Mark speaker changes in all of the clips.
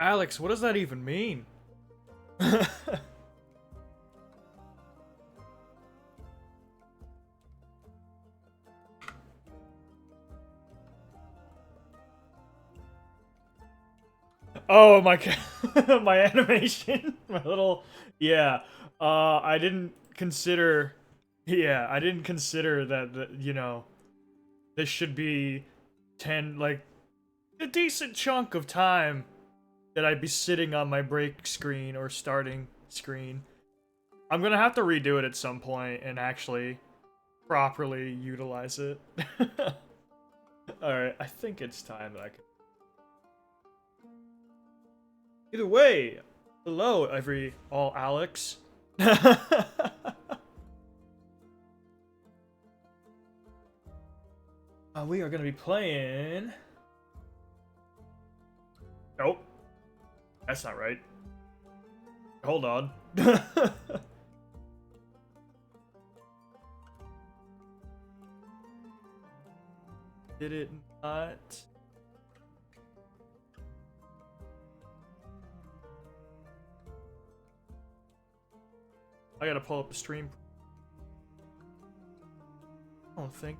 Speaker 1: Alex, what does that even mean? Oh my god, my animation, my little, yeah. I didn't consider, yeah, I didn't consider that, you know, this should be 10, like, a decent chunk of time that I'd be sitting on my break screen or starting screen. I'm gonna have to redo it at some point and actually properly utilize it. Alright, I think it's time that I can. Either way, hello, all Alex. We are gonna be playing. Nope, that's not right. Hold on. Did it not? I gotta pull up the stream. I don't think.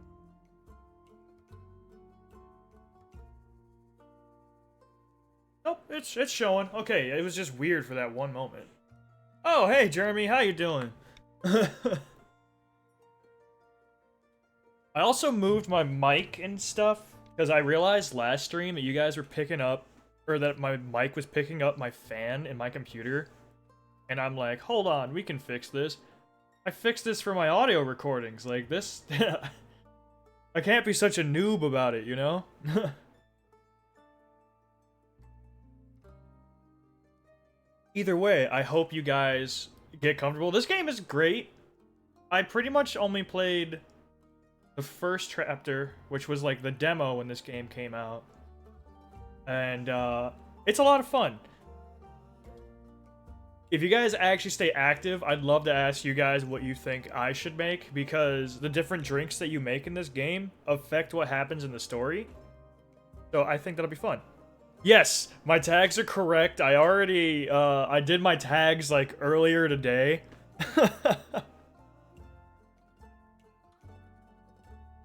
Speaker 1: Nope, it's showing. Okay, it was just weird for that one moment. Oh, hey Jeremy, how you doing? I also moved my mic and stuff because I realized last stream that you guys were picking up, or that my mic was picking up my fan in my computer. And I'm like, hold on, we can fix this. I fixed this for my audio recordings. Like, this... I can't be such a noob about it, you know? Either way, I hope you guys get comfortable. This game is great. I pretty much only played the first chapter, which was like the demo when this game came out. And it's a lot of fun. If you guys actually stay active, I'd love to ask you guys what you think I should make, because the different drinks that you make in this game affect what happens in the story. So I think that'll be fun. Yes, my tags are correct. I already, I did my tags, like, earlier today.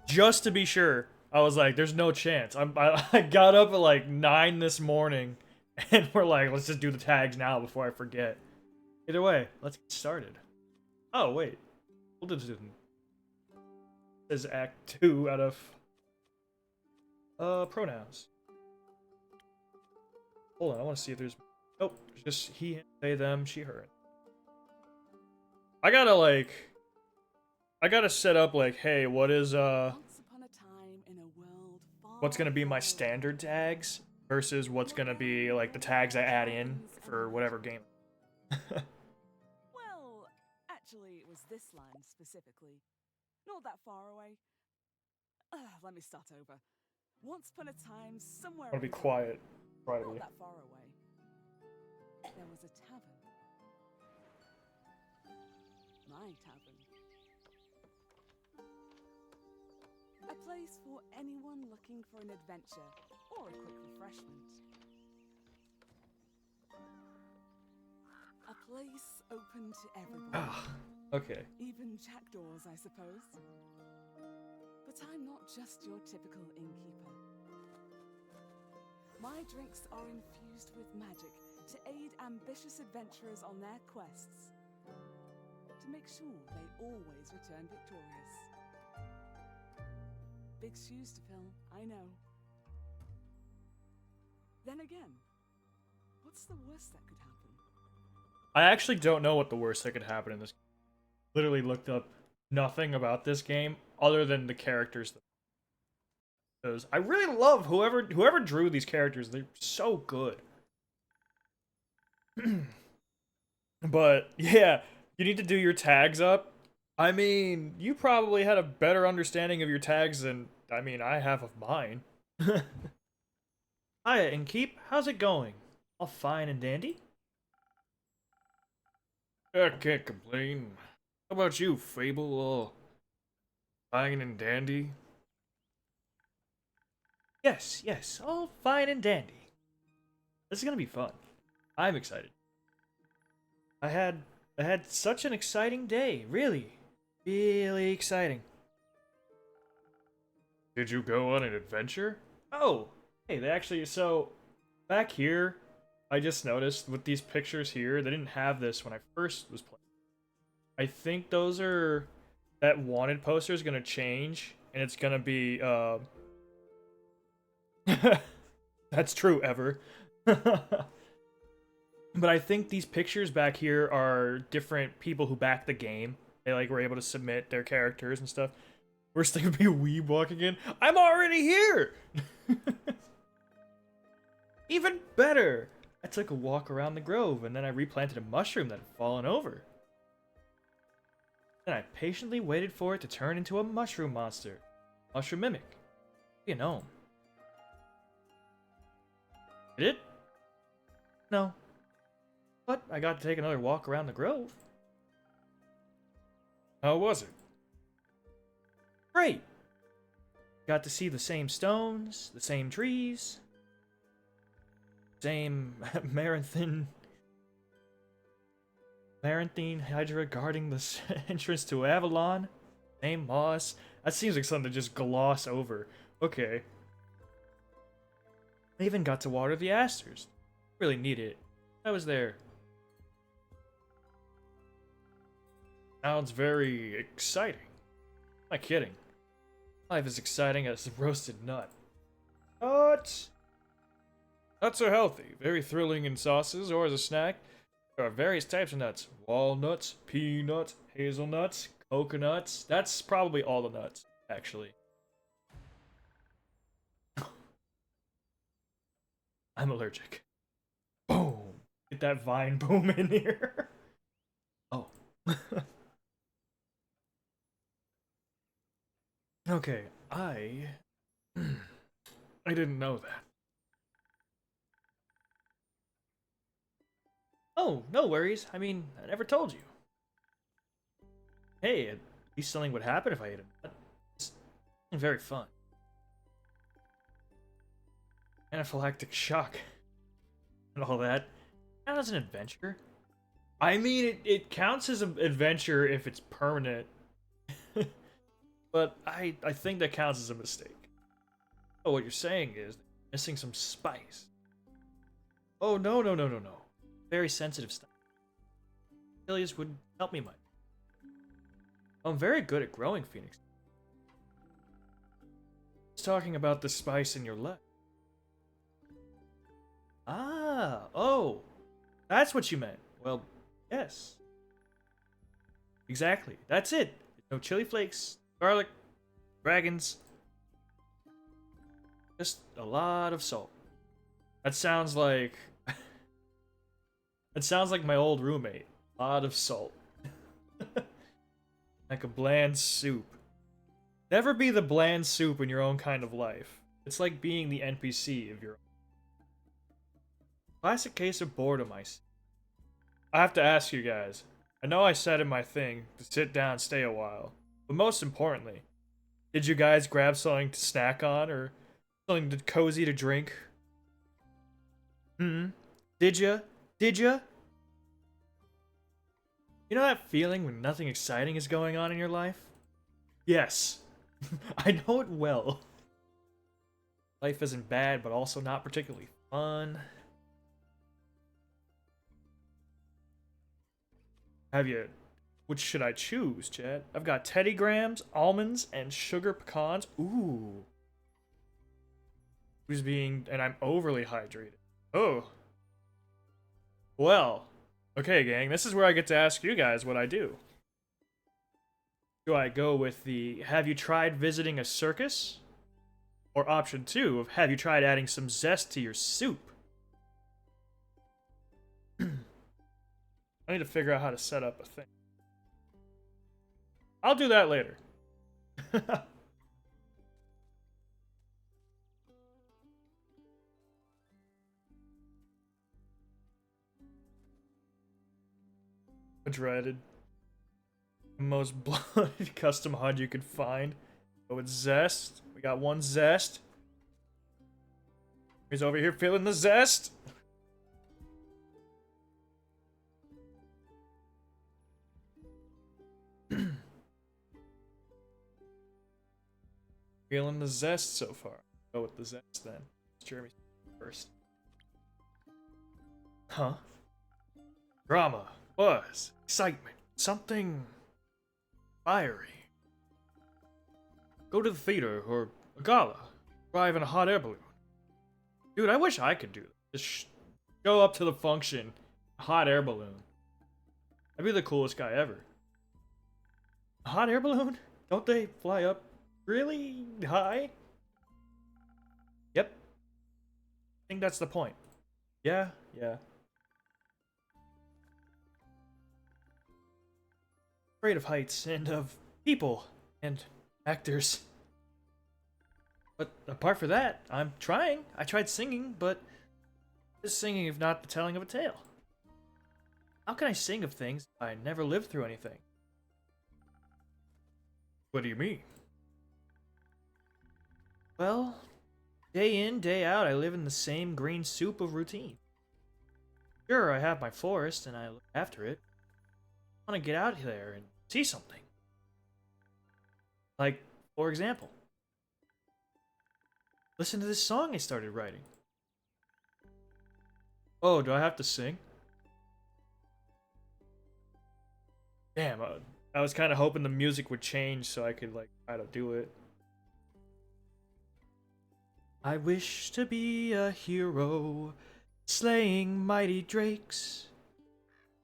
Speaker 1: Just to be sure. I was like, there's no chance. I got up at, like, 9 this morning, and we're like, let's just do the tags now before I forget. Either way, let's get started. Oh, wait. We'll just do them. This is Act 2 out of, pronouns. Hold on, I want to see if there's... Oh, just he, him, they, them, she, her. I gotta set up, like, hey, what is, what's gonna be my standard tags versus what's gonna be, like, the tags I add in for whatever game.
Speaker 2: Well, actually, it was this line specifically. Not that far away. Let me start over. Once upon a time, somewhere...
Speaker 1: I'll be quiet.
Speaker 2: Not that far away. There was a tavern. My tavern. A place for anyone looking for an adventure or a quick refreshment. A place open to everyone.
Speaker 1: Ah, okay.
Speaker 2: Even jackdaws, I suppose. But I'm not just your typical innkeeper. My drinks are infused with magic to aid ambitious adventurers on their quests. To make sure they always return victorious. Big shoes to fill, I know. Then again, what's the worst that could happen?
Speaker 1: I actually don't know what the worst that could happen in this game. Literally looked up nothing about this game other than the characters. Because I really love whoever drew these characters. They're so good. But yeah, you need to do your tags up. I mean, you probably had a better understanding of your tags than, I mean, I have of mine. Hiya, Innkeep. How's it going? All fine and dandy? I can't complain. How about you, Fable? All fine and dandy? Yes, all fine and dandy. This is gonna be fun. I'm excited. I had I had such an exciting day, really. Really exciting. Did you go on an adventure? Oh, hey, they actually so back here I just noticed with these pictures here, they didn't have this when I first was playing. I think those are that wanted poster is gonna change, and it's gonna be that's true ever. But I think these pictures back here are different people who back the game. They like were able to submit their characters and stuff. Worst thing would be a weeb walking in. I'm already here. Even better. I took a walk around the grove and then I replanted a mushroom that had fallen over. Then I patiently waited for it to turn into a mushroom monster. Mushroom mimic. Be a gnome. Did it? No. But I got to take another walk around the grove. How was it? Great. Got to see the same stones, the same trees, same Maranthine Hydra guarding the entrance to Avalon. Same moss. That seems like something to just gloss over. Okay. I even got to water the asters. Really need it. I was there. Sounds very exciting. I'm not kidding. Life is exciting as a roasted nut. Nuts! Nuts are healthy, very thrilling in sauces or as a snack. There are various types of nuts. Walnuts, peanuts, hazelnuts, coconuts. That's probably all the nuts, actually. I'm allergic. Boom! Get that vine boom in here. Oh. Okay, I didn't know that. Oh, no worries. I mean, I never told you. Hey, at least something would happen if I ate a nut. It's very fun. Anaphylactic shock. And all that. That was an adventure. I mean, it counts as an adventure if it's permanent. But I think that counts as a mistake. Oh, what you're saying is missing some spice. Oh, no. Very sensitive stuff. Achilles would help me much. I'm very good at growing Phoenix. Just talking about the spice in your leg. Ah, oh. That's what you meant. Well, yes. Exactly. That's it. No chili flakes, garlic, dragons. Just a lot of salt. That sounds like... It sounds like my old roommate. A lot of salt. Like a bland soup. Never be the bland soup in your own kind of life. It's like being the NPC of your own. Classic case of boredom, I see. I have to ask you guys. I know I said in my thing to sit down and stay a while. But most importantly, did you guys grab something to snack on or something cozy to drink? Did ya? Did ya? You know that feeling when nothing exciting is going on in your life? Yes. I know it well. Life isn't bad, but also not particularly fun. Which should I choose, Chad? I've got Teddy Grahams, almonds, and sugar pecans. Ooh. And I'm overly hydrated. Oh. Well. Okay, gang, this is where I get to ask you guys what I do. Do I go with the, have you tried visiting a circus? Or option 2 of, have you tried adding some zest to your soup? I need to figure out how to set up a thing. I'll do that later. Dreaded. Most blooded custom HUD you could find. Go with zest. We got one zest. He's over here feeling the zest. Feeling the zest so far. Go with the zest then. Jeremy first. Huh? Drama, buzz, excitement, something fiery. Go to the theater or a gala. Drive in a hot air balloon. Dude, I wish I could do this. Just go up to the function. Hot air balloon. I'd be the coolest guy ever. A hot air balloon? Don't they fly up really high? Yep. I think that's the point. Yeah. Afraid of heights and of people and actors. But apart from that, I'm trying. I tried singing, but just singing if not the telling of a tale. How can I sing of things I never lived through anything? What do you mean? Well, day in, day out, I live in the same green soup of routine. Sure, I have my forest and I look after it. I want to get out there and see something. Like, for example, listen to this song I started writing. Oh, do I have to sing? Damn, I was kind of hoping the music would change so I could, like, try to do it. I wish to be a hero, slaying mighty drakes.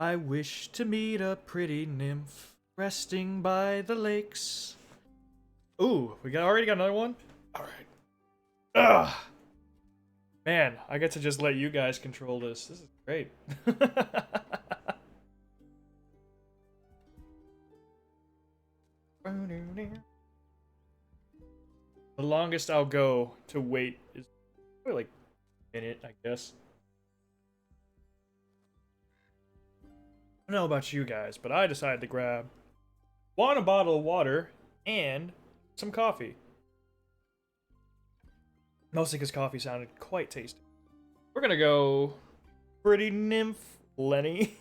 Speaker 1: I wish to meet a pretty nymph, resting by the lakes. Ooh, already got another one? Alright. Ugh! Man, I get to just let you guys control this. This is great. The longest I'll go to wait is probably like a minute, I guess. I don't know about you guys, but I decided to grab a bottle of water and some coffee. Mostly because coffee sounded quite tasty. We're gonna go Pretty Nymph Lenny.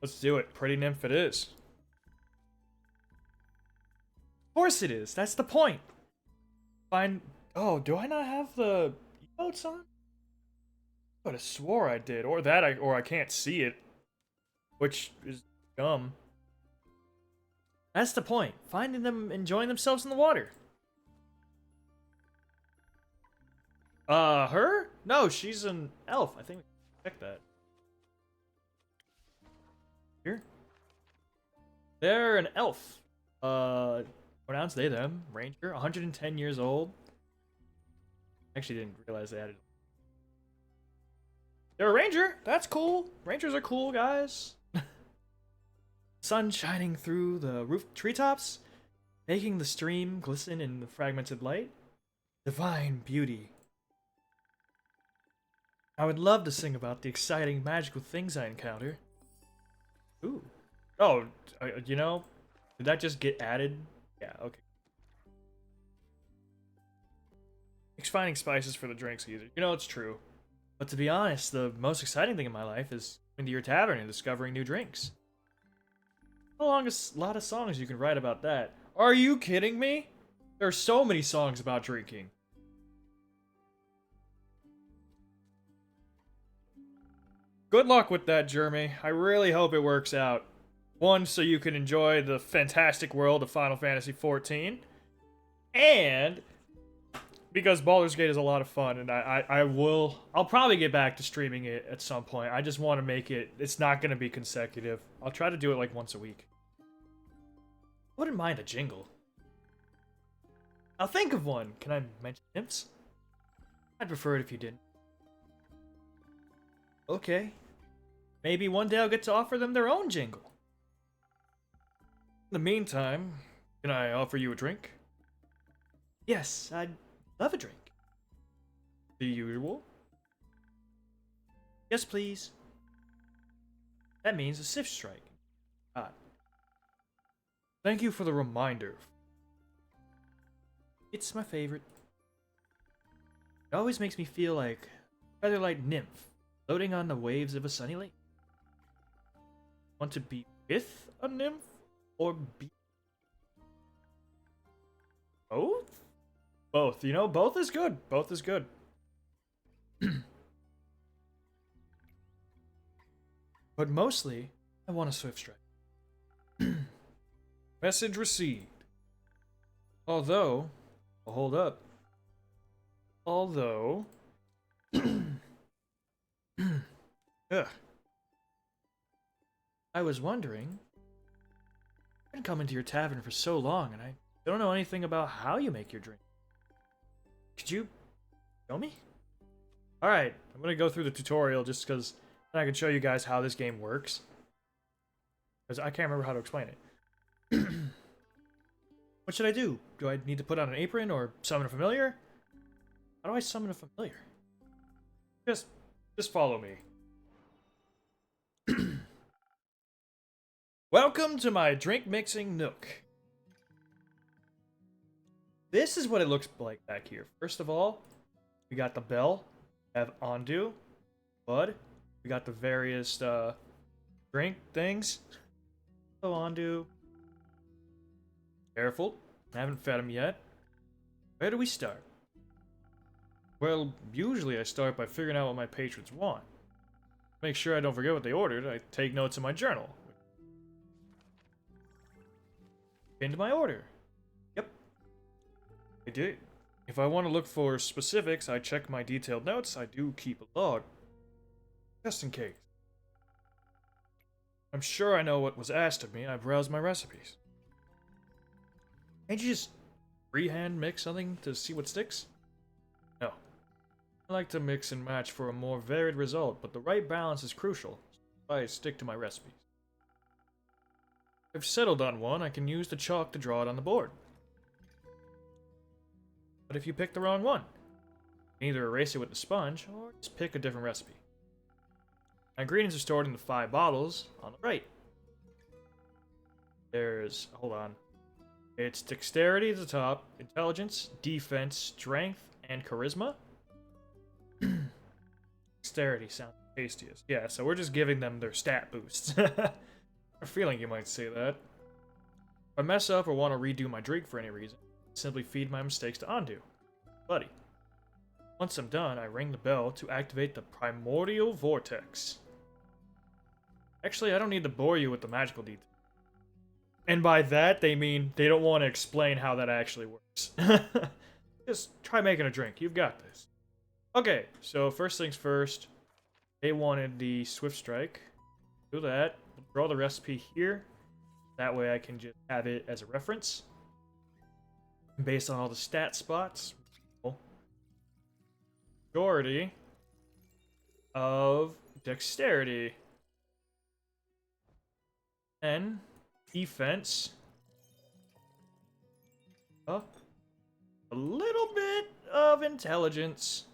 Speaker 1: Let's do it. Pretty Nymph it is. Of course it is. That's the point. Fine. Oh, do I not have the emotes on? I could have swore I did, or I can't see it, which is dumb. That's the point. Finding them enjoying themselves in the water. Her? No, she's an elf. I think we can check that. Here. They're an elf. Pronouns they, them. Ranger, 110 years old. Actually didn't realize they added. They're a ranger. That's cool. Rangers are cool, guys. Sun shining through the roof treetops, making the stream glisten in the fragmented light. Divine beauty. I would love to sing about the exciting, magical things I encounter. Ooh. Oh, you know, did that just get added? Yeah, okay. Makes finding spices for the drinks easier. You know, it's true. But to be honest, the most exciting thing in my life is going to your tavern and discovering new drinks. How long is a lot of songs you can write about that? Are you kidding me? There are so many songs about drinking. Good luck with that, Jeremy. I really hope it works out. One, so you can enjoy the fantastic world of Final Fantasy XIV. And because Baldur's Gate is a lot of fun, and I'll probably get back to streaming it at some point. I just want to make it's not going to be consecutive. I'll try to do it like once a week. I wouldn't mind a jingle. I'll think of one. Can I mention nymphs? I'd prefer it if you didn't. Okay. Maybe one day I'll get to offer them their own jingle. In the meantime, can I offer you a drink? Yes, I'd love a drink. The usual? Yes, please. That means a Sif strike. God. Thank you for the reminder. It's my favorite. It always makes me feel like a featherlight nymph floating on the waves of a sunny lake. Want to be with a nymph or be Both? Both. You know, both is good. Both is good. But mostly, I want a Swift Strike. Message received. Although, hold up. Although, ugh. I was wondering, I've been coming to your tavern for so long, and I don't know anything about how you make your drink. Could you show me? Alright, I'm gonna go through the tutorial just because then I can show you guys how this game works. Because I can't remember how to explain it. What should I do? Do I need to put on an apron or summon a familiar? How do I summon a familiar? Just follow me. Welcome to my drink mixing nook. This is what it looks like back here. First of all, we got the bell. We have Ondu, Bud. We got the various drink things. So Ondu. Careful. I haven't fed him yet. Where do we start? Well, usually I start by figuring out what my patrons want. Make sure I don't forget what they ordered, I take notes in my journal. Into my order. Yep. I did. If I want to look for specifics, I check my detailed notes. I do keep a log. Just in case. I'm sure I know what was asked of me. I browse my recipes. Can't you just freehand mix something to see what sticks? No. I like to mix and match for a more varied result, but the right balance is crucial. So I stick to my recipes. If I've settled on one, I can use the chalk to draw it on the board. But if you pick the wrong one, you can either erase it with the sponge, or just pick a different recipe. My ingredients are stored in the 5 bottles on the right. There's, hold on. It's dexterity at the top, intelligence, defense, strength, and charisma. Dexterity sounds tastiest. Yeah, so we're just giving them their stat boosts. A feeling you might say that. If I mess up or want to redo my drink for any reason, simply feed my mistakes to Ondu, Buddy. Once I'm done, I ring the bell to activate the primordial vortex. Actually, I don't need to bore you with the magical details. And by that, they mean they don't want to explain how that actually works. Just try making a drink. You've got this. Okay, so first things first. They wanted the Swift Strike. Do that. Draw the recipe here. That way I can just have it as a reference. Based on all the stat spots. Majority of dexterity. And defense. A little bit of intelligence.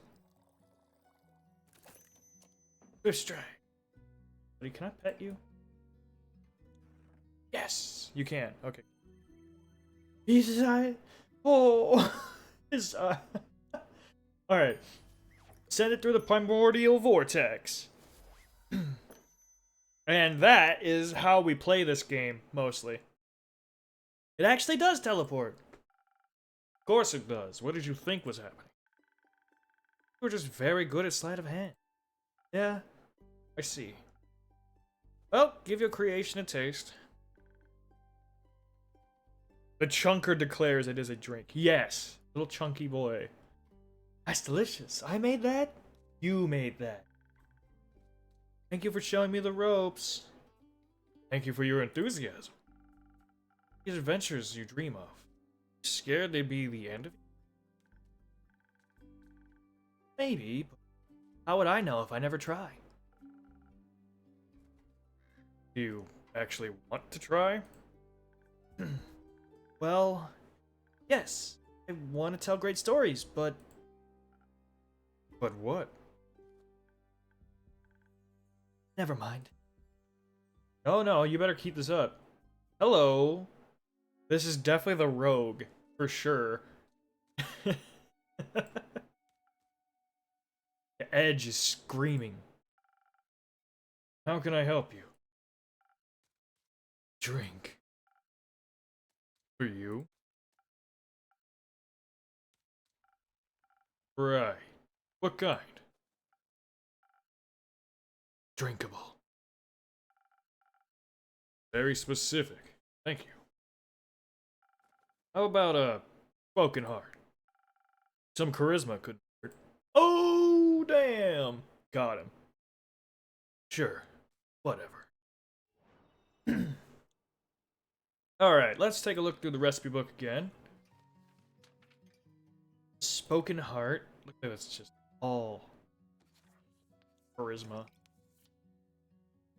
Speaker 1: Swift Strike. Buddy, can I pet you? Yes, you can. Okay. His eye. Oh, his eye. All right. Send it through the primordial vortex. And that is how we play this game mostly. It actually does teleport. Of course it does. What did you think was happening? You were just very good at sleight of hand. Yeah, I see. Well, give your creation a taste. The chunker declares it is a drink. Yes, little chunky boy. That's delicious. I made that? You made that. Thank you for showing me the ropes. Thank you for your enthusiasm. These adventures you dream of. Scared they'd be the end of you? Maybe, but how would I know if I never try? Do you actually want to try? Well, yes. I want to tell great stories, but... But what? Never mind. No, you better keep this up. Hello. This is definitely the rogue, for sure. The edge is screaming. How can I help you? Drink. For you? Right. What kind? Drinkable. Very specific. Thank you. How about a broken heart? Some charisma could hurt. Oh, damn. Got him. Sure. Whatever. Alright, let's take a look through the recipe book again. Spoken heart. Look at this, just all charisma.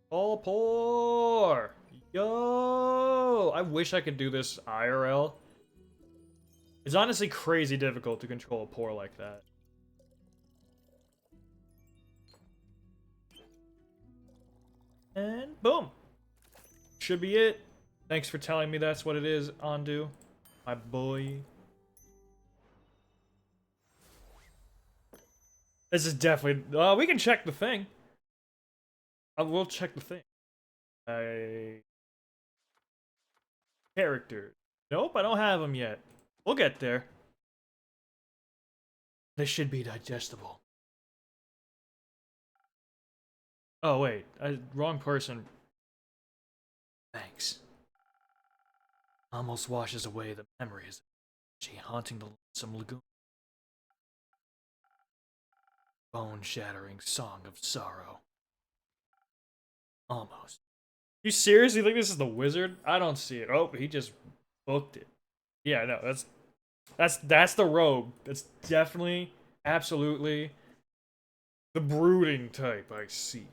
Speaker 1: All pour! Yo! I wish I could do this IRL. It's honestly crazy difficult to control a pour like that. And boom! Should be it. Thanks for telling me that's what it is, Andu. My boy. This is definitely... we can check the thing. We'll check the thing. Characters. Nope, I don't have them yet. We'll get there. They should be digestible. Oh, wait. Wrong person. Thanks. Almost washes away the memories of she haunting the lonesome lagoon. Bone-shattering song of sorrow. Almost. You seriously think this is the wizard? I don't see it. Oh, he just booked it. Yeah, no, that's the rogue. That's definitely, absolutely the brooding type I see.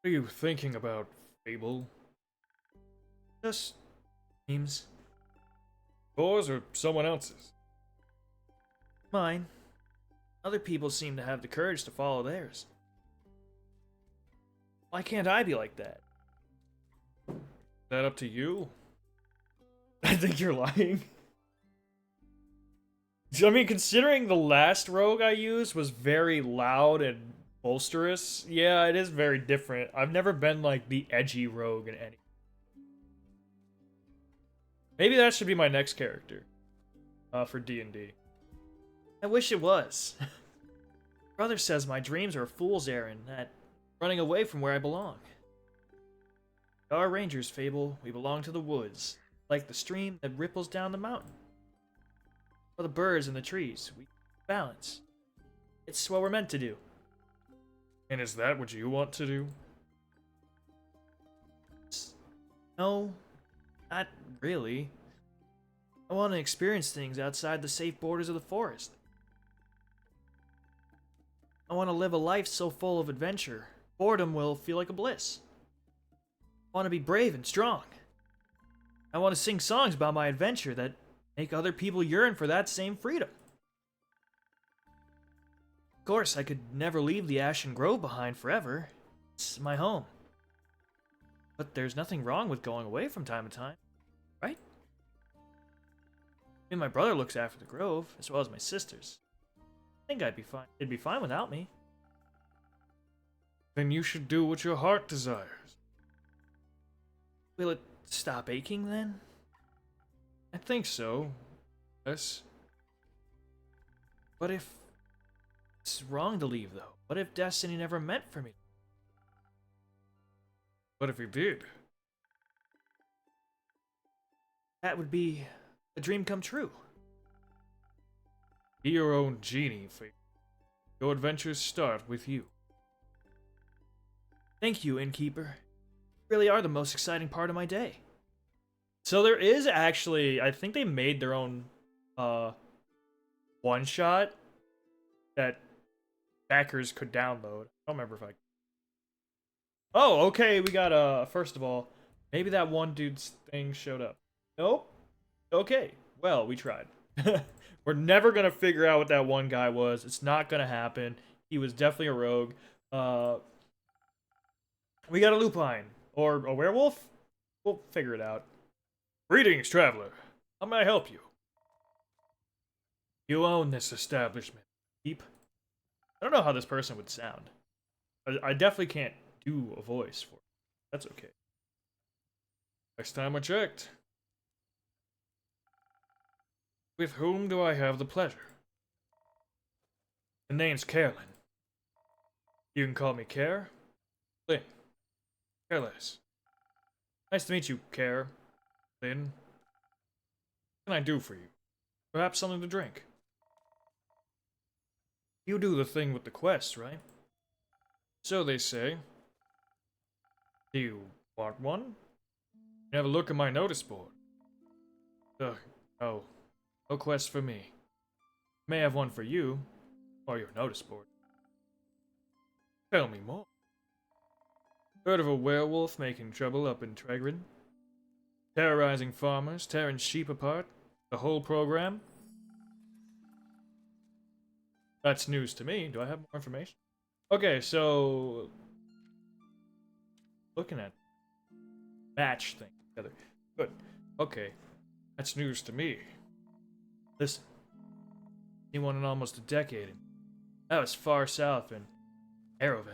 Speaker 1: What are you thinking about, Fable? Just memes. Yours or someone else's? Mine. Other people seem to have the courage to follow theirs. Why can't I be like that? Is that up to you? I think you're lying. I mean, considering the last rogue I used was very loud and bolsterous, yeah, it is very different. I've never been like the edgy rogue in any. Maybe that should be my next character for D&D. I wish it was. Brother says my dreams are a fool's errand, that running away from where I belong. We are rangers, Fable. We belong to the woods, like the stream that ripples down the mountain. Or the birds and the trees. We balance. It's what we're meant to do. And is that what you want to do? No, not really. I want to experience things outside the safe borders of the forest. I want to live a life so full of adventure, boredom will feel like a bliss. I want to be brave and strong. I want to sing songs about my adventure that make other people yearn for that same freedom. Of course, I could never leave the Ashen Grove behind forever. It's my home. But there's nothing wrong with going away from time to time, right? I mean, my brother looks after the grove, as well as my sisters. I think I'd be fine. It'd be fine without me. Then you should do what your heart desires. Will it stop aching then? I think so. Yes. What if it's wrong to leave, though? What if destiny never meant for me? What if it did? That would be a dream come true. Be your own genie, Fate. Your adventures start with you. Thank you, Innkeeper. You really are the most exciting part of my day. So there is actually, I think they made their own one-shot that backers could download. I don't remember if I... Oh, okay, we got, first of all, maybe that one dude's thing showed up. Nope. Okay, well, we tried. We're never gonna figure out what that one guy was. It's not gonna happen. He was definitely a rogue. We got a lupine. Or a werewolf? We'll figure it out. Greetings, traveler. How may I help you? You own this establishment. Keep. I don't know how this person would sound. I definitely can't do a voice for it. That's okay. Next time I checked. With whom do I have the pleasure? The name's Carolyn. You can call me Care. Lynn. Careless. Nice to meet you, Care. Lynn. What can I do for you? Perhaps something to drink. You do the thing with the quest, right? So they say. Do you want one? Have a look at my notice board. Ugh, no. No quest for me. May have one for you, or your notice board. Tell me more. Heard of a werewolf making trouble up in Tregrin? Terrorizing farmers, tearing sheep apart? The whole program? That's news to me. Do I have more information? Okay, so... Looking at... Match thing together. Good. Okay. That's news to me. Listen. Seen one in almost a decade. That was far south in... Arove.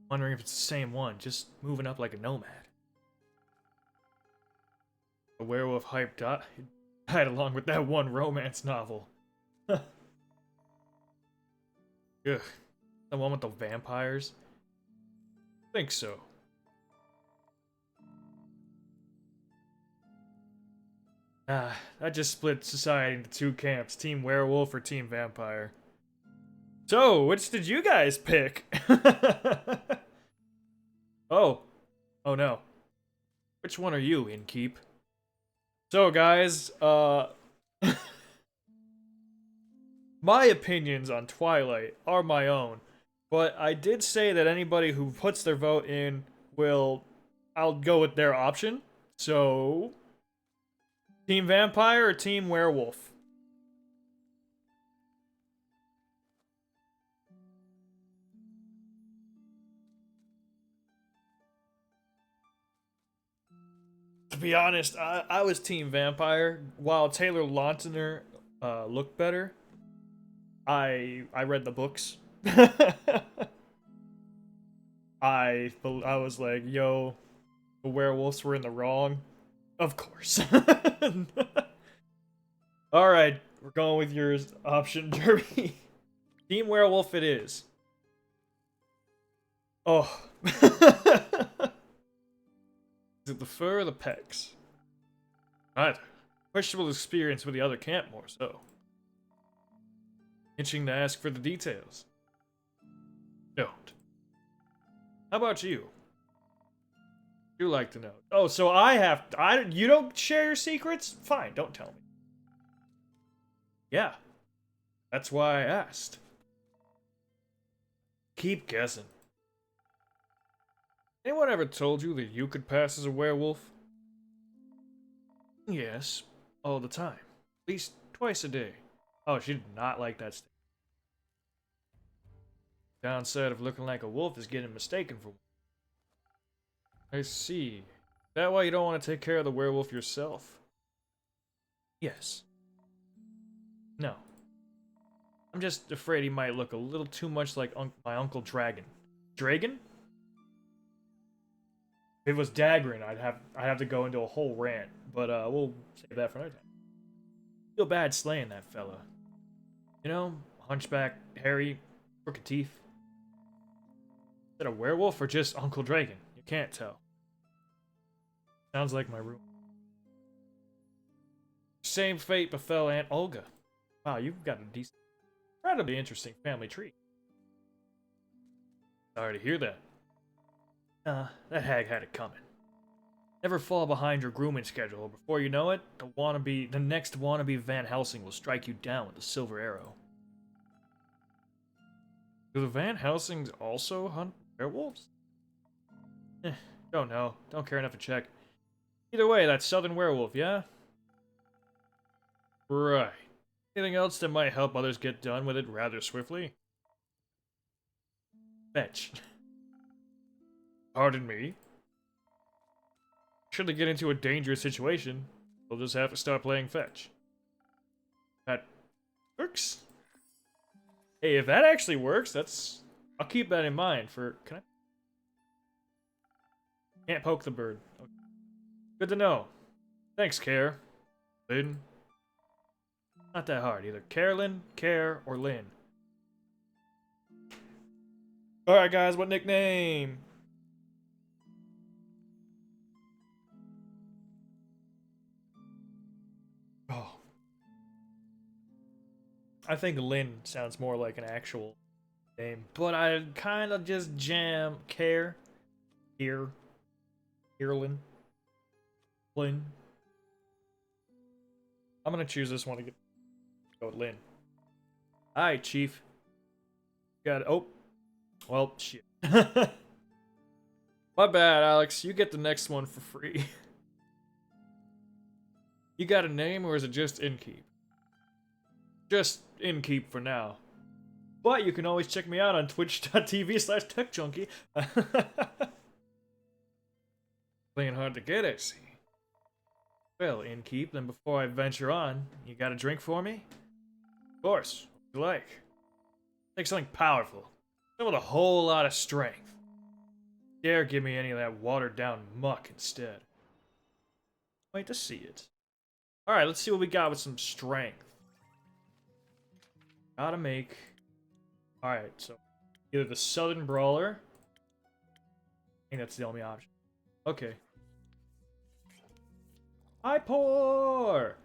Speaker 1: Wondering if it's the same one, just moving up like a nomad. The werewolf hype died along with that one romance novel. Ugh. The one with the vampires? Think so. That just split society into two camps. Team werewolf or team vampire. So, which did you guys pick? Oh. Oh no. Which one are you, Inkeep? So guys, my opinions on Twilight are my own, but I did say that anybody who puts their vote in I'll go with their option. So, Team Vampire or Team Werewolf? To be honest, I was Team Vampire. While Taylor Lautner looked better, I read the books. I was like, yo, the werewolves were in the wrong. Of course. Alright, we're going with your option, Derby. Team Werewolf it is. Oh. Is it the fur or the pecs? Neither. Questionable experience with the other camp more so. Itching to ask for the details. Don't. How about you? You like to know. Oh, so you don't share your secrets? Fine, don't tell me. Yeah. That's why I asked. Keep guessing. Anyone ever told you that you could pass as a werewolf? Yes, all the time. At least twice a day. Oh, she did not like that statement. Downside of looking like a wolf is getting mistaken for one. I see. Is that why you don't want to take care of the werewolf yourself? Yes. No. I'm just afraid he might look a little too much like my Uncle Dragon. Dragon? If it was Dagrin, I'd have to go into a whole rant, but we'll save that for another time. Feel bad slaying that fella. You know, hunchback, hairy, crooked teeth. Is that a werewolf or just Uncle Dragon? You can't tell. Sounds like my room. Same fate befell Aunt Olga. Wow, you've got a decent, incredibly interesting family tree. Sorry to hear that. That hag had it coming. Never fall behind your grooming schedule. Before you know it, the next wannabe Van Helsing will strike you down with a silver arrow. Do the Van Helsings also hunt werewolves? Don't know. Don't care enough to check. Either way, that's Southern Werewolf, yeah? Right. Anything else that might help others get done with it rather swiftly? Fetch. Pardon me? Should they get into a dangerous situation, they'll just have to start playing fetch. That works? Hey, if that actually works, I'll keep that in mind for... Can't poke the bird. Okay. Good to know. Thanks, Care. Lynn. Not that hard. Either Carolyn, Care, or Lynn. Alright, guys, what nickname? Oh. I think Lynn sounds more like an actual name, but I kind of just jam Care. Here. Carolyn. Lynn. I'm gonna choose this one to go with Lynn. Alright, Chief. Got it. Oh. Well, shit. My bad, Alex. You get the next one for free. You got a name, or is it just Inkeep? Just Inkeep for now. But you can always check me out on twitch.tv/techjunkie. Playing hard to get, I see. Well, Inkeep, then before I venture on, you got a drink for me? Of course. What you like? Take something powerful. Something with a whole lot of strength. Dare give me any of that watered down muck instead. Wait to see it. Alright, let's see what we got with some strength. Gotta make... Alright, so either the Southern Brawler. I think that's the only option. Okay. I pour!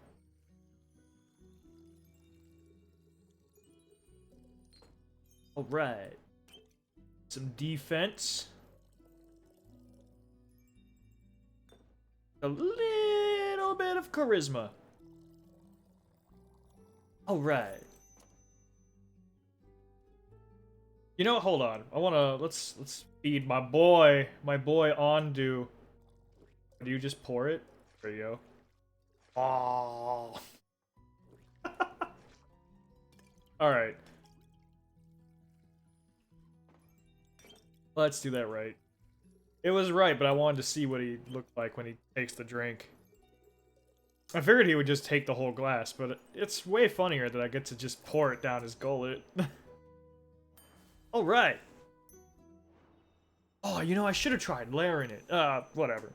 Speaker 1: Alright. Some defense. A little bit of charisma. Alright. You know what? Hold on. I wanna let's feed my boy Ondu. Do you just pour it? There you go. Oh. Alright. Let's do that right. It was right, but I wanted to see what he looked like when he takes the drink. I figured he would just take the whole glass, but it's way funnier that I get to just pour it down his gullet. Alright. Oh, you know, I should have tried layering it. Whatever.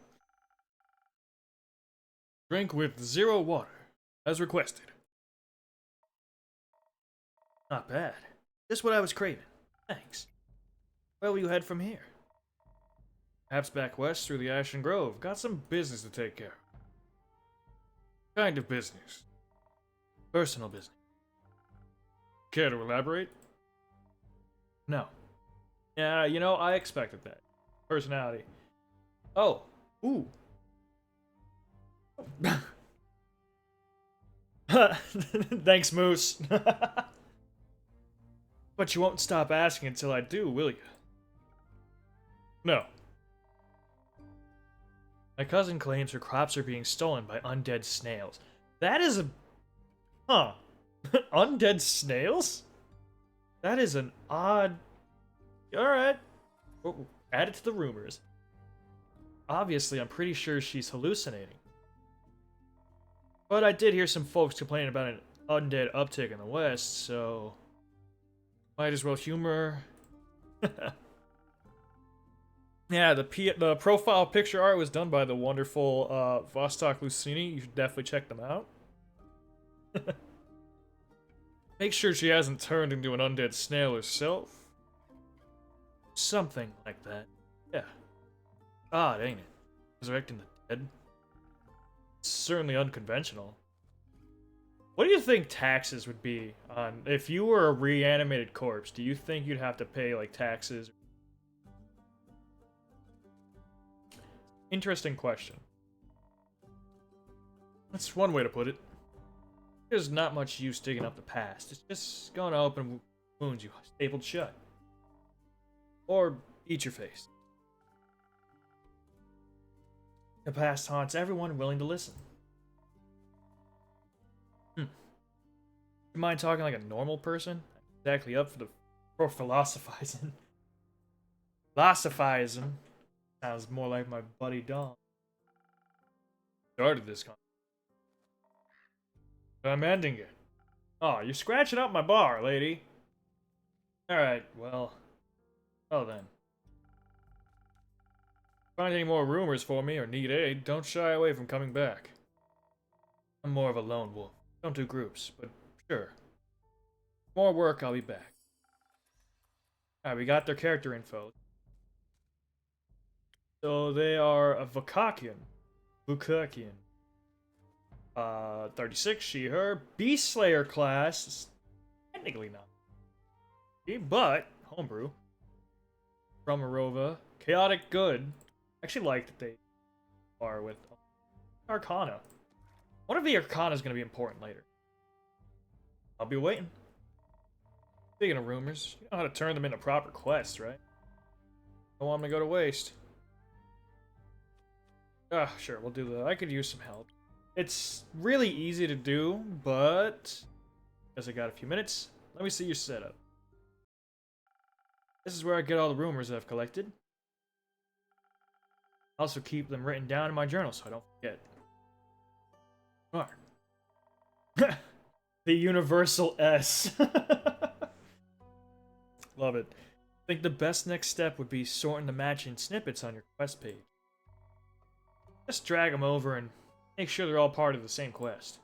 Speaker 1: Drink with 0 water, as requested. Not bad. Just what I was craving. Thanks. Where will you head from here? Perhaps back west through the Ashen Grove. Got some business to take care of. Kind of business. Personal business. Care to elaborate? No. Yeah, you know, I expected that. Personality. Oh. Ooh. Thanks, Moose. But you won't stop asking until I do, will you? No. My cousin claims her crops are being stolen by undead snails. That is a... Huh. Undead snails? That is an odd... Alright. Add it to the rumors. Obviously, I'm pretty sure she's hallucinating. But I did hear some folks complaining about an undead uptick in the west, so... Might as well humor... Yeah, the profile picture art was done by the wonderful Vostok Lucini. You should definitely check them out. Make sure she hasn't turned into an undead snail herself. Something like that. Yeah. Odd, ain't it? Resurrecting the dead. It's certainly unconventional. What do you think taxes would be on... If you were a reanimated corpse, do you think you'd have to pay, like, taxes? Interesting question. That's one way to put it. There's not much use digging up the past. It's just gonna open wounds you stapled shut. Or eat your face. The past haunts everyone willing to listen. You mind talking like a normal person? Exactly up for philosophizing. Philosophizing. Sounds more like my buddy Dom. Started this conversation. I'm ending it. Oh, you're scratching up my bar, lady. Alright, well then. Find any more rumors for me or need aid, don't shy away from coming back. I'm more of a lone wolf. Don't do groups, but sure. More work, I'll be back. Alright, we got their character info. So they are a Vukakian. 36, she, her. Beast Slayer class. Technically not. But, homebrew. From Arova. Chaotic good. Actually like that they are with Arcana. One of the Arcana is going to be important later. I'll be waiting. Speaking of rumors, you know how to turn them into proper quests, right? Don't want them to go to waste. Ah, sure, we'll do that. I could use some help. It's really easy to do, but... Guess I got a few minutes. Let me see your setup. This is where I get all the rumors I've collected. I also keep them written down in my journal so I don't forget. The universal S. Love it. I think the best next step would be sorting the matching snippets on your quest page. Just drag them over and make sure they're all part of the same quest.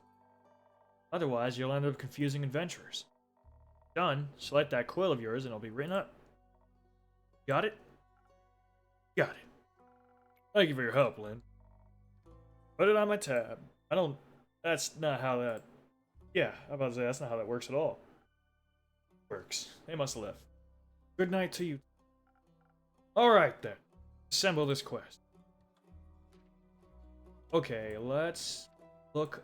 Speaker 1: Otherwise, you'll end up confusing adventurers. Done, select that quill of yours and it'll be written up. Got it? Got it. Thank you for your help, Lynn. Put it on my tab. That's not how that... Yeah, I was about to say, that's not how that works at all. Works. They must have left. Good night to you. Alright then. Assemble this quest. Okay, let's look...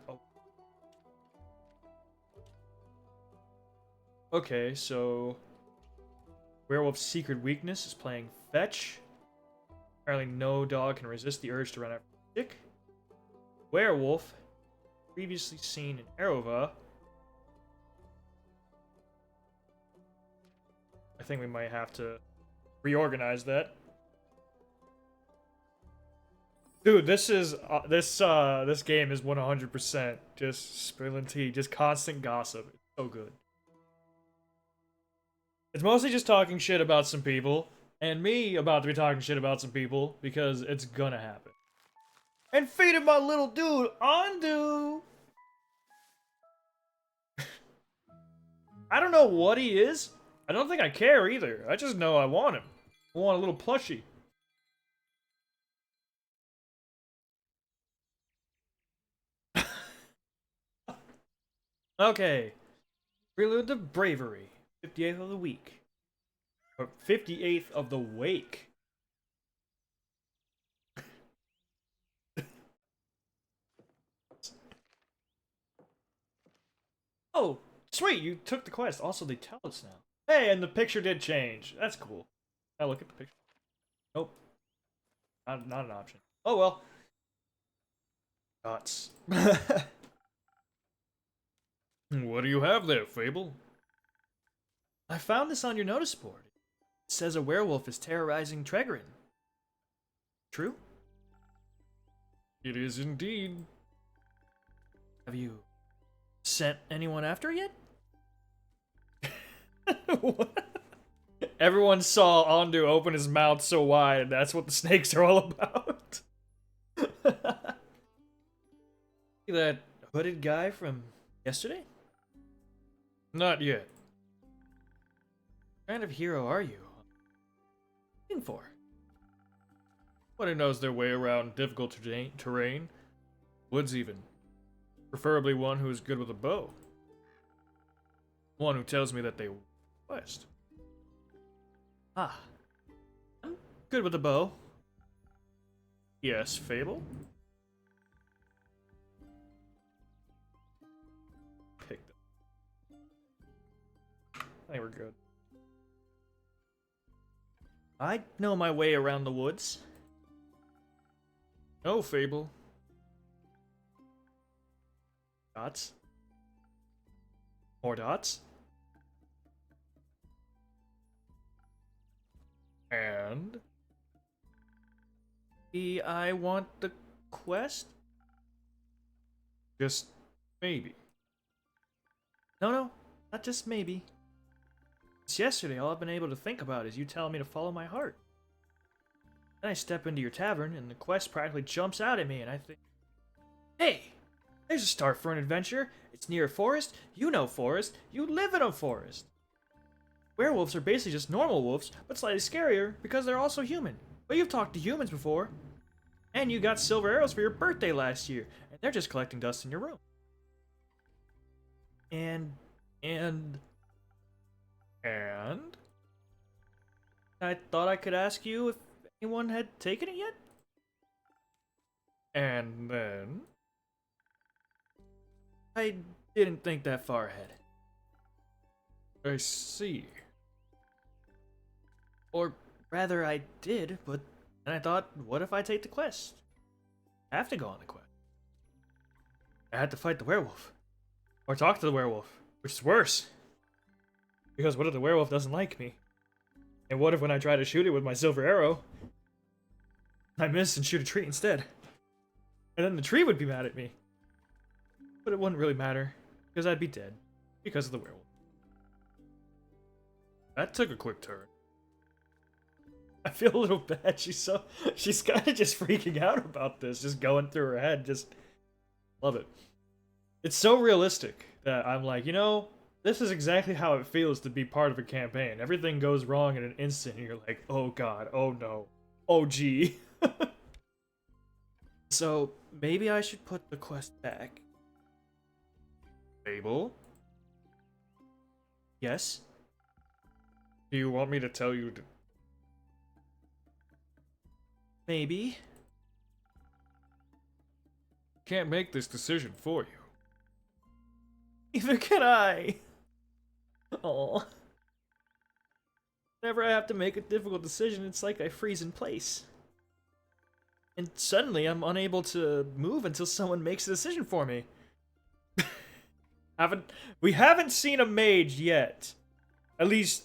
Speaker 1: Okay, so... Werewolf's secret weakness is playing fetch. Apparently no dog can resist the urge to run after a stick. Werewolf, previously seen in Arova. I think we might have to reorganize that. Dude, this game is 100% just spilling tea, just constant gossip. It's so good. It's mostly just talking shit about some people, and me about to be talking shit about some people, because it's gonna happen. And feeding my little dude, Andu! I don't know what he is. I don't think I care either. I just know I want him. I want a little plushie. Okay. Prelude to Bravery. 58th of the week. Or 58th of the wake. Oh, sweet, you took the quest. Also, they tell us now. Hey, and the picture did change. That's cool. Now look at the picture. Nope. Not an option. Oh well. Dots. What do you have there, Fable? I found this on your notice board. It says a werewolf is terrorizing Tregorin. True? It is indeed. Have you sent anyone after yet? What? Everyone saw Andu open his mouth so wide, and that's what the snakes are all about. That hooded guy from yesterday? Not yet. What kind of hero are you? Looking for? One who knows their way around difficult terrain, woods even. Preferably one who is good with a bow. One who tells me that they quest. Ah. I'm good with a bow. Yes, Fable? Pick them. I think we're good. I know my way around the woods. No, Fable. Dots? More dots? And... I want the quest? Just maybe. No, not just maybe. Since yesterday, all I've been able to think about is you telling me to follow my heart. Then I step into your tavern, and the quest practically jumps out at me, and I think, hey, there's a start for an adventure. It's near a forest. You know forest. You live in a forest. Werewolves are basically just normal wolves, but slightly scarier because they're also human. But you've talked to humans before. And you got silver arrows for your birthday last year, and they're just collecting dust in your room. And I thought I could ask you if anyone had taken it yet? And then I didn't think that far ahead. I see. Or rather, I did, but then I thought, what if I take the quest? I have to go on the quest. I had to fight the werewolf. Or talk to the werewolf, which is worse. Because what if the werewolf doesn't like me? And what if when I try to shoot it with my silver arrow, I miss and shoot a tree instead? And then the tree would be mad at me. But it wouldn't really matter, because I'd be dead. Because of the werewolf. That took a quick turn. I feel a little bad. She's kind of just freaking out about this, just going through her head. Just love it. It's so realistic that I'm like, you know, this is exactly how it feels to be part of a campaign. Everything goes wrong in an instant, and you're like, oh god, oh no, oh gee. So maybe I should put the quest back. Fable? Yes? Do you want me to tell you to... Maybe. Can't make this decision for you. Neither can I. Oh. Whenever I have to make a difficult decision, it's like I freeze in place. And suddenly I'm unable to move until someone makes a decision for me. We haven't seen a mage yet. At least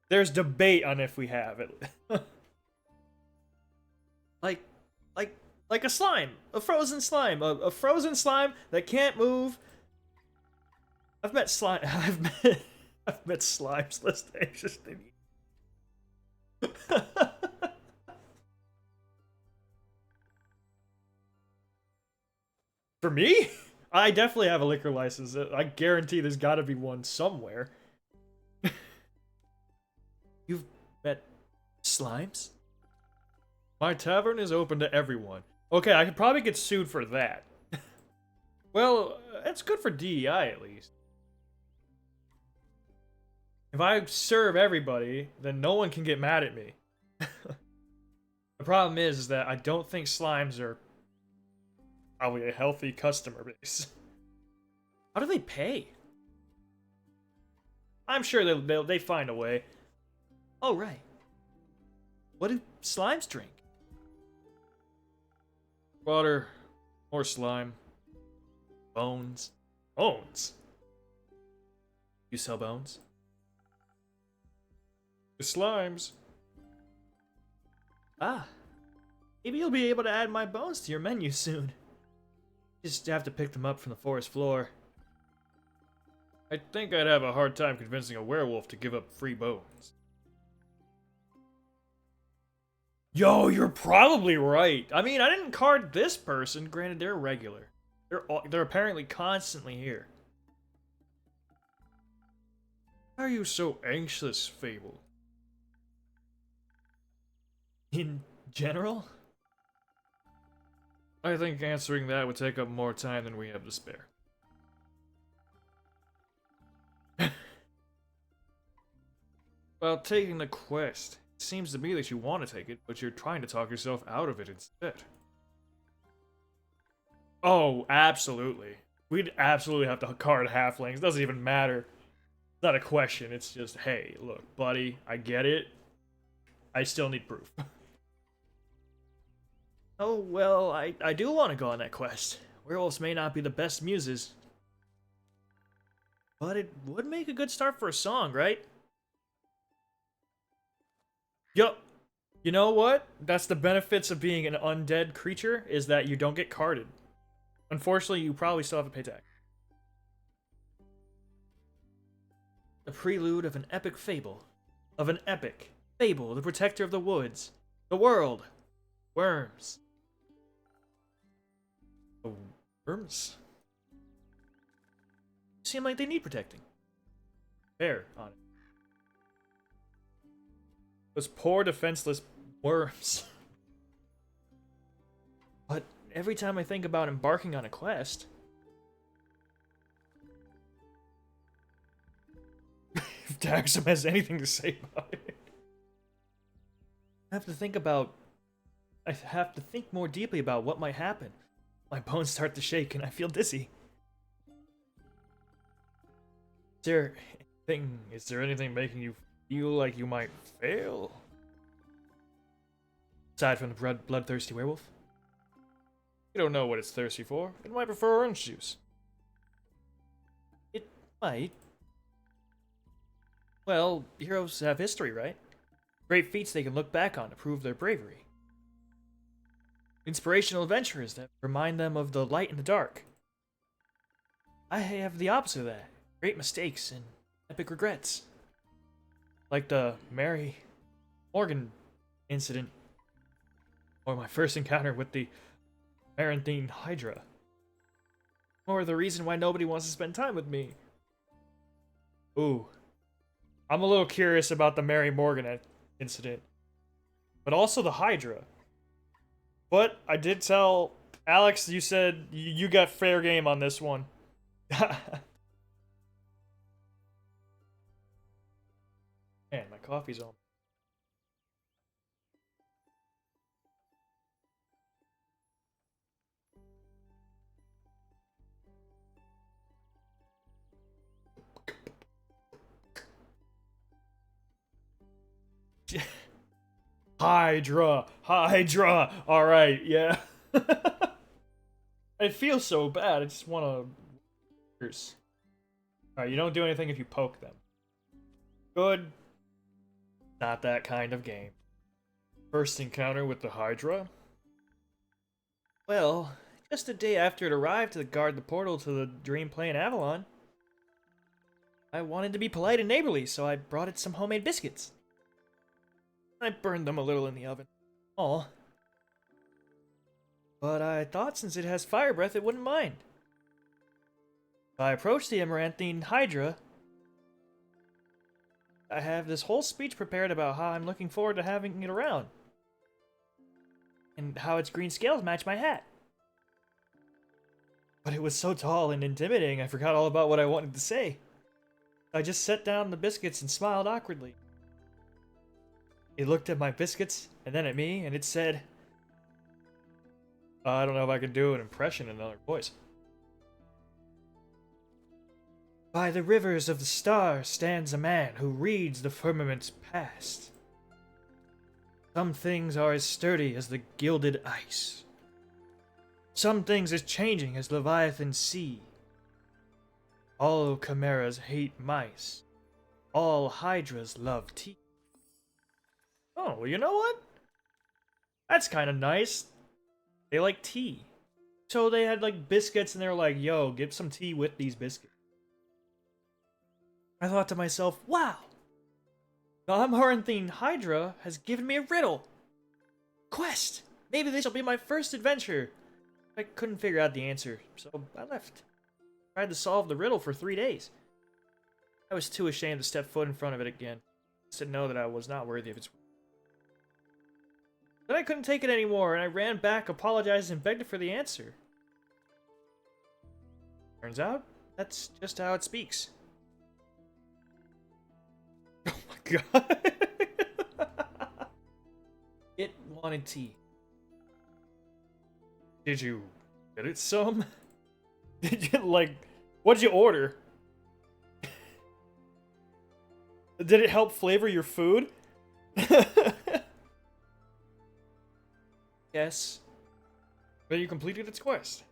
Speaker 1: there's debate on if we have it. like a slime, a frozen slime, a frozen slime that can't move. I've met slimes less anxious than you. For me? I definitely have a liquor license. I guarantee there's gotta be one somewhere. You've met slimes? My tavern is open to everyone. Okay, I could probably get sued for that. Well, it's good for DEI at least. If I serve everybody, then no one can get mad at me. The problem is that I don't think slimes are probably a healthy customer base. How do they pay? I'm sure they find a way. Oh, right. What do slimes drink? Water. More slime. Bones. Bones? You sell bones? The slimes. Ah. Maybe you'll be able to add my bones to your menu soon. Just have to pick them up from the forest floor. I think I'd have a hard time convincing a werewolf to give up free bones. Yo, you're probably right. I mean, I didn't card this person. Granted, they're regular. They're apparently constantly here. Why are you so anxious, Fable? In general? I think answering that would take up more time than we have to spare. About taking the quest. It seems to me that you want to take it, but you're trying to talk yourself out of it instead. Oh, absolutely. We'd absolutely have to card halflings. It doesn't even matter. It's not a question. It's just, hey, look, buddy, I get it. I still need proof. Oh, well, I do want to go on that quest. Werewolves may not be the best muses. But it would make a good start for a song, right? Yup. You know what? That's the benefits of being an undead creature, is that you don't get carded. Unfortunately, you probably still have to pay tax. The prelude of an epic fable. Of an epic. Fable, the protector of the woods. The world. Worms. The worms? Seem like they need protecting. Fair on it. Those poor defenseless worms. But every time I think about embarking on a quest, if Daxam has anything to say about it, I have to think more deeply about what might happen. My bones start to shake and I feel dizzy. Is there anything making you feel like you might fail? Aside from the bloodthirsty werewolf? You don't know what it's thirsty for. It might prefer orange juice. It might. Well, heroes have history, right? Great feats they can look back on to prove their bravery. Inspirational adventurers that remind them of the light and the dark. I have the opposite of that. Great mistakes and epic regrets. Like the Mary Morgan incident. Or my first encounter with the Maranthine Hydra. Or the reason why nobody wants to spend time with me. Ooh. I'm a little curious about the Mary Morgan incident. But also the Hydra. But I did tell Alex, you said you got fair game on this one. Man, my coffee's on. Hydra! Hydra! Alright, yeah. It feels so bad, I just wanna... Alright, you don't do anything if you poke them. Good. Not that kind of game. First encounter with the Hydra? Well, just a day after it arrived to guard the portal to the Dream Plane Avalon, I wanted to be polite and neighborly, so I brought it some homemade biscuits. I burned them a little in the oven. Aw. But I thought since it has fire breath, it wouldn't mind. I approached the Amaranthine Hydra. I have this whole speech prepared about how I'm looking forward to having it around. And how its green scales match my hat. But it was so tall and intimidating, I forgot all about what I wanted to say. I just set down the biscuits and smiled awkwardly. It looked at my biscuits, and then at me, and it said... I don't know if I can do an impression in another voice. By the rivers of the stars stands a man who reads the firmament's past. Some things are as sturdy as the gilded ice. Some things as changing as Leviathan's sea. All chimeras hate mice. All hydras love tea. Oh, well, you know what? That's kind of nice. They like tea. So they had, like, biscuits, and they were like, yo, get some tea with these biscuits. I thought to myself, wow! The Amaranthine Hydra has given me a riddle! Quest! Maybe this will be my first adventure! I couldn't figure out the answer, so I left. Tried to solve the riddle for 3 days. I was too ashamed to step foot in front of it again. I said no, that I was not worthy of its... Then I couldn't take it anymore, and I ran back, apologized, and begged for the answer. Turns out, that's just how it speaks. Oh my god. It wanted tea. Did you get it some? Did you, like, what'd you order? Did it help flavor your food? Yes. But you completed its quest.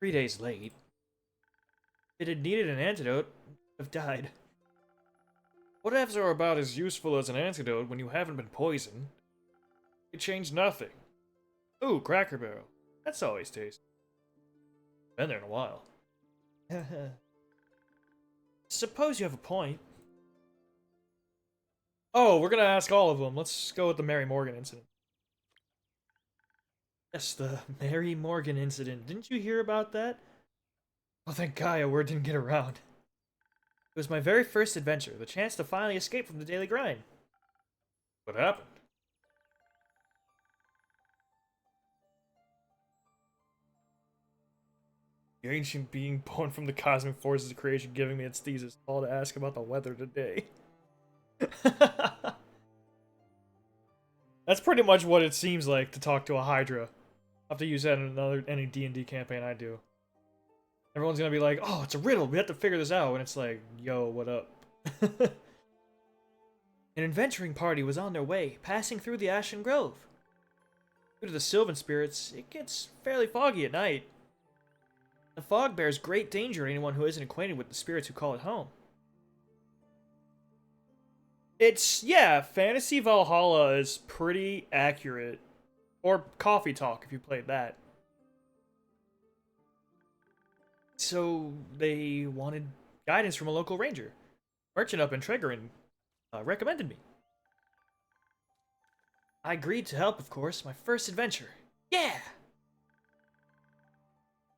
Speaker 1: 3 days late. If it had needed an antidote, it would have died. What ifs are about as useful as an antidote when you haven't been poisoned? It changed nothing. Ooh, Cracker Barrel. That's always tasty. Been there in a while. Suppose you have a point. Oh, we're gonna ask all of them. Let's go with the Mary Morgan incident. Yes, the Mary Morgan incident. Didn't you hear about that? Oh, thank God, word didn't get around. It was my very first adventure, the chance to finally escape from the daily grind. What happened? The ancient being born from the cosmic forces of creation giving me its thesis call to ask about the weather today. That's pretty much what it seems like to talk to a Hydra. I'll have to use that in any D&D campaign I do. Everyone's gonna be like, oh, it's a riddle, we have to figure this out, and it's like, yo, what up? An adventuring party was on their way, passing through the Ashen Grove. Due to the Sylvan spirits, it gets fairly foggy at night. The fog bears great danger to anyone who isn't acquainted with the spirits who call it home. Yeah, Fantasy Valhalla is pretty accurate. Or Coffee Talk, if you played that. So, they wanted guidance from a local ranger. Merchant up in Tregorin recommended me. I agreed to help, of course, my first adventure. Yeah!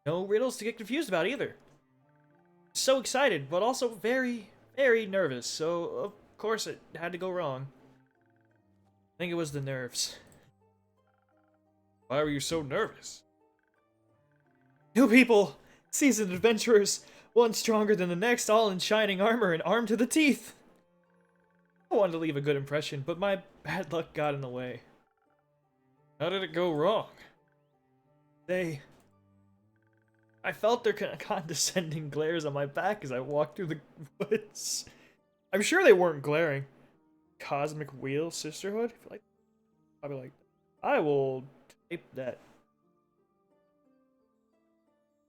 Speaker 1: No riddles to get confused about either. So excited, but also very, very nervous, so of course it had to go wrong. I think it was the nerves. Why were you so nervous? New people, seasoned adventurers, one stronger than the next, all in shining armor and armed to the teeth. I wanted to leave a good impression, but my bad luck got in the way. How did it go wrong? I felt their condescending glares on my back as I walked through the woods. I'm sure they weren't glaring. Cosmic Wheel Sisterhood? I feel like probably like I will tape that.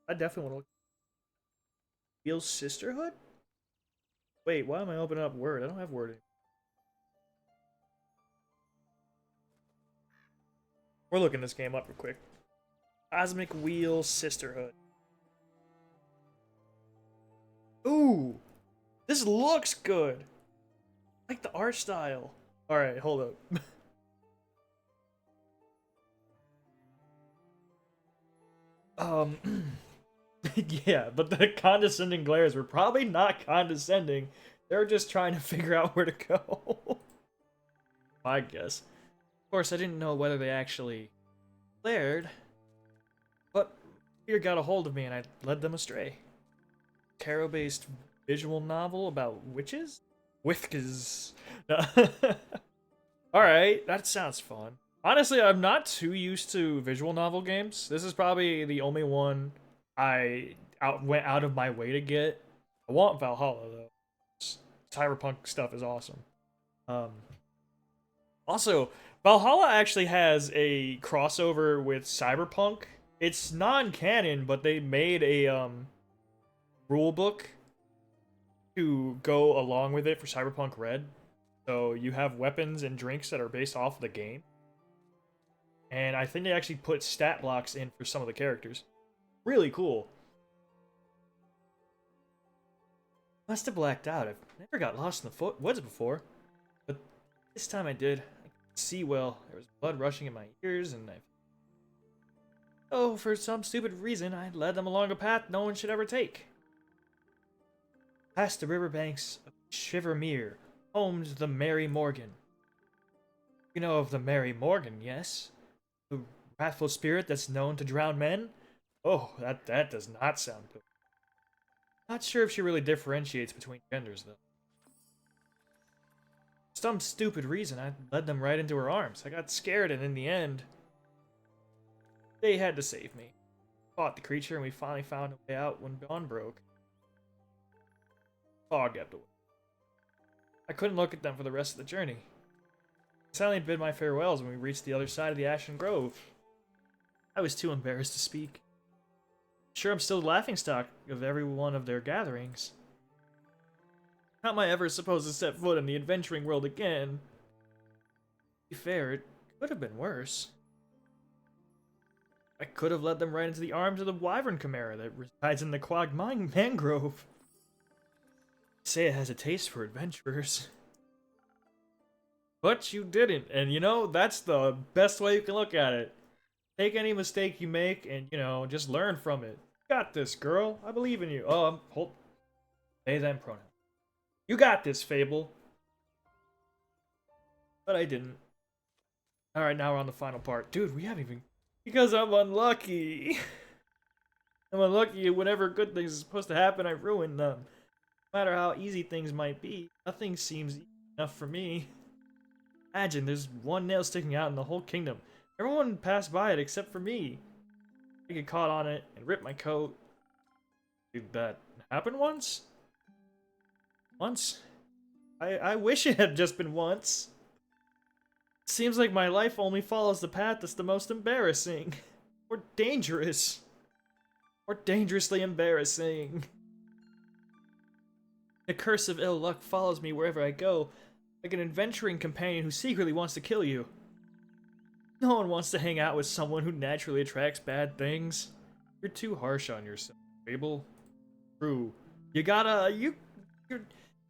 Speaker 1: I definitely want to look. Wheel Sisterhood? Wait, why am I opening up Word? I don't have Word anymore. We're looking this game up real quick. Cosmic Wheel Sisterhood. Ooh! This looks good! I like the art style. Alright, hold up. Yeah, but the condescending glares were probably not condescending. They were just trying to figure out where to go. I guess. Of course, I didn't know whether they actually glared, but fear got a hold of me and I led them astray. Tarot-based visual novel about witches? Withkas. Alright, that sounds fun. Honestly, I'm not too used to visual novel games. This is probably the only one I went out of my way to get. I want Valhalla, though. Cyberpunk stuff is awesome. Also, Valhalla actually has a crossover with Cyberpunk. It's non-canon, but they made a rule book to go along with it for Cyberpunk Red. So you have weapons and drinks that are based off of the game. And I think they actually put stat blocks in for some of the characters. Really cool. Must have blacked out. I've never got lost in the woods before. But this time I did. I could see well. There was blood rushing in my ears and oh, for some stupid reason, I led them along a path no one should ever take. Past the riverbanks of Shivermere, home to the Mary Morgan. You know of the Mary Morgan, yes? The wrathful spirit that's known to drown men? Oh, that does not sound good. Not sure if she really differentiates between genders, though. For some stupid reason, I led them right into her arms. I got scared, and in the end, they had to save me. Fought the creature, and we finally found a way out when dawn broke. Fog kept away. I couldn't look at them for the rest of the journey. I silently bid my farewells when we reached the other side of the Ashen Grove. I was too embarrassed to speak. Sure, I'm still the laughingstock of every one of their gatherings. How am I ever supposed to set foot in the adventuring world again? To be fair, it could have been worse. I could have led them right into the arms of the wyvern chimera that resides in the Quag Mangrove. Say it has a taste for adventurers. But you didn't, and you know, that's the best way you can look at it. Take any mistake you make and, you know, just learn from it. You got this, girl. I believe in you. Oh, hold. They them pronoun. You got this, Fable. But I didn't. Alright, now we're on the final part. Dude, we haven't even... Because I'm unlucky. I'm unlucky. Whenever good things are supposed to happen, I ruin them. No matter how easy things might be, nothing seems easy enough for me. Imagine, there's one nail sticking out in the whole kingdom. Everyone passed by it except for me. I get caught on it and rip my coat. Did that happen once? Once? I wish it had just been once. Seems like my life only follows the path that's the most embarrassing. Or dangerous. Or dangerously embarrassing. The curse of ill luck follows me wherever I go, like an adventuring companion who secretly wants to kill you. No one wants to hang out with someone who naturally attracts bad things. You're too harsh on yourself, Fable. True. You're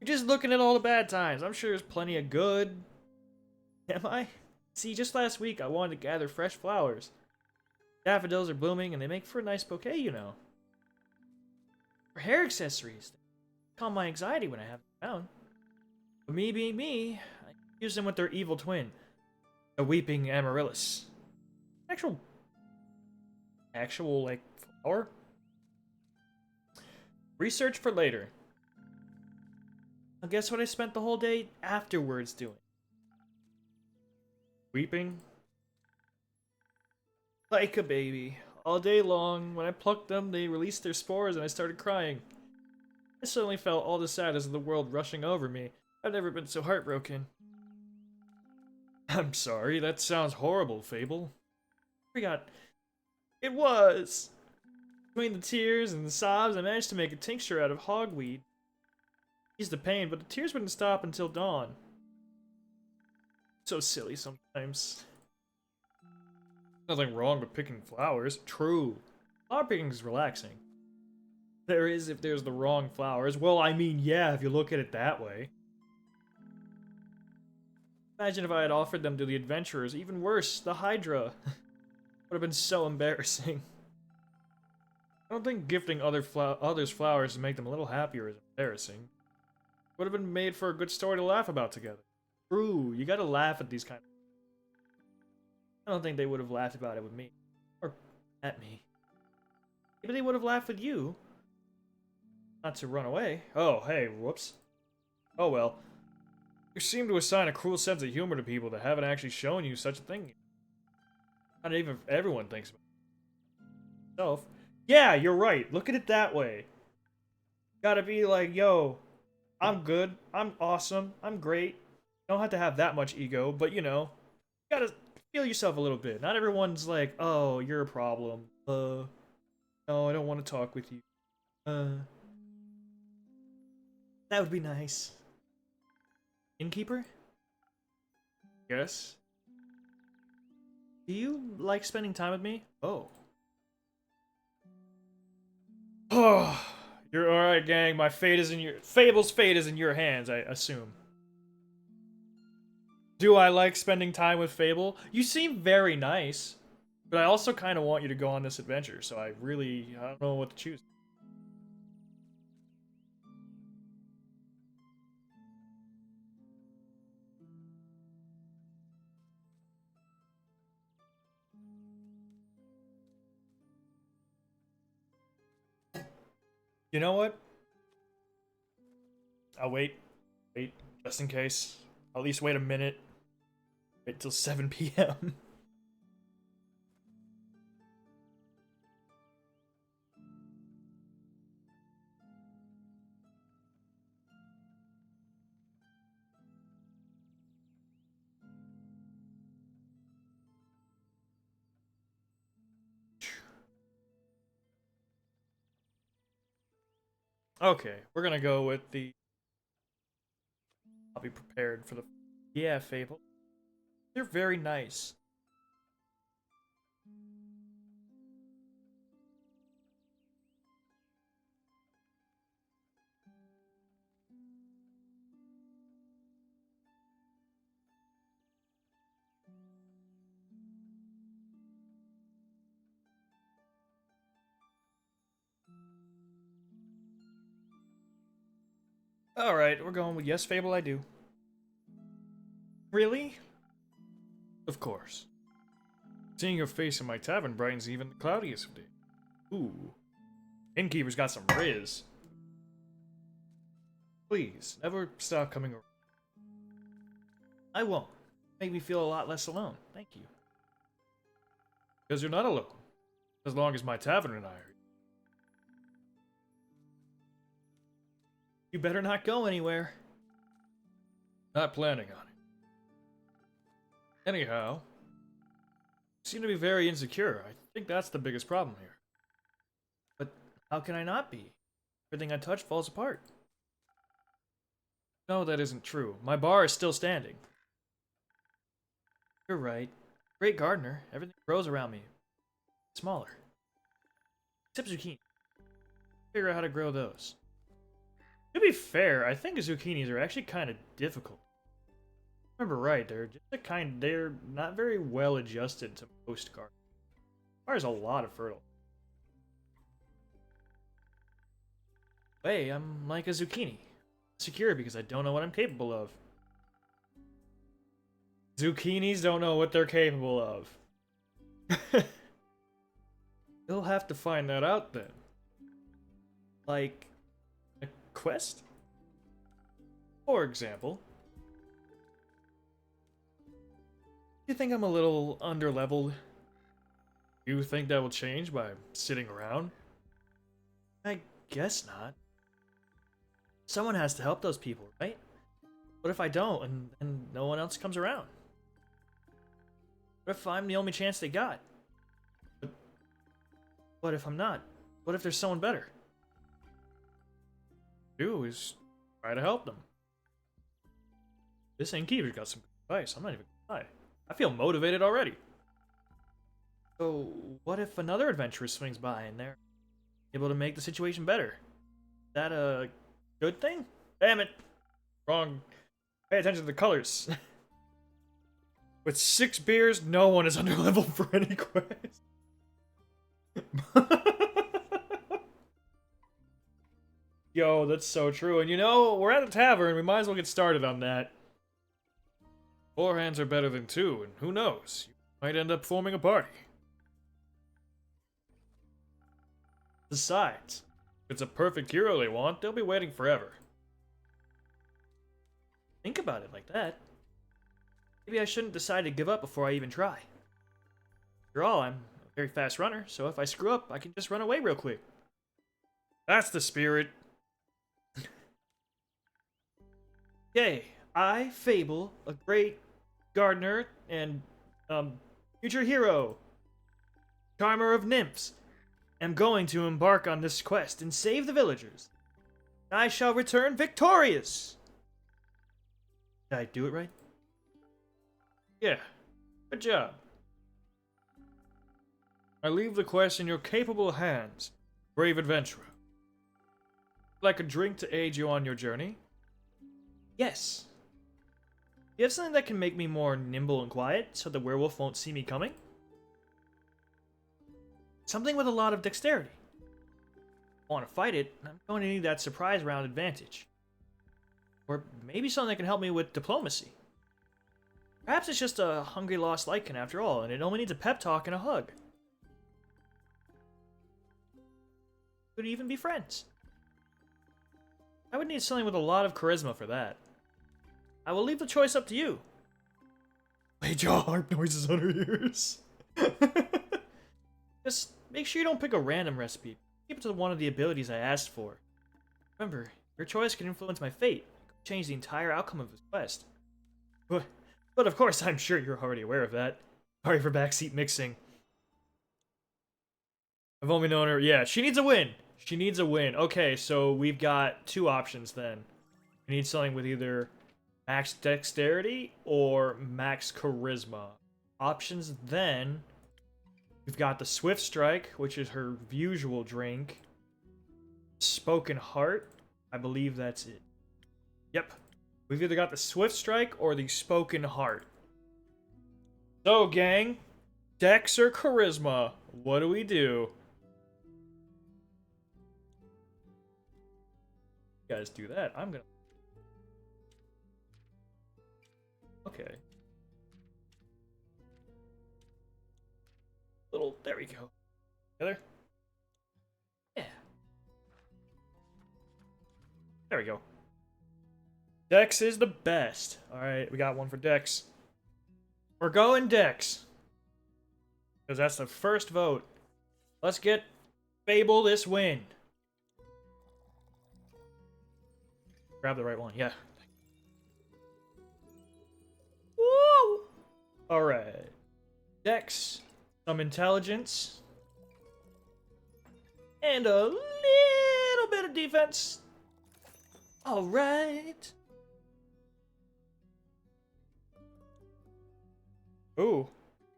Speaker 1: just looking at all the bad times. I'm sure there's plenty of good. Am I? See, just last week I wanted to gather fresh flowers. Daffodils are blooming and they make for a nice bouquet, you know. For hair accessories. They calm my anxiety when I have them around. But me being me, I use them with their evil twin. A weeping amaryllis. Actual like flower? Research for later. Now guess what I spent the whole day afterwards doing? Weeping. Like a baby. All day long, when I plucked them, they released their spores and I started crying. I suddenly felt all the sadness of the world rushing over me. I've never been so heartbroken. I'm sorry, that sounds horrible, Fable. I forgot. It was! Between the tears and the sobs, I managed to make a tincture out of hogweed. Eased the pain, but the tears wouldn't stop until dawn. So silly sometimes. Nothing wrong with picking flowers. True. Flower picking is relaxing. There is if there's the wrong flowers. Well, I mean, yeah, if you look at it that way. Imagine if I had offered them to the adventurers. Even worse, the Hydra. Would have been so embarrassing. I don't think gifting others flowers to make them a little happier is embarrassing. Would have been made for a good story to laugh about together. True, you gotta laugh at these kind of... I don't think they would have laughed about it with me. Or at me. Maybe they would have laughed with you. Not to run away. Oh, hey, whoops. Oh well. You seem to assign a cruel sense of humor to people that haven't actually shown you such a thing. Not even everyone thinks about itself. Yeah, you're right. Look at it that way. Gotta be like, yo, I'm good. I'm awesome. I'm great. Don't have to have that much ego, but you know, you gotta feel yourself a little bit. Not everyone's like, oh, you're a problem. No, I don't want to talk with you. That would be nice. Innkeeper? Yes? Do you like spending time with me? Oh. Oh, you're alright, gang. My fate is in your... Fable's fate is in your hands, I assume. Do I like spending time with Fable? You seem very nice. But I also kind of want you to go on this adventure, so I don't know what to choose. You know what? I'll wait, just in case. I'll at least wait a minute. Wait till 7 p.m. Okay, we're gonna go with the... I'll be prepared for the... Yeah, Fable. They're very nice. Alright, we're going with yes, Fable, I do. Really? Of course. Seeing your face in my tavern brightens even the cloudiest of days. Ooh. Innkeeper's got some riz. Please, never stop coming around. I won't. Make me feel a lot less alone. Thank you. Because you're not alone. As long as my tavern and I are. You better not go anywhere. Not planning on it. Anyhow, you seem to be very insecure. I think that's the biggest problem here. But how can I not be? Everything I touch falls apart. No, that isn't true. My bar is still standing. You're right. Great gardener. Everything grows around me. Smaller. Except zucchini. Figure out how to grow those. To be fair, I think zucchinis are actually kind of difficult. Remember right, they're not very well adjusted to most gardens. Requires a lot of fertile. Hey, I'm like a zucchini. Secure because I don't know what I'm capable of. Zucchinis don't know what they're capable of. You'll have to find that out then. Like a quest? For example. You think I'm a little underleveled? You think that will change by sitting around? I guess not. Someone has to help those people, right? What if I don't and no one else comes around? What if I'm the only chance they got? But what if I'm not? What if there's someone better? Do is try to help them. This innkeeper's got some good advice. I'm not even gonna lie. I feel motivated already. So, what if another adventurer swings by and they're able to make the situation better? Is that a good thing? Damn it! Wrong. Pay attention to the colors. With 6 beers, no one is underleveled for any quest. Yo, that's so true. And you know, we're at a tavern. We might as well get started on that. 4 hands are better than 2, and who knows? You might end up forming a party. Besides, if it's a perfect hero they want, they'll be waiting forever. Think about it like that. Maybe I shouldn't decide to give up before I even try. After all, I'm a very fast runner, so if I screw up, I can just run away real quick. That's the spirit. Okay, I, Fable, a great gardener and future hero, charmer of nymphs, am going to embark on this quest and save the villagers. I shall return victorious. Did I do it right? Yeah, good job. I leave the quest in your capable hands, brave adventurer. Like a drink to aid you on your journey? Yes. You have something that can make me more nimble and quiet, so the werewolf won't see me coming? Something with a lot of dexterity. If I want to fight it, I'm going to need that surprise round advantage. Or maybe something that can help me with diplomacy. Perhaps it's just a hungry lost lycan after all, and it only needs a pep talk and a hug. Could even be friends. I would need something with a lot of charisma for that. I will leave the choice up to you. Play jaw harp noises on her ears. Just make sure you don't pick a random recipe. Keep it to one of the abilities I asked for. Remember, your choice can influence my fate. It could change the entire outcome of this quest. But of course, I'm sure you're already aware of that. Sorry for backseat mixing. I've only known her. Yeah, she needs a win. She needs a win. Okay, so we've got 2 options then. We need something with either max dexterity or max charisma. Options then. We've got the Swift Strike, which is her usual drink. Spoken Heart. I believe that's it. Yep. We've either got the Swift Strike or the Spoken Heart. So, gang. Dex or charisma? What do we do? You guys do that. I'm gonna Okay. There we go. Together. Yeah. There we go. Dex is the best. Alright, we got one for Dex. We're going Dex. Because that's the first vote. Let's get Fable this win. Grab the right one, yeah. Woo! Alright. Dex, some intelligence, and a little bit of defense. Alright. Ooh.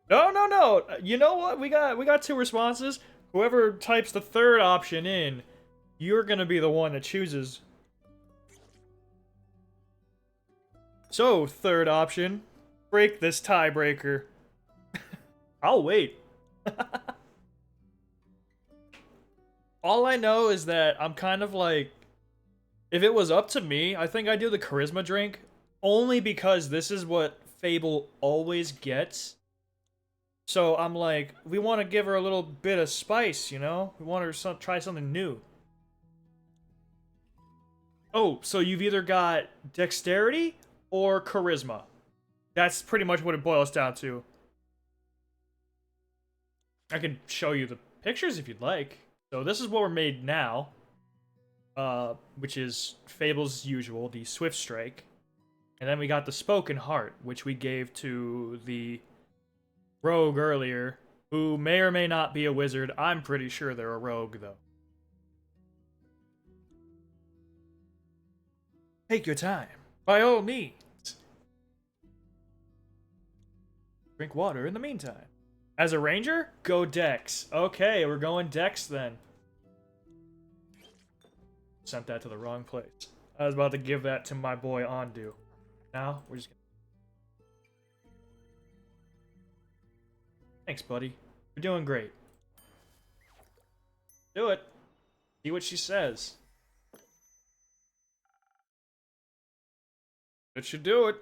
Speaker 1: No, no, no. You know what? We got two responses. Whoever types the third option in, you're gonna be the one that chooses. So, third option, break this tiebreaker. I'll wait. All I know is that I'm kind of like, if it was up to me, I think I'd do the charisma drink, only because this is what Fable always gets. So I'm like, we want to give her a little bit of spice, you know? We want her to try something new. Oh, so you've either got dexterity or charisma. That's pretty much what it boils down to. I can show you the pictures if you'd like. So this is what we're made now. Which is Fable's usual, the Swift Strike. And then we got the Spoken Heart, which we gave to the rogue earlier, who may or may not be a wizard. I'm pretty sure they're a rogue, though. Take your time, by all means. Drink water in the meantime. As a ranger, go Dex. Okay, we're going Dex then. Sent that to the wrong place. I was about to give that to my boy Ondu. Now, we're just gonna... Thanks, buddy. You're doing great. Do it. See what she says. That should do it.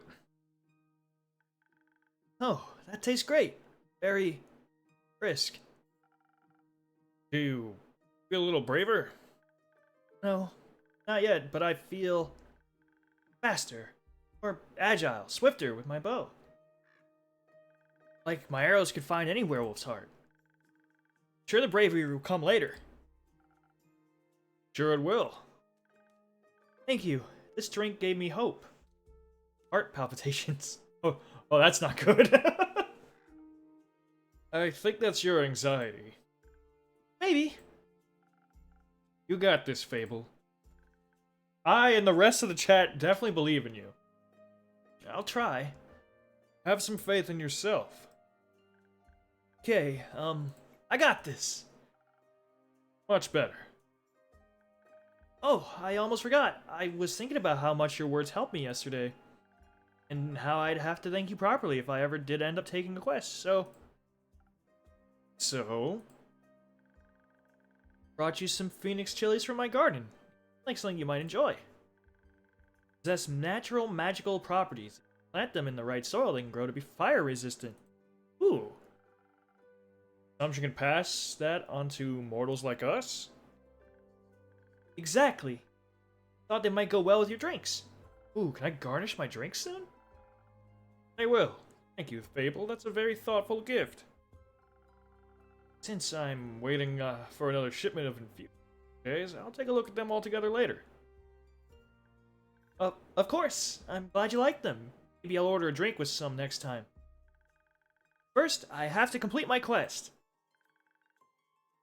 Speaker 1: Oh, that tastes great. Very brisk. Do you feel a little braver? No, not yet, but I feel faster, more agile, swifter with my bow. Like my arrows could find any werewolf's heart. Sure, the bravery will come later. Sure it will. Thank you. This drink gave me hope. Heart palpitations. Oh, that's not good. I think that's your anxiety. Maybe. You got this, Fable. I and the rest of the chat definitely believe in you. I'll try. Have some faith in yourself. Okay, I got this. Much better. Oh, I almost forgot. I was thinking about how much your words helped me yesterday. And how I'd have to thank you properly if I ever did end up taking a quest, so... Brought you some phoenix chilies from my garden. Like something you might enjoy. Possess natural magical properties. Plant them in the right soil, they can grow to be fire resistant. Ooh. Assumption can pass that onto mortals like us? Exactly. Thought they might go well with your drinks. Ooh, can I garnish my drinks soon? I will. Thank you, Fable. That's a very thoughtful gift. Since I'm waiting for another shipment of infused days, I'll take a look at them all together later. Of course. I'm glad you like them. Maybe I'll order a drink with some next time. First, I have to complete my quest.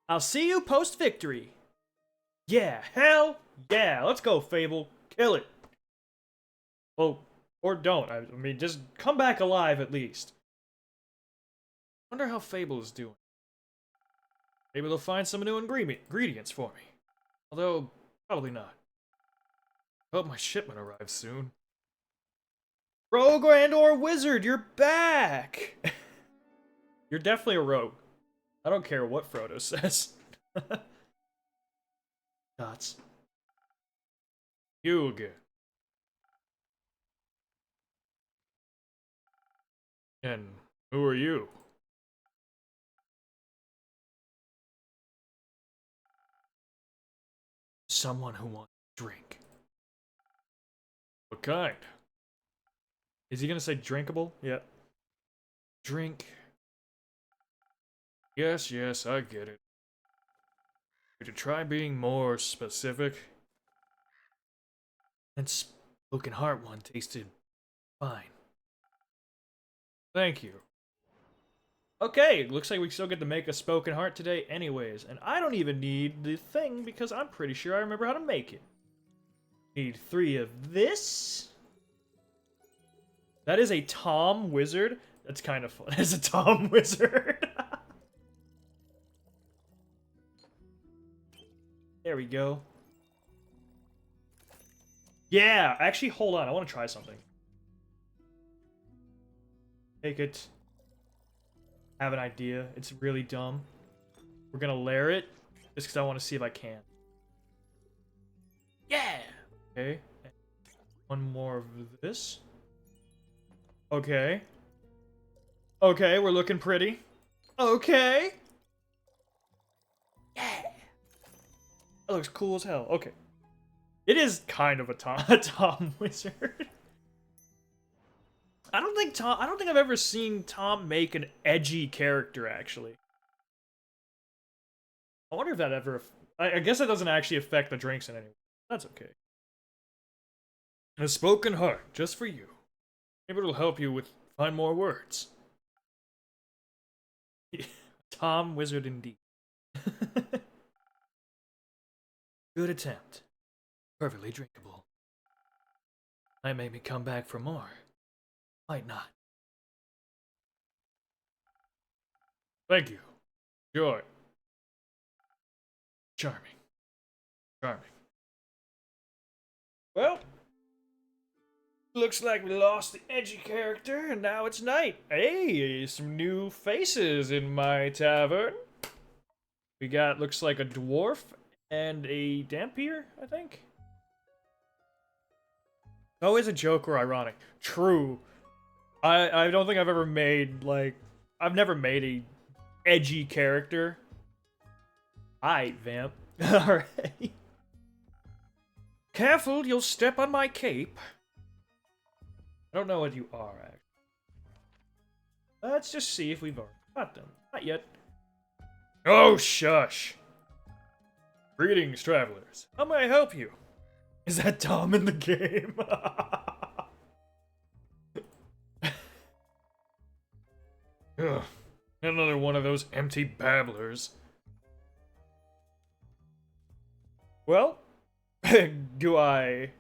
Speaker 1: I'll see you post-victory. Yeah, hell yeah. Let's go, Fable. Kill it. Well, or don't. I mean, just come back alive at least. Wonder how Fable is doing. Maybe they'll find some new ingredients for me. Although, probably not. Hope my shipment arrives soon. Rogue and or wizard, you're back! You're definitely a rogue. I don't care what Frodo says. Dots. You again. And who are you? Someone who wants to drink. What kind? Is he gonna say drinkable? Yeah. Drink. Yes, yes, I get it. Would you try being more specific? And Spoken Heart one tasted fine. Thank you. Okay, looks like we still get to make a Spoken Heart today anyways, and I don't even need the thing because I'm pretty sure I remember how to make it. Need 3 of this. That is a Tom Wizard. That's kind of fun. It's a Tom Wizard. There we go. Yeah, actually, hold on. I want to try something. Take it. Have an idea. It's really dumb. We're gonna layer it just because I want to see if I can. Yeah! Okay. One more of this. Okay. Okay, we're looking pretty. Okay. Yeah. That looks cool as hell. Okay. It is kind of a Tom Wizard. I don't think I've ever seen Tom make an edgy character, actually. I wonder if that ever... I guess that doesn't actually affect the drinks in any way. That's okay. A Spoken Heart, just for you. Maybe it'll help you find more words. Tom Wizard indeed. Good attempt. Perfectly drinkable. Might make me come back for more. Might not. Thank you. Joy. Charming. Charming. Well, looks like we lost the edgy character, and now it's night. Hey, some new faces in my tavern. We got, looks like a dwarf and a dampier, I think. Always a joke or ironic. True. I don't think I've ever made, like... I've never made a edgy character. Aight, vamp. Alright. Careful, you'll step on my cape. I don't know what you are, actually. Let's just see if we've already got them. Not yet. Oh, shush. Greetings, travelers. How may I help you? Is that Tom in the game? Ugh, another one of those empty babblers. Well, do I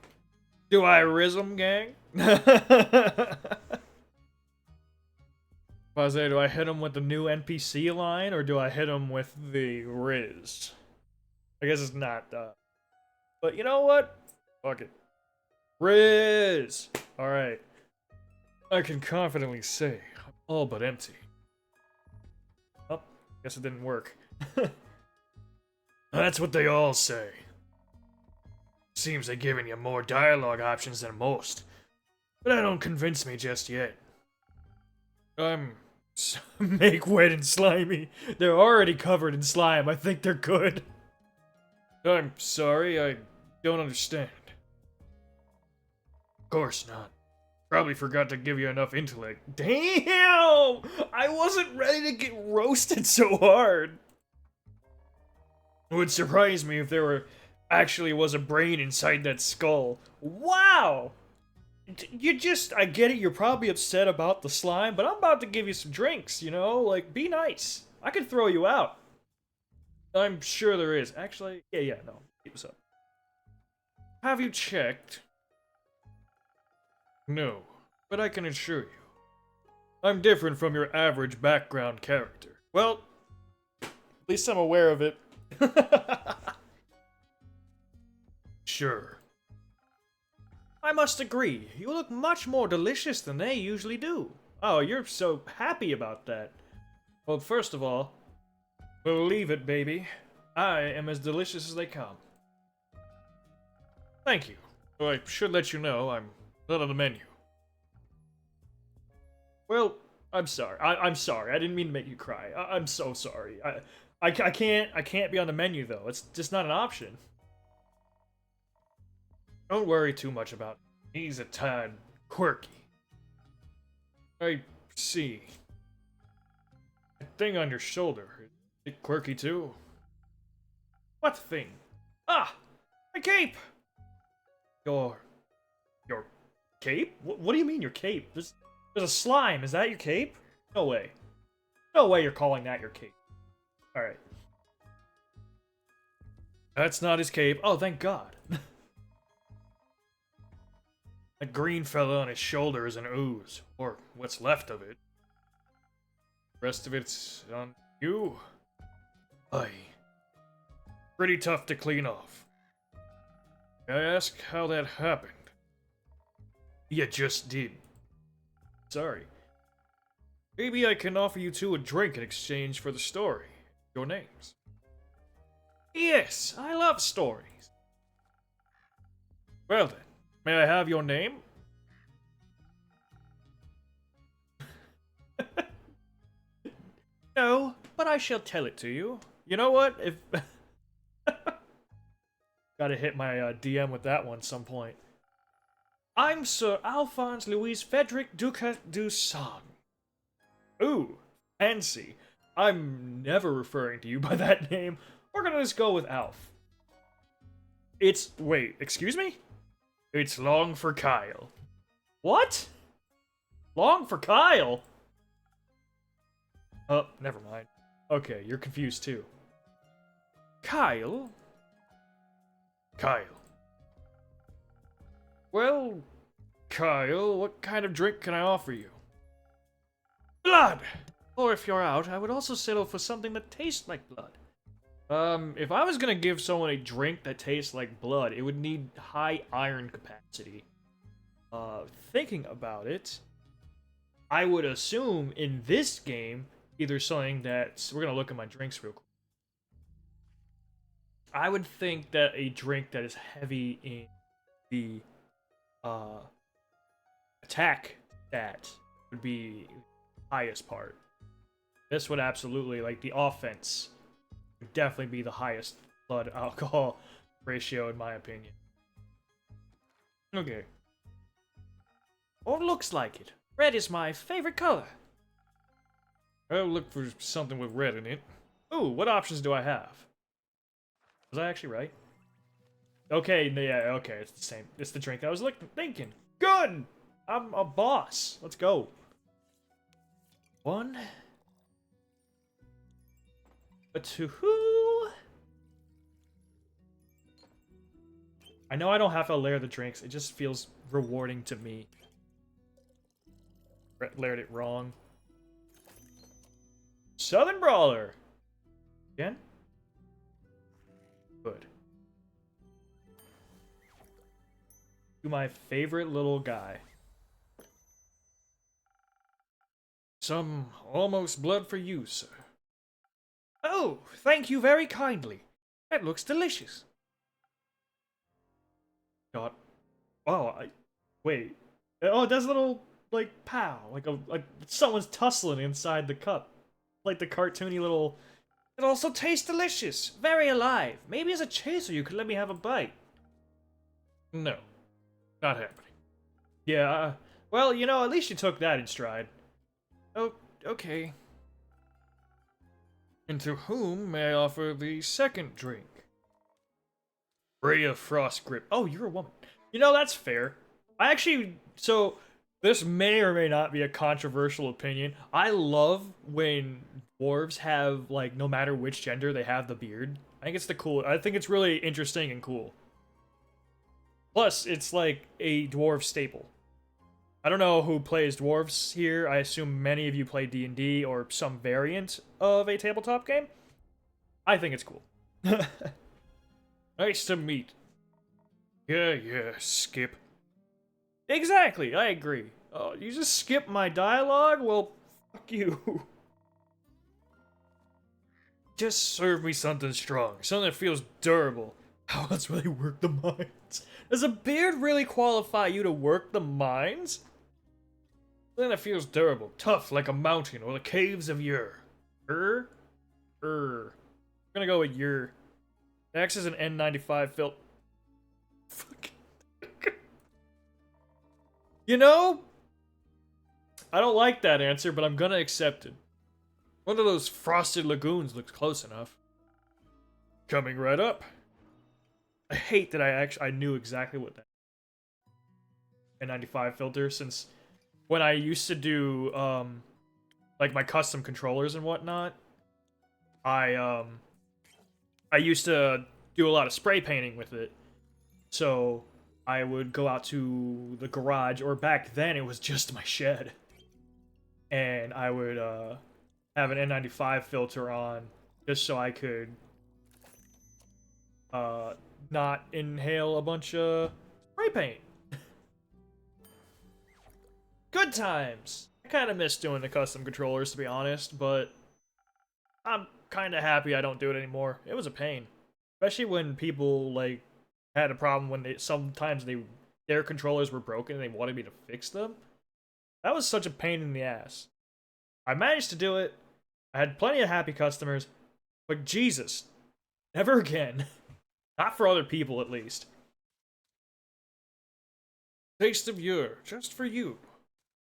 Speaker 1: rism, gang? Pause, do I hit him with the new NPC line, or do I hit him with the Riz? I guess it's not, but you know what? Fuck it. Riz! Alright. I can confidently say, I'm all but empty. Oh, guess it didn't work. That's what they all say. Seems they're giving you more dialogue options than most. But that don't convince me just yet. Make wet and slimy. They're already covered in slime. I think they're good. I'm sorry, I don't understand. Of course not. Probably forgot to give you enough intellect. Damn! I wasn't ready to get roasted so hard. It would surprise me if there actually was a brain inside that skull. Wow! I get it, you're probably upset about the slime, but I'm about to give you some drinks, you know? Like, be nice. I could throw you out. I'm sure there is. Actually, yeah, no. What's up? Have you checked? No, but I can assure you. I'm different from your average background character. Well, at least I'm aware of it. Sure. I must agree, you look much more delicious than they usually do. Oh, you're so happy about that. Well, first of all, believe it, baby. I am as delicious as they come. Thank you. So I should let you know I'm not on the menu. Well, I'm sorry. I'm sorry. I didn't mean to make you cry. I'm so sorry. I can't be on the menu though. It's just not an option. Don't worry too much about it. He's a tad quirky. I see. The thing on your shoulder. Is it quirky too? What thing? Ah! My cape! Your cape? What do you mean your cape? There's a slime. Is that your cape? No way. No way you're calling that your cape. Alright. That's not his cape. Oh, thank God. That green fella on his shoulder is an ooze. Or what's left of it. The rest of it's on you. Aye. Pretty tough to clean off. May I ask how that happened? You just did. Sorry. Maybe I can offer you two a drink in exchange for the story. Your names. Yes, I love stories. Well then, may I have your name? No, but I shall tell it to you. You know what? If gotta hit my DM with that one some point. I'm Sir Alphonse Louis Frederic Ducat du Sang. Ooh, fancy. I'm never referring to you by that name. We're gonna just go with Alf. Wait, excuse me? It's long for Kyle. What? Long for Kyle? Oh, never mind. Okay, you're confused too. Kyle? Kyle. Well, Kyle, what kind of drink can I offer you? Blood! Or if you're out, I would also settle for something that tastes like blood. If I was gonna give someone a drink that tastes like blood, it would need high iron capacity. Thinking about it, I would assume in this game, either something that's... We're gonna look at my drinks real quick. I would think that a drink that is heavy in the, attack stat would be the highest part. This would absolutely, like, the offense would definitely be the highest blood alcohol ratio in my opinion. Okay. Or looks like it. Red is my favorite color. I'll look for something with red in it. Ooh, what options do I have? Was I actually right? Okay, yeah, okay, it's the same. It's the drink I was thinking. Good! I'm a boss. Let's go. 1. 2. I know I don't have to layer the drinks. It just feels rewarding to me. Layered it wrong. Southern Brawler. Again? Good. To my favorite little guy. Some almost blood for you, sir. Oh, thank you very kindly. That looks delicious. God. Oh, wait. Oh, it does a little, like, pow. Like someone's tussling inside the cup. Like the cartoony little... It also tastes delicious. Very alive. Maybe as a chaser you could let me have a bite. No. Not happening. Yeah, well, you know, at least you took that in stride. Oh, okay. And to whom may I offer the second drink? Rhea Frostgrip. Oh, you're a woman. You know, that's fair. I actually... So, this may or may not be a controversial opinion. I love when dwarves have, like, no matter which gender, they have the beard. I think it's really interesting and cool. Plus, it's like a dwarf staple. I don't know who plays dwarves here. I assume many of you play D&D or some variant of a tabletop game. I think it's cool. Nice to meet. Yeah, skip. Exactly, I agree. Oh, you just skip my dialogue? Well, fuck you. Just serve me something strong, something that feels durable. How else will they work the mines? Does a beard really qualify you to work the mines? Then it feels durable, tough like a mountain or the caves of Ur. Ur? Ur. I'm gonna go with Ur. The X is an N95 filled. Fuck. You know, I don't like that answer, but I'm gonna accept it. One of those frosted lagoons looks close enough. Coming right up. I hate that I knew exactly what that N95 filter, since when I used to do like my custom controllers and whatnot, I used to do a lot of spray painting with it. So I would go out to the garage, or back then it was just my shed, and I would have an N95 filter on just so I could not inhale a bunch of spray paint. Good times. I kind of miss doing the custom controllers, to be honest, but I'm kind of happy I don't do it anymore. It was a pain, especially when people like had a problem when their controllers were broken and they wanted me to fix them. That was such a pain in the ass. I managed to do it. I had plenty of happy customers, but Jesus, never again. Not for other people, at least. Taste of Ur, just for you.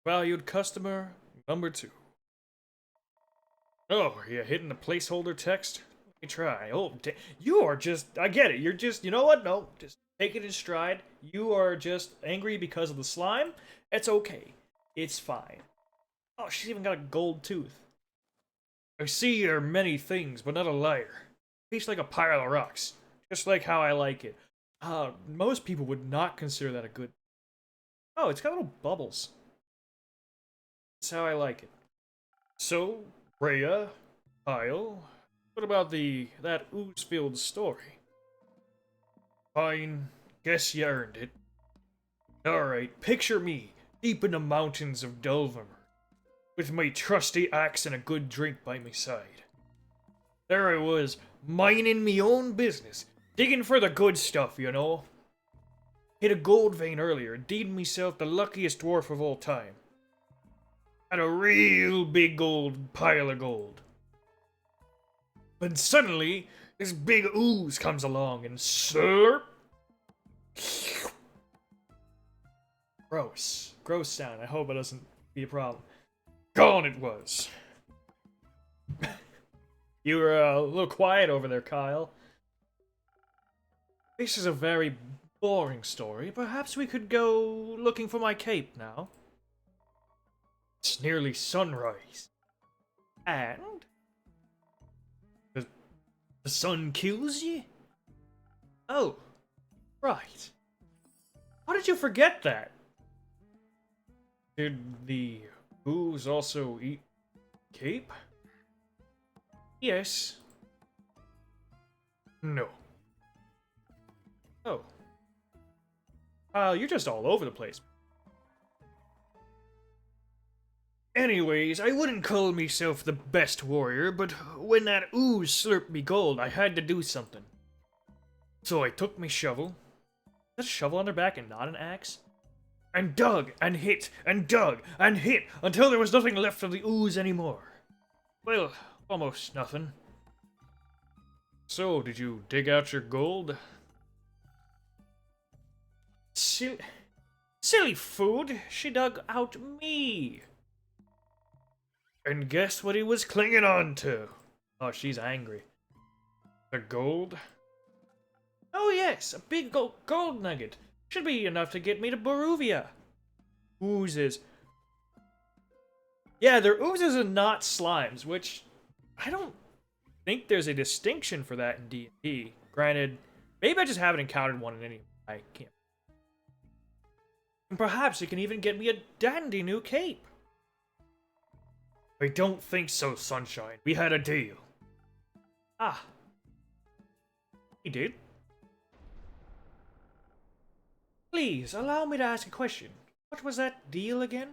Speaker 1: Valued customer number 2. Oh, are you hitting the placeholder text? Let me try. Oh, you are just... I get it. You're just... You know what? No, just take it in stride. You are just angry because of the slime. It's okay. It's fine. Oh, she's even got a gold tooth. I see you're many things, but not a liar. Tastes like a pile of rocks. Just like how I like it. Most people would not consider that a good... Oh, it's got little bubbles. That's how I like it. So, Rhea, Kyle, what about that ooze-filled story? Fine, guess you earned it. Alright, picture me, deep in the mountains of Delvermer, with my trusty axe and a good drink by my side. There I was, minding me own business, digging for the good stuff, you know. Hit a gold vein earlier, and deemed myself the luckiest dwarf of all time. Had a real big old pile of gold. But suddenly, this big ooze comes along and slurp. Gross. Gross sound. I hope it doesn't be a problem. Gone it was. You were a little quiet over there, Kyle. This is a very boring story. Perhaps we could go looking for my cape now. It's nearly sunrise. And? The sun kills you? Oh, right. How did you forget that? Did the ooze also eat cape? Yes. No. Oh. You're just all over the place. Anyways, I wouldn't call myself the best warrior, but when that ooze slurped me gold, I had to do something. So I took me shovel. Is that a shovel on their back and not an axe? And dug, and hit, and dug, and hit, until there was nothing left of the ooze anymore. Well, almost nothing. So, did you dig out your gold? Silly food, she dug out me. And guess what he was clinging on to? Oh, she's angry. The gold? Oh yes, a big gold nugget. Should be enough to get me to Baruvia. Oozes. Yeah, they're oozes and not slimes, which I don't think there's a distinction for that in D&D. Granted, maybe I just haven't encountered one in any... I can't. And perhaps it can even get me a dandy new cape. I don't think so, Sunshine. We had a deal. Ah. We did? Please, allow me to ask a question. What was that deal again?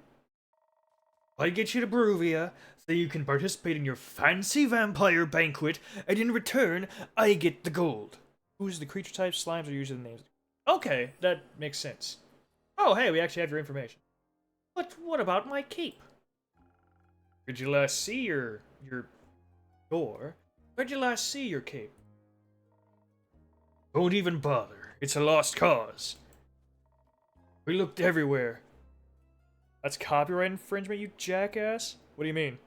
Speaker 1: I get you to Baruvia, so you can participate in your fancy vampire banquet, and in return, I get the gold. Who's the creature type? Slimes are usually the names. Okay, that makes sense. Oh, hey, we actually have your information. But what about my cape? Did you last see your door? Where'd you last see your cape? Don't even bother. It's a lost cause. We looked everywhere. That's copyright infringement, you jackass? What do you mean?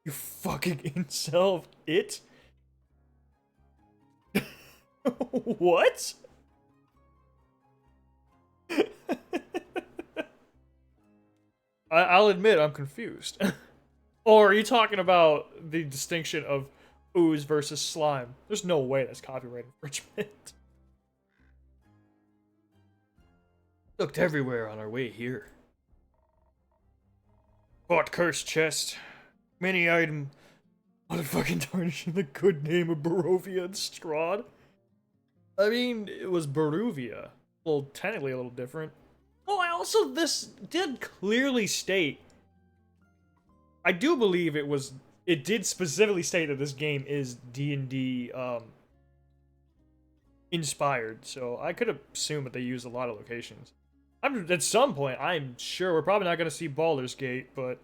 Speaker 1: You fucking incel it? What? I'll admit I'm confused. Or are you talking about the distinction of ooze versus slime? There's no way that's copyright infringement. Looked everywhere on our way here. Bought cursed chest, mini item, motherfucking tarnishing the good name of Barovia and Strahd. I mean, it was Baruvia. Well, technically a little different. Oh, this did clearly state. I do believe it did specifically state that this game is D&D, inspired, so I could assume that they used a lot of locations. At some point, I'm sure we're probably not going to see Baldur's Gate, but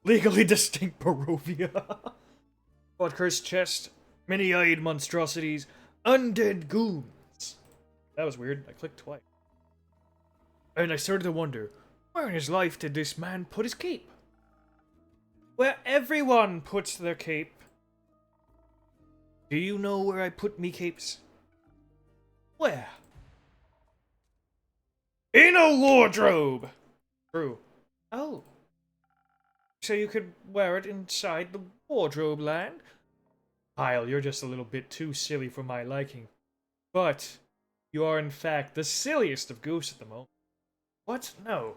Speaker 1: legally distinct Barovia. Bought cursed chest, many-eyed monstrosities, undead goons. That was weird. I clicked twice. And I started to wonder, where in his life did this man put his cape? Where everyone puts their cape. Do you know where I put me capes? Where? In a wardrobe! True. Oh. So you could wear it inside the wardrobe land? Kyle, you're just a little bit too silly for my liking. But you are in fact the silliest of ghosts at the moment. What? No.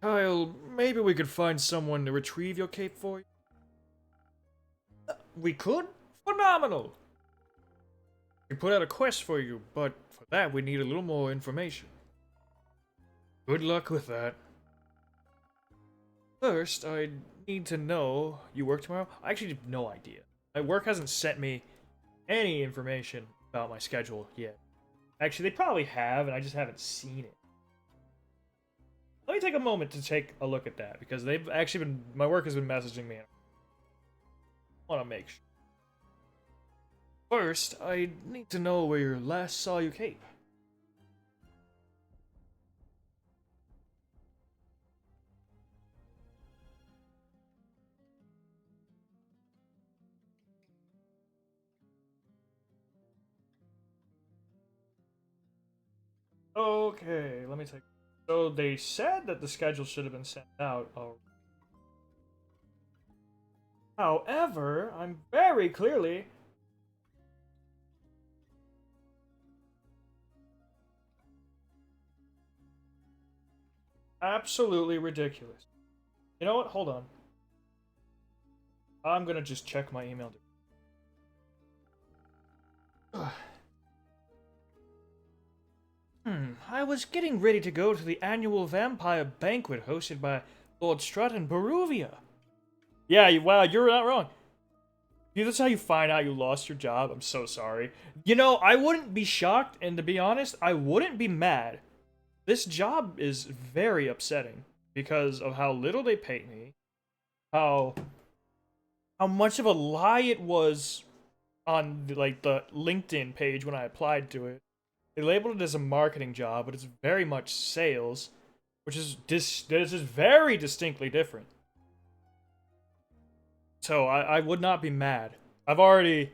Speaker 1: Kyle, maybe we could find someone to retrieve your cape for you? We could? Phenomenal! We put out a quest for you, but for that we need a little more information. Good luck with that. First, I need to know you work tomorrow? I actually have no idea. My work hasn't sent me any information about my schedule yet. Actually, they probably have, and I just haven't seen it. Let me take a moment to take a look at that, because they've actually been, my work has been messaging me. I want to make sure. First, I need to know where you last saw your cape. Okay, let me take. So they said that the schedule should have been sent out. Oh. However, I'm very clearly. Absolutely ridiculous. You know what? Hold on. I'm gonna just check my email. I was getting ready to go to the annual vampire banquet hosted by Lord Strut and Baruvia. Yeah, wow, you're not wrong. That's how you find out you lost your job. I'm so sorry. You know, I wouldn't be shocked, and to be honest, I wouldn't be mad. This job is very upsetting because of how little they pay me, how much of a lie it was on the LinkedIn page when I applied to it. They labeled it as a marketing job, but it's very much sales, which is this is very distinctly different. So I would not be mad. I've already,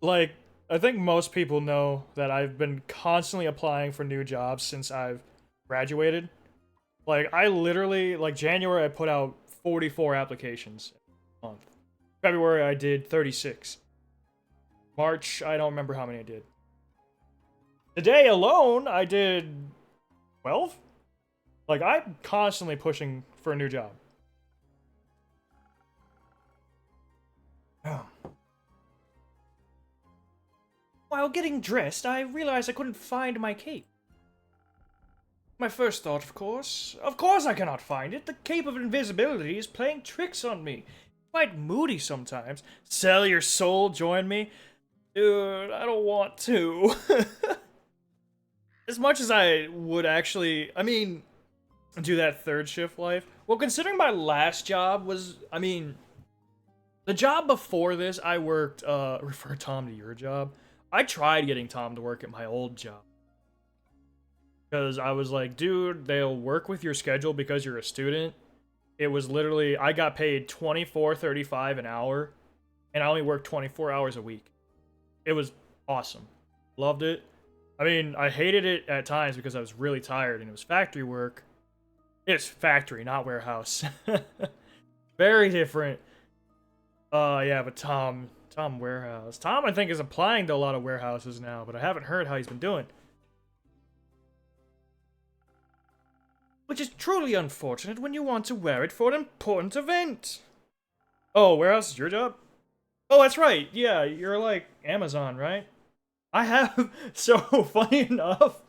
Speaker 1: I think most people know that I've been constantly applying for new jobs since I've graduated. I literally, January I put out 44 applications a month. February I did 36. March, I don't remember how many I did. Today alone, I did 12? I'm constantly pushing for a new job. While getting dressed, I realized I couldn't find my cape. My first thought, of course I cannot find it. The cape of invisibility is playing tricks on me. Quite moody sometimes. Sell your soul, join me? Dude, I don't want to. as much as I would actually, I mean, do that third shift life. Well, considering my last job was, I mean, the job before this, I worked, refer Tom to your job. I tried getting Tom to work at my old job. Because I was like, dude, they'll work with your schedule because you're a student. It was literally, I got paid $24.35 an hour, and I only worked 24 hours a week. It was awesome. Loved it. I mean, I hated it at times because I was really tired, and it was factory work. It's factory, not warehouse. Very different. Yeah, but Tom warehouse. Tom, I think, is applying to a lot of warehouses now, but I haven't heard how he's been doing. Which is truly unfortunate when you want to wear it for an important event. Oh, warehouse is your job? Oh, that's right. Yeah, you're like Amazon, right? I have, so funny enough,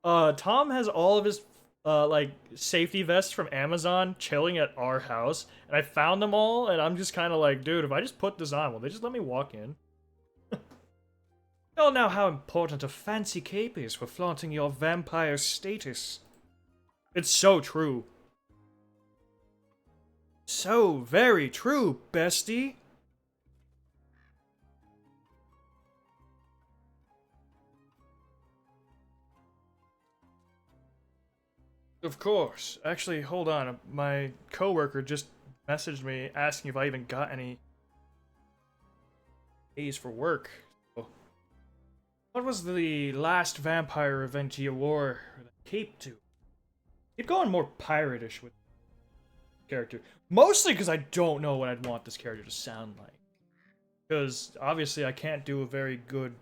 Speaker 1: Tom has all of his like safety vests from Amazon chilling at our house, and I found them all, and I'm just kind of like, dude, if I just put this on, will they just let me walk in? You all know how important a fancy cape is for flaunting your vampire status. It's so true. So very true, bestie. Of course. Actually, hold on. My coworker just messaged me asking if I even got any days for work. So, what was the last vampire event you wore the cape to? Keep going more pirate-ish with character. Mostly because I don't know what I'd want this character to sound like. Because, obviously, I can't do a very good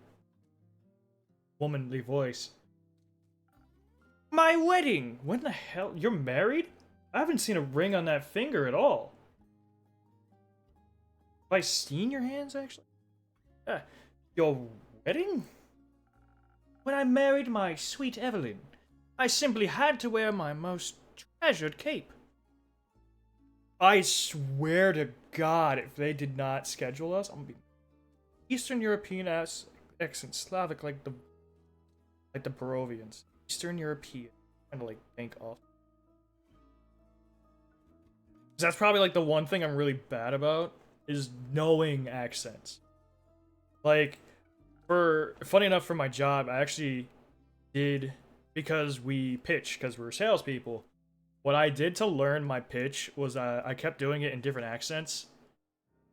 Speaker 1: womanly voice. My wedding! When the hell? You're married? I haven't seen a ring on that finger at all. Have I seen your hands, actually? Your wedding? When I married my sweet Evelyn, I simply had to wear my most treasured cape. I swear to God, if they did not schedule us, I'm gonna be Eastern European accent, Slavic like the Barovians. Eastern European, kind of like bank off. That's probably like the one thing I'm really bad about is knowing accents. Like, funny enough, for my job, I actually did, because we pitch, because we're salespeople. What I did to learn my pitch was I kept doing it in different accents,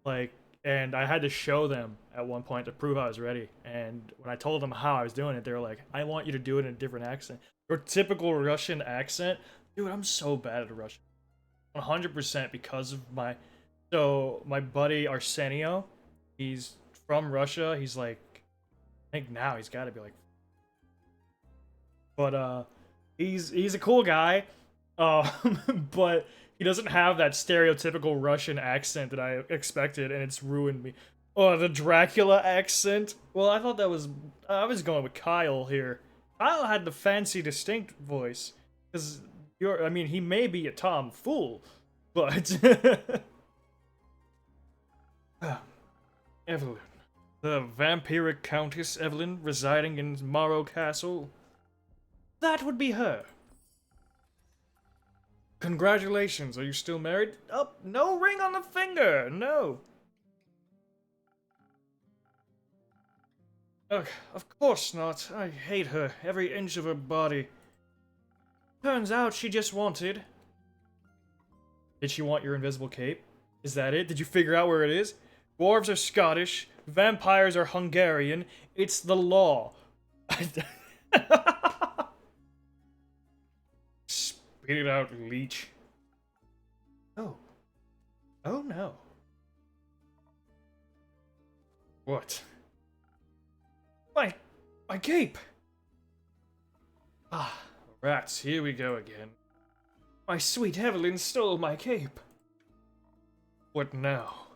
Speaker 1: like, and I had to show them at one point to prove I was ready. And when I told them how I was doing it, they were like, "I want you to do it in a different accent, your typical Russian accent." Dude, I'm so bad at Russian. 100% because of my buddy Arsenio. He's from Russia. He's like, I think now he's got to be like, but he's a cool guy. But he doesn't have that stereotypical Russian accent that I expected, and it's ruined me. Oh, the Dracula accent. Well, I thought that was, I was going with Kyle here. Kyle had the fancy, distinct voice, because I mean, he may be a tomfool, but Evelyn, the vampiric Countess Evelyn residing in Morrow Castle. That would be her. Congratulations, are you still married? Oh, no ring on the finger, no. Ugh, of course not. I hate her, every inch of her body. Turns out she just wanted... Did she want your invisible cape? Is that it? Did you figure out where it is? Dwarves are Scottish, vampires are Hungarian, it's the law. Spit it out, leech. Oh. Oh no. What? My cape! Ah, rats, here we go again. My sweet Evelyn stole my cape. What now?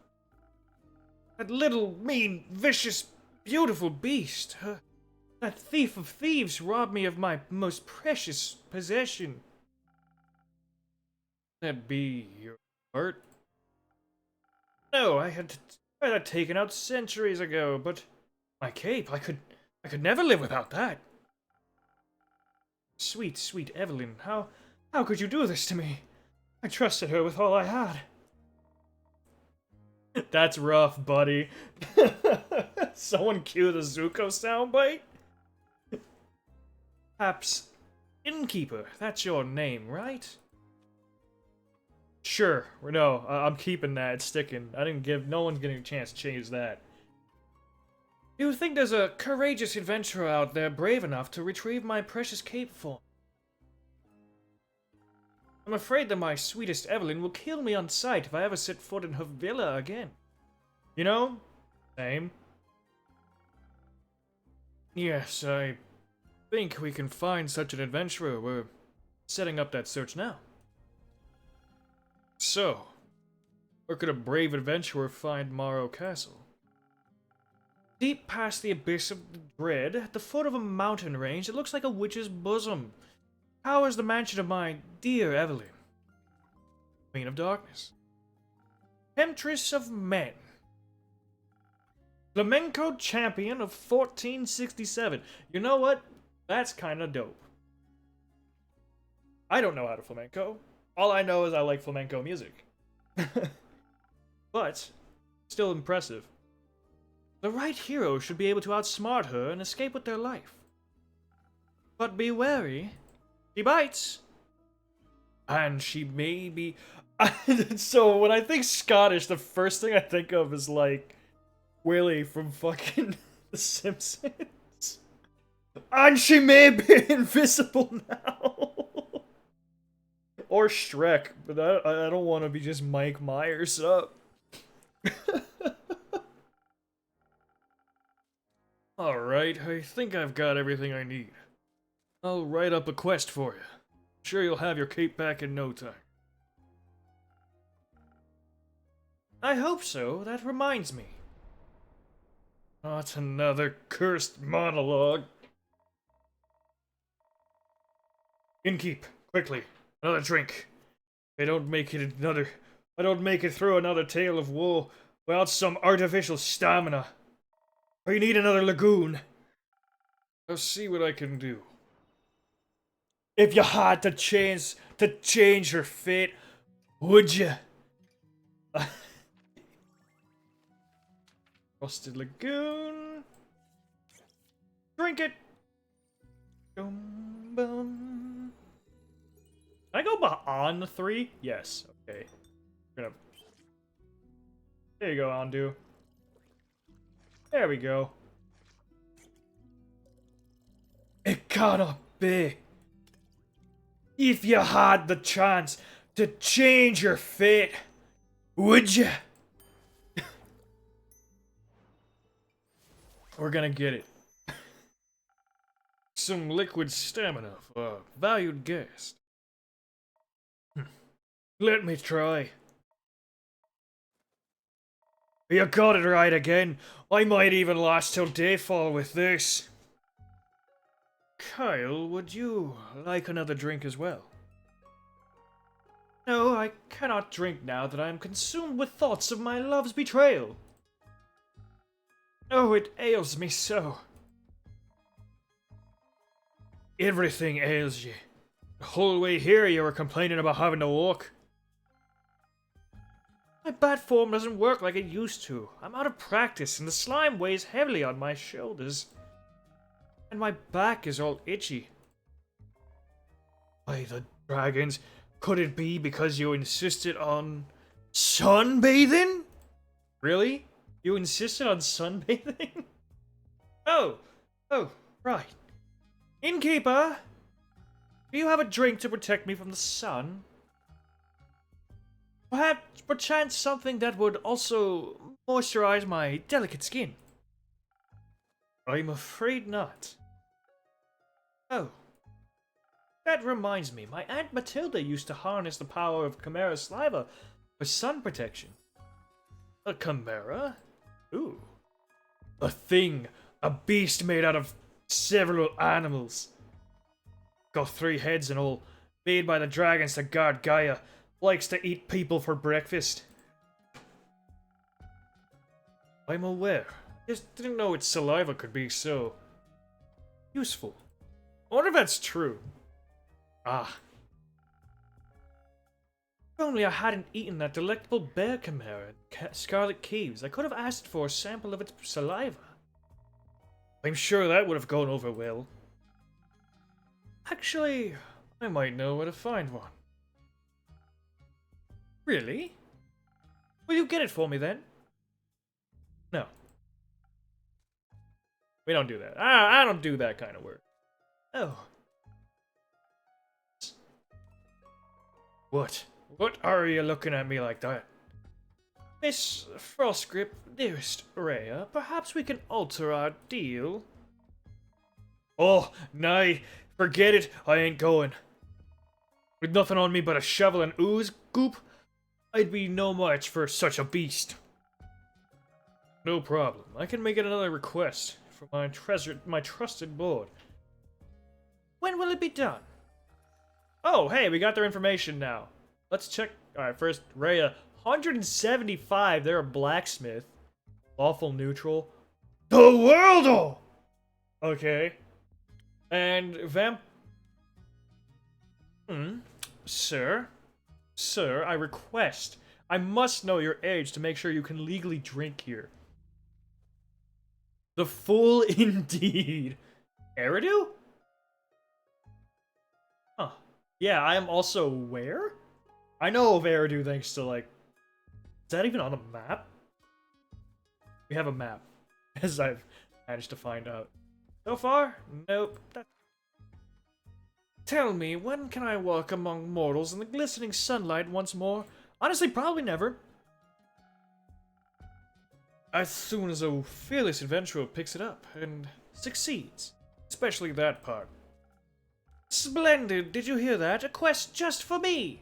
Speaker 1: That little, mean, vicious, beautiful beast. That thief of thieves robbed me of my most precious possession. That be your heart? No, I had that taken out centuries ago, but my cape, I could never live without that. Sweet, sweet Evelyn, how could you do this to me? I trusted her with all I had. That's rough, buddy. Someone cue the Zuko soundbite? Perhaps Innkeeper, that's your name, right? Sure. No, I'm keeping that. It's sticking. No one's getting a chance to change that. You think there's a courageous adventurer out there brave enough to retrieve my precious cape for me? I'm afraid that my sweetest Evelyn will kill me on sight if I ever set foot in her villa again. You know? Same. Yes, I think we can find such an adventurer. We're setting up that search now. So, where could a brave adventurer find Morrow Castle? Deep past the abyss of the dread, at the foot of a mountain range that looks like a witch's bosom, towers the mansion of my dear Evelyn, Queen of Darkness, Temptress of Men, Flamenco champion of 1467. You know what? That's kinda dope. I don't know how to flamenco. All I know is I like flamenco music. But, still impressive. The right hero should be able to outsmart her and escape with their life. But be wary. She bites. And she may be... So, when I think Scottish, the first thing I think of is, like, Willie from fucking The Simpsons. And she may be invisible now. Or Shrek, but I don't want to be just Mike Myers up. Alright, I think I've got everything I need. I'll write up a quest for you. I'm sure you'll have your cape back in no time. I hope so. That reminds me. Not another cursed monologue. Innkeep, quickly. Another drink. I don't make it through another tale of woe without some artificial stamina. Or you need another lagoon. I'll see what I can do. If you had to change your fate, would you? Rusted lagoon. Drink it. Boom, boom. Can I go on the 3? Yes. Okay. There you go, Andu. There we go. It gotta be. If you had the chance to change your fate, would you? We're gonna get it. Some liquid stamina for a valued guest. Let me try. You got it right again. I might even last till dayfall with this. Kyle, would you like another drink as well? No, I cannot drink now that I am consumed with thoughts of my love's betrayal. Oh, it ails me so. Everything ails you. The whole way here you were complaining about having to walk. My bat form doesn't work like it used to. I'm out of practice and the slime weighs heavily on my shoulders. And my back is all itchy. By the dragons, could it be because you insisted on sunbathing? Really? You insisted on sunbathing? Oh, right. Innkeeper, do you have a drink to protect me from the sun? Perchance something that would also moisturize my delicate skin. I'm afraid not. Oh. That reminds me, my Aunt Matilda used to harness the power of Chimera Sliver for sun protection. A chimera? Ooh. A thing. A beast made out of several animals. Got 3 heads and all. Made by the dragons to guard Gaia. Likes to eat people for breakfast. I'm aware. Just didn't know its saliva could be so useful. I wonder if that's true. Ah. If only I hadn't eaten that delectable bear chimera in Scarlet Caves, I could have asked for a sample of its saliva. I'm sure that would have gone over well. Actually, I might know where to find one. Really? Will you get it for me then? No. We don't do that. I don't do that kind of work. Oh. What? What are you looking at me like that? Miss Frostgrip, dearest Rhea, perhaps we can alter our deal? Oh, nay, forget it, I ain't going. With nothing on me but a shovel and ooze goop, I'd be no match for such a beast. No problem, I can make it another request from my trusted board. When will it be done? Oh, hey, we got their information now. Let's check. Alright, first, Rhea. 175, they're a blacksmith. Lawful neutral. The world! Okay. And Sir? Sir, I request. I must know your age to make sure you can legally drink here. The fool indeed. Eridu? Huh. Yeah, I am also where? I know of Eridu thanks to, like... Is that even on a map? We have a map, as I've managed to find out. So far? Nope. Tell me, when can I walk among mortals in the glistening sunlight once more? Honestly, probably never. As soon as a fearless adventurer picks it up and succeeds. Especially that part. Splendid, did you hear that? A quest just for me!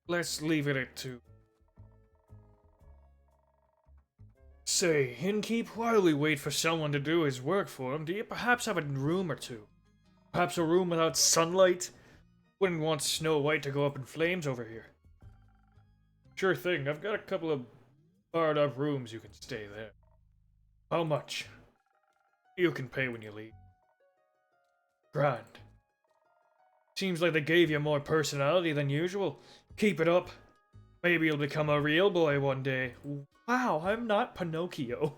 Speaker 1: Let's leave it at 2. Say, Innkeep, while we wait for someone to do his work for him, do you perhaps have a room or two? Perhaps a room without sunlight? Wouldn't want Snow White to go up in flames over here. Sure thing, I've got a couple of barred up rooms you can stay there. How much? You can pay when you leave. Grand. Seems like they gave you more personality than usual. Keep it up. Maybe you'll become a real boy one day. Wow, I'm not Pinocchio.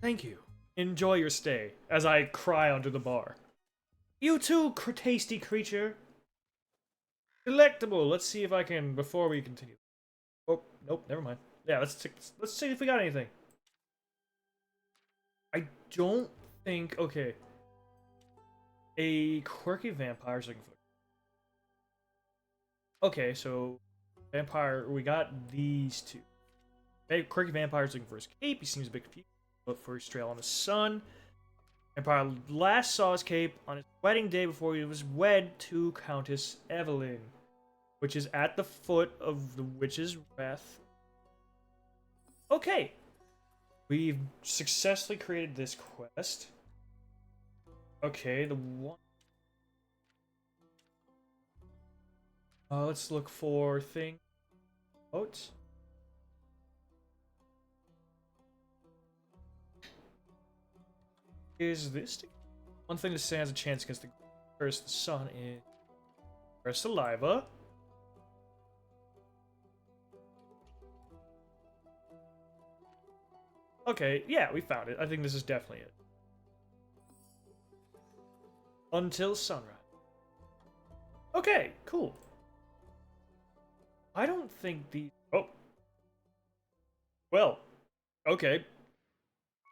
Speaker 1: Thank you. Enjoy your stay, as I cry under the bar. You too, tasty creature. Delectable. Let's see if I can, before we continue. Oh, nope, never mind. Yeah, let's see if we got anything. I don't think, okay. A quirky vampire's looking for. Okay, so vampire, we got these two. Okay, quirky vampire's looking for his cape. He seems a bit confused. Look for his trail on the sun. Vampire last saw his cape on his wedding day before he was wed to Countess Evelyn, which is at the foot of the witch's wrath. Okay, we've successfully created this quest. Okay, the one. Let's look for thing. Boats. Is this one thing that stands a chance against the curse of the sun is her saliva. Okay, yeah, we found it. I think this is definitely it. Until sunrise. Okay, cool. I don't think these... Oh. Well. Okay.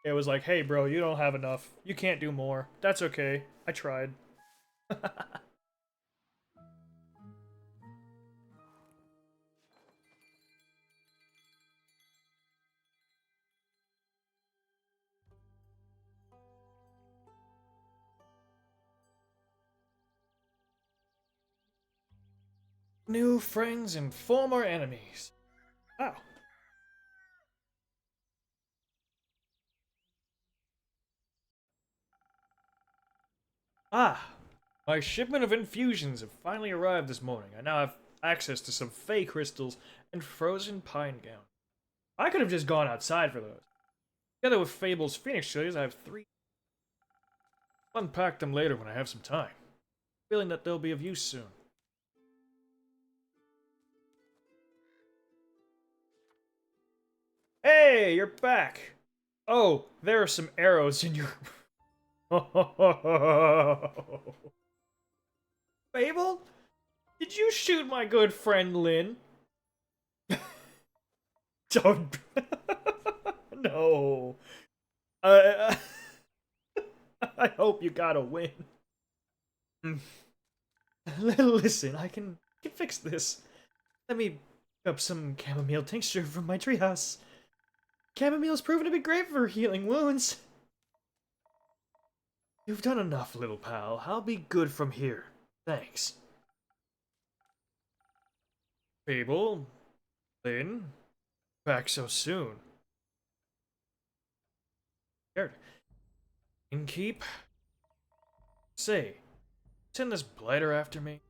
Speaker 1: It was like, hey bro, you don't have enough. You can't do more. That's okay. I tried. New friends and former enemies. Wow. Ah, my shipment of infusions have finally arrived this morning. I now have access to some fey crystals and frozen pine gown. I could have just gone outside for those. Together with Fable's Phoenix chilies, I have 3. I'll unpack them later when I have some time. Feeling that they'll be of use soon. Hey, you're back! Oh, there are some arrows in your... Fable? Did you shoot my good friend Lynn? Don't... No. Uh, I hope you got a win. Listen, I can fix this. Let me pick up some chamomile tincture from my treehouse. Chamomile's proven to be great for healing wounds. You've done enough, little pal. I'll be good from here. Thanks. Fable? Lynn? Back so soon. Scared. Innkeep? Say, send this blighter after me?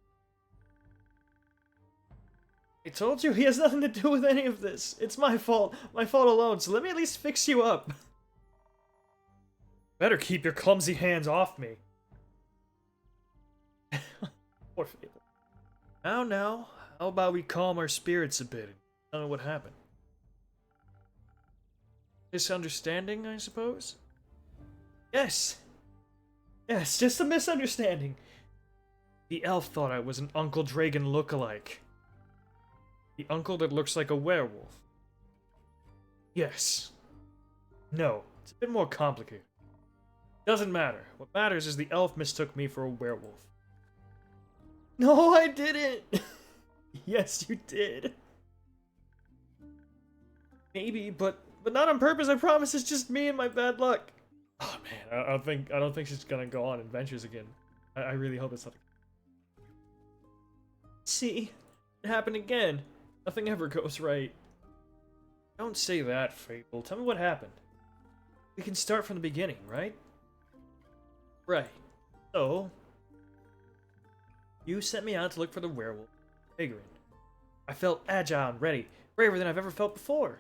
Speaker 1: I told you he has nothing to do with any of this. It's my fault. My fault alone, so let me at least fix you up. Better keep your clumsy hands off me. Poor Fable. Now, how about we calm our spirits a bit and tell me what happened? Misunderstanding, I suppose? Yes, just a misunderstanding. The elf thought I was an Uncle Dragon lookalike. The uncle that looks like a werewolf. Yes. No, it's a bit more complicated. Doesn't matter. What matters is the elf mistook me for a werewolf. No, I didn't! Yes, you did. Maybe, but not on purpose, I promise. It's just me and my bad luck. Oh man, I don't think she's gonna go on adventures again. I really hope it's not. See? It happened again. Nothing ever goes right. Don't say that, Fable. Tell me what happened. We can start from the beginning, right? Right. So, you sent me out to look for the werewolf. Figuring. I felt agile and ready. Braver than I've ever felt before.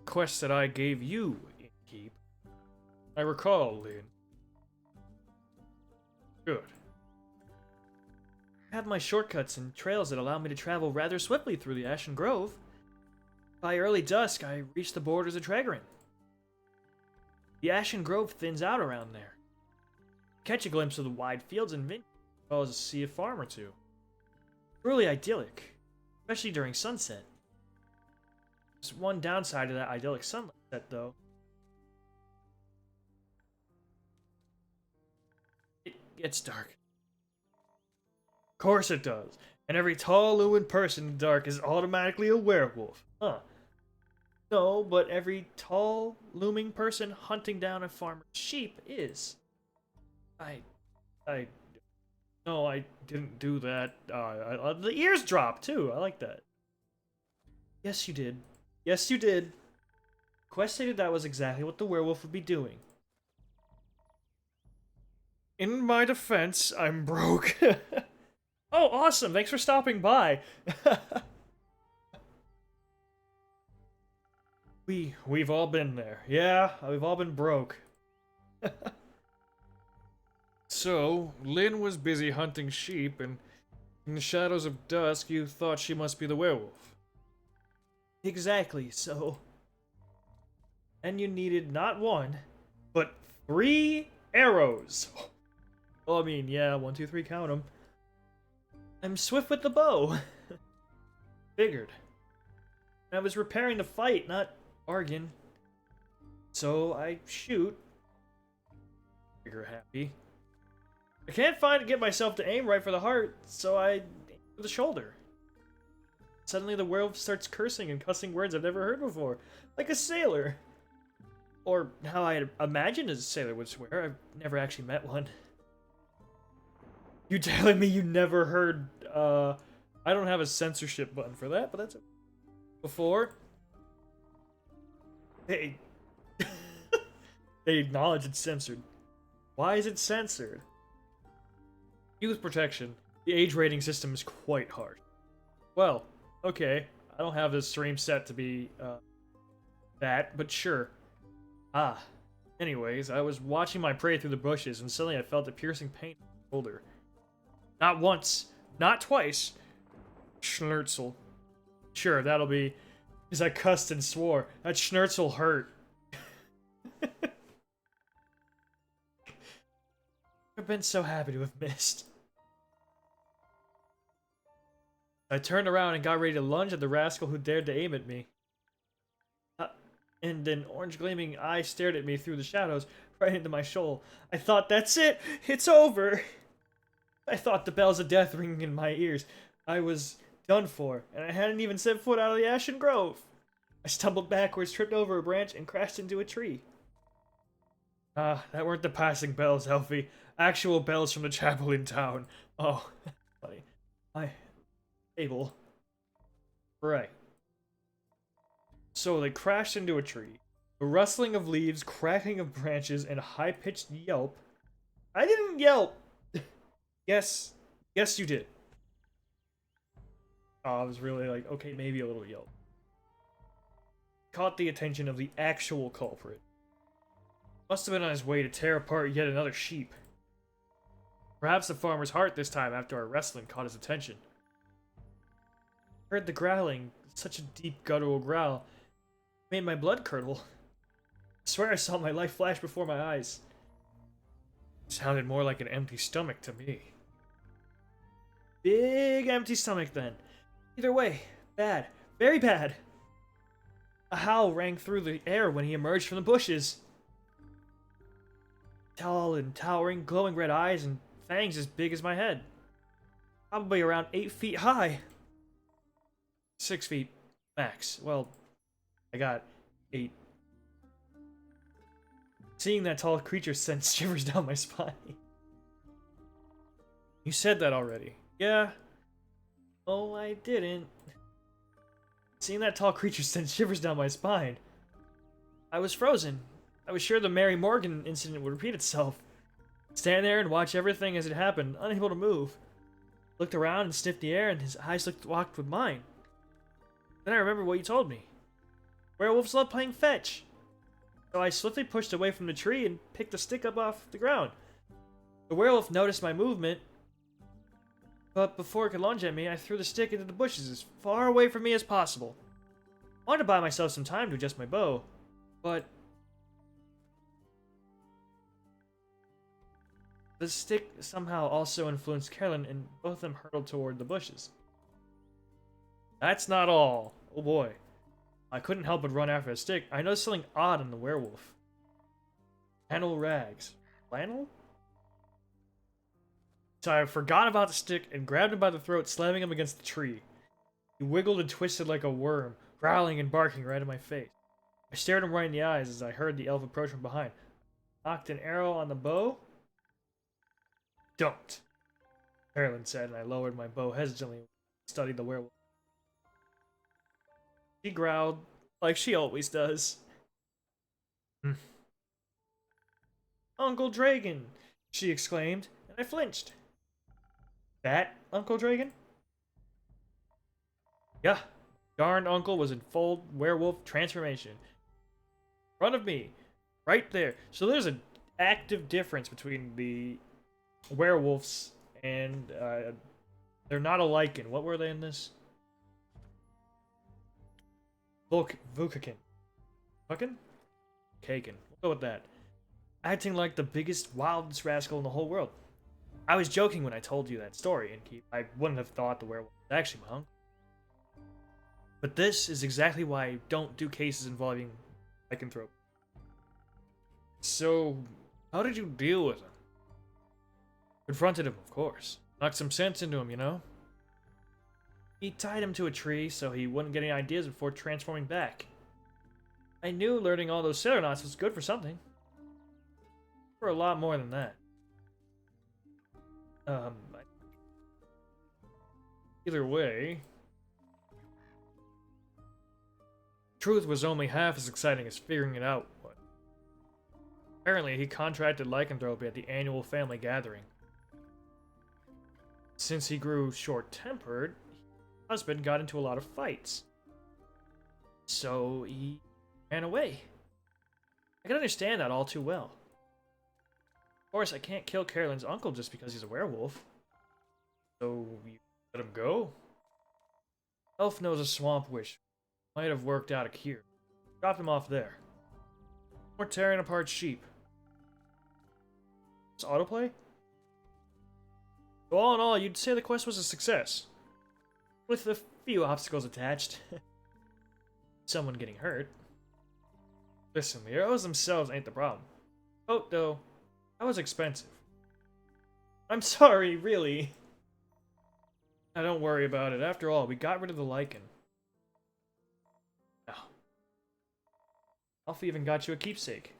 Speaker 1: Quest that I gave you, Innkeep. I recall, Lynn. Good. I have my shortcuts and trails that allow me to travel rather swiftly through the Ashen Grove. By early dusk, I reached the borders of Tregorin. The Ashen Grove thins out around there. Catch a glimpse of the wide fields and vineyards, as well as see a farm or two. Truly idyllic, especially during sunset. There's one downside to that idyllic sunset, though. It gets dark. Of course it does. And every tall, looming person in the dark is automatically a werewolf. Huh. No, but every tall, looming person hunting down a farmer's sheep is. No, I didn't do that. The ears drop, too. I like that. Yes, you did. Yes, you did. Quest stated that was exactly what the werewolf would be doing. In my defense, I'm broke. Oh, awesome! Thanks for stopping by. We've all been there. Yeah, we've all been broke. So, Lynn was busy hunting sheep, and in the shadows of dusk, you thought she must be the werewolf. Exactly, so... And you needed not one, but 3 arrows. Well, I mean, yeah, 1, 2, 3, count them. I'm swift with the bow. Figured. I was repairing the fight, not argue. So I shoot. Trigger happy. I can't find to get myself to aim right for the heart, so I aim for the shoulder. Suddenly the werewolf starts cursing and cussing words I've never heard before, like a sailor. Or how I imagined a sailor would swear. I've never actually met one. You telling me you never heard, I don't have a censorship button for that, but that's it. Before? Hey. They acknowledge it's censored. Why is it censored? Youth protection. The age rating system is quite harsh. Well, okay. I don't have this stream set to be, that, but sure. Ah. Anyways, I was watching my prey through the bushes, and suddenly I felt a piercing pain in my shoulder. Not once, not twice. Schnurzel. Sure, that'll be. As I cussed and swore. That schnurzel hurt. I've been so happy to have missed. I turned around and got ready to lunge at the rascal who dared to aim at me. And an orange gleaming eye stared at me through the shadows, right into my soul. I thought, that's it! It's over! I thought the bells of death ringing in my ears. I was done for, and I hadn't even set foot out of the Ashen Grove. I stumbled backwards, tripped over a branch, and crashed into a tree. That weren't the passing bells, Elfie. Actual bells from the chapel in town. Oh, that's funny. Able. Right. So they crashed into a tree. A rustling of leaves, cracking of branches, and a high-pitched yelp. I didn't yelp! Yes, you did. I was really like, okay, maybe a little yelp. Caught the attention of the actual culprit. Must have been on his way to tear apart yet another sheep. Perhaps the farmer's heart this time after our wrestling caught his attention. I heard the growling, such a deep guttural growl, made my blood curdle. I swear I saw my life flash before my eyes. It sounded more like an empty stomach to me. Big empty stomach then. Either way, bad. Very bad. A howl rang through the air when he emerged from the bushes. Tall and towering, glowing red eyes and fangs as big as my head. Probably around 8 feet high. 6 feet max. Well, I got 8. Seeing that tall creature sent shivers down my spine. You said that already. Yeah. Oh, I didn't. Seeing that tall creature sent shivers down my spine. I was frozen. I was sure the Mary Morgan incident would repeat itself. Stand there and watch everything as it happened, unable to move. Looked around and sniffed the air, and his eyes locked with mine. Then I remembered what you told me. Werewolves love playing fetch. So I swiftly pushed away from the tree and picked the stick up off the ground. The werewolf noticed my movement, but before it could lunge at me, I threw the stick into the bushes as far away from me as possible. I wanted to buy myself some time to adjust my bow, but the stick somehow also influenced Carolyn, and both of them hurtled toward the bushes. That's not all. Oh boy. I couldn't help but run after the stick. I noticed something odd on the werewolf. Flannel rags. Flannel? So I forgot about the stick and grabbed him by the throat, slamming him against the tree. He wiggled and twisted like a worm, growling and barking right in my face. I stared him right in the eyes as I heard the elf approach from behind. Knocked an arrow on the bow? Don't, Carolyn said, and I lowered my bow hesitantly and studied the werewolf. She growled, like she always does. Uncle Dragon, she exclaimed, and I flinched. That Uncle Dragon? Yeah, darned uncle was in full werewolf transformation. In front of me, right there. So there's an active difference between the werewolves and they're not alike in what were they in this? Vukakin. Fucking? Kagan. We'll go with that. Acting like the biggest, wildest rascal in the whole world. I was joking when I told you that story, and I wouldn't have thought the werewolf was actually my uncle. But this is exactly why I don't do cases involving lycanthrope. So, how did you deal with him? Confronted him, of course. Knocked some sense into him, you know? He tied him to a tree so he wouldn't get any ideas before transforming back. I knew learning all those sailor knots was good for something. For a lot more than that. Either way, truth was only half as exciting as figuring it out. But apparently, he contracted lycanthropy at the annual family gathering. Since he grew short-tempered, his husband got into a lot of fights. So he ran away. I can understand that all too well. Of course, I can't kill Carolyn's uncle just because he's a werewolf. So, you let him go? Elf knows a swamp witch. Might have worked out a cure. Drop him off there. We're tearing apart sheep. It's autoplay? So all in all, you'd say the quest was a success. With a few obstacles attached. Someone getting hurt. Listen, the arrows themselves ain't the problem. Oh, though, that was expensive. I'm sorry, really. Now don't worry about it. After all, we got rid of the lichen. Oh. Alpha even got you a keepsake.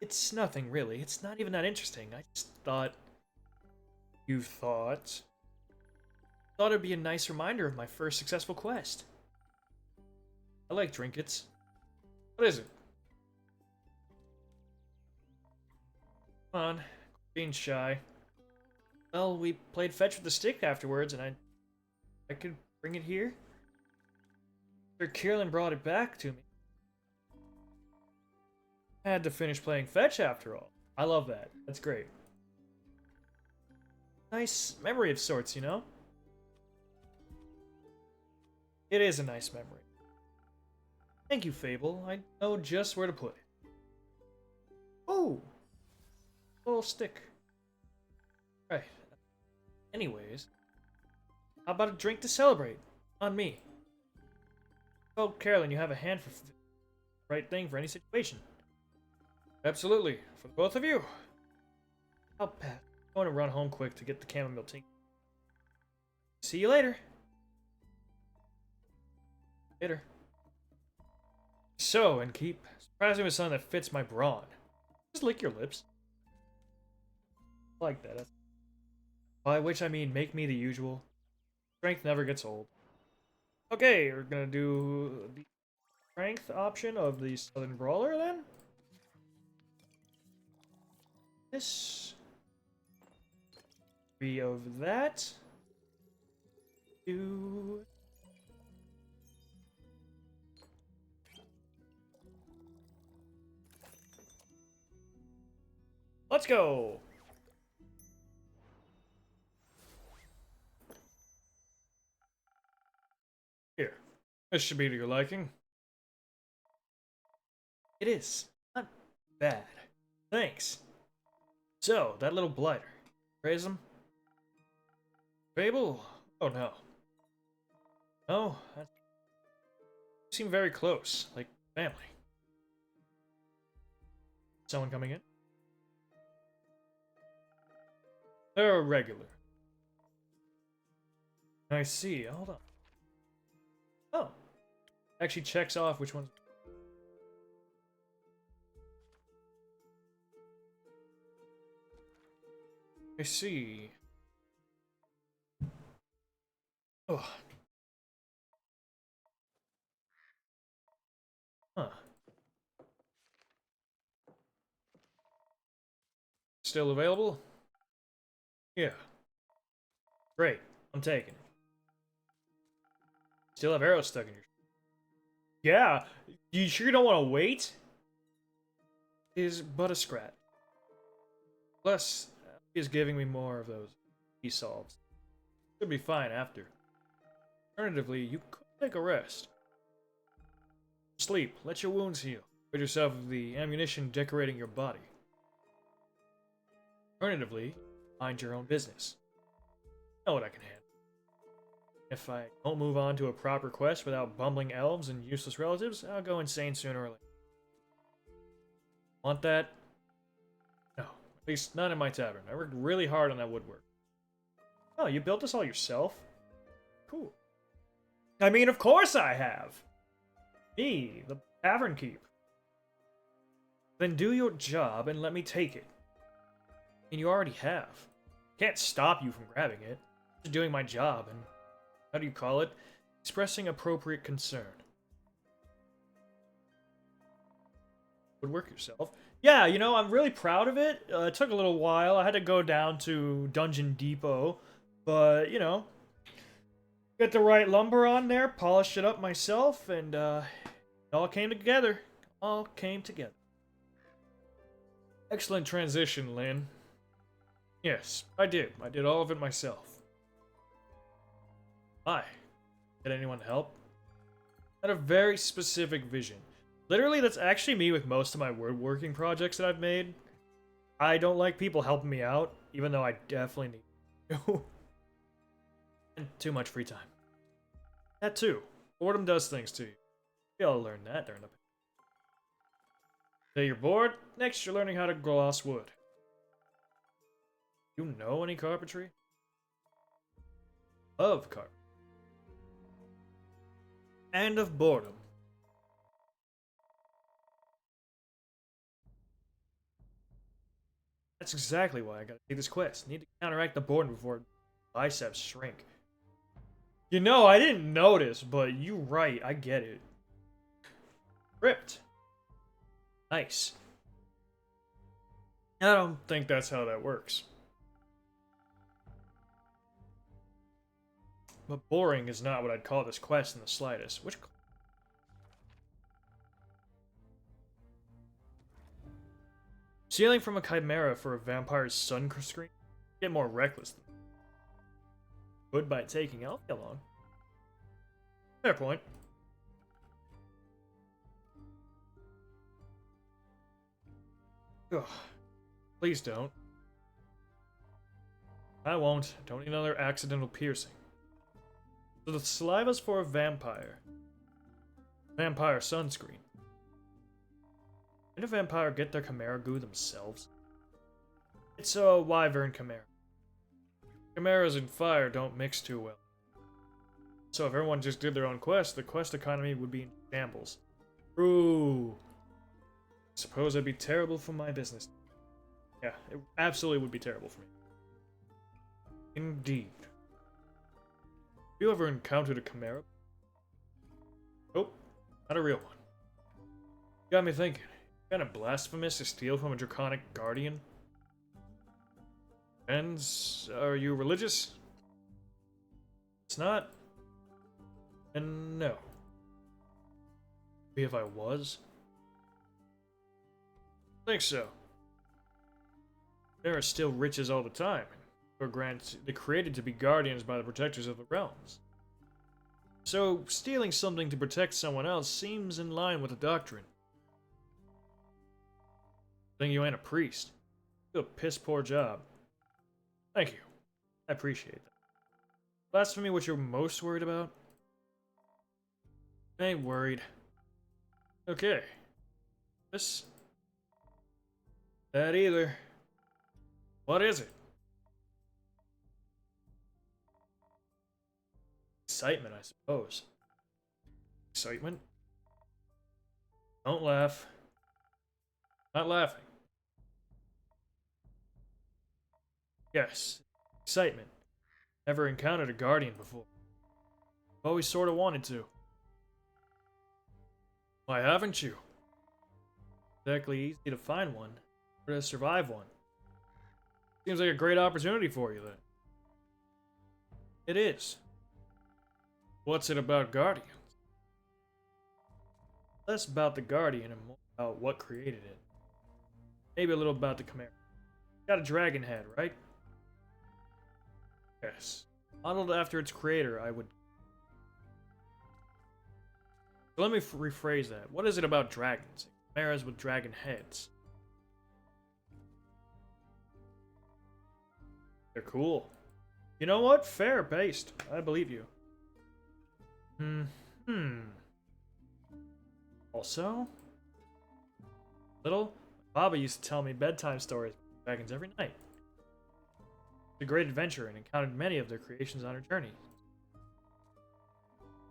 Speaker 1: It's nothing, really. It's not even that interesting. I just thought... You thought? Thought it'd be a nice reminder of my first successful quest. I like trinkets. What is it? Come on. Being shy. Well, we played fetch with the stick afterwards, and I could bring it here. Sir Kierland brought it back to me. I had to finish playing fetch after all. I love that. That's great. Nice memory of sorts, you know? It is a nice memory. Thank you, Fable. I know just where to put it. Oh! Little stick. Right. Anyways, how about a drink to celebrate? On me. Oh, Carolyn, you have a hand for the right thing for any situation. Absolutely. For the both of you. I'll pass. I want to run home quick to get the chamomile tea. See you later. Later. So, and keep surprising with something that fits my brawn. Just lick your lips. I like that. By which I mean, make me the usual. Strength never gets old. Okay, we're gonna do the strength option of the Southern Brawler then. This. 3 of that. 2. Let's go! Here. This should be to your liking. It is. Not bad. Thanks. So, that little blighter. Praise him? Fable? Oh no. No? That seem very close. Like family. Someone coming in? They're a regular. I see. Hold on. Oh. Actually checks off which one's... I see. Oh. Huh. Still available? Yeah. Great. I'm taking it. Still have arrows stuck in your... Yeah. You sure you don't want to wait? Is but a scratch. Plus, he is giving me more of those he solves. Should be fine after. Alternatively, you could take a rest. Sleep. Let your wounds heal. Rid yourself of the ammunition decorating your body. Alternatively, mind your own business. I know what I can handle. If I don't move on to a proper quest without bumbling elves and useless relatives, I'll go insane sooner or later. Want that? No. At least not in my tavern. I worked really hard on that woodwork. Oh, you built this all yourself? Cool. I mean, of course I have! Me, the tavern keep. Then do your job and let me take it. And you already have. Can't stop you from grabbing it. I'm just doing my job and... how do you call it? Expressing appropriate concern. Woodwork yourself. Yeah, you know, I'm really proud of it. It took a little while. I had to go down to Dungeon Depot. But, you know, get the right lumber on there, polish it up myself, and It all came together. All came together. Excellent transition, Lynn. Yes, I did. I did all of it myself. Why? Did anyone help? I had a very specific vision. Literally, that's actually me with most of my woodworking projects that I've made. I don't like people helping me out, even though I definitely need to. And too much free time. That too. Boredom does things to you. We all learned that during the... Today you're bored, next you're learning how to gloss wood. You know any carpentry? Of carpentry. And of boredom. That's exactly why I gotta take this quest. Need to counteract the boredom before biceps shrink. You know, I didn't notice, but you right, I get it. Ripped. Nice. I don't think that's how that works. But boring is not what I'd call this quest in the slightest. Which... Stealing from a chimera for a vampire's sun screen? Get more reckless. Could by taking Alfie along. Fair point. Ugh. Please don't. I won't. Don't need another accidental piercing. So the saliva's for a vampire. Vampire sunscreen. Did a vampire get their chimera goo themselves? It's a wyvern chimera. Chimeras and fire don't mix too well. So if everyone just did their own quest, the quest economy would be in shambles. Ooh. Suppose that'd be terrible for my business. Yeah, it absolutely would be terrible for me. Indeed. Have you ever encountered a chimera? Nope, not a real one. Got me thinking. Kind of blasphemous to steal from a draconic guardian? And are you religious? It's not. And no. Maybe if I was? I think so. There are still riches all the time. They're created to be guardians by the protectors of the realms. So, stealing something to protect someone else seems in line with the doctrine. I think you ain't a priest. You do a piss poor job. Thank you. I appreciate that. Blasphemy what you're most worried about? I ain't worried. Okay. This... That either. What is it? Excitement, I suppose. Excitement? Don't laugh. Not laughing. Yes, excitement. Never encountered a guardian before. Always sort of wanted to. Why haven't you? Exactly easy to find one, or to survive one. Seems like a great opportunity for you, then. It is. What's it about Guardians? Less about the Guardian and more about what created it. Maybe a little about the Chimera. Got a dragon head, right? Yes. Modeled after its creator, I would... So let me rephrase that. What is it about dragons? Chimeras with dragon heads. They're cool. You know what? Fair based. I believe you. Also, little Baba used to tell me bedtime stories about dragons every night. It's a great adventure and encountered many of their creations on her journey.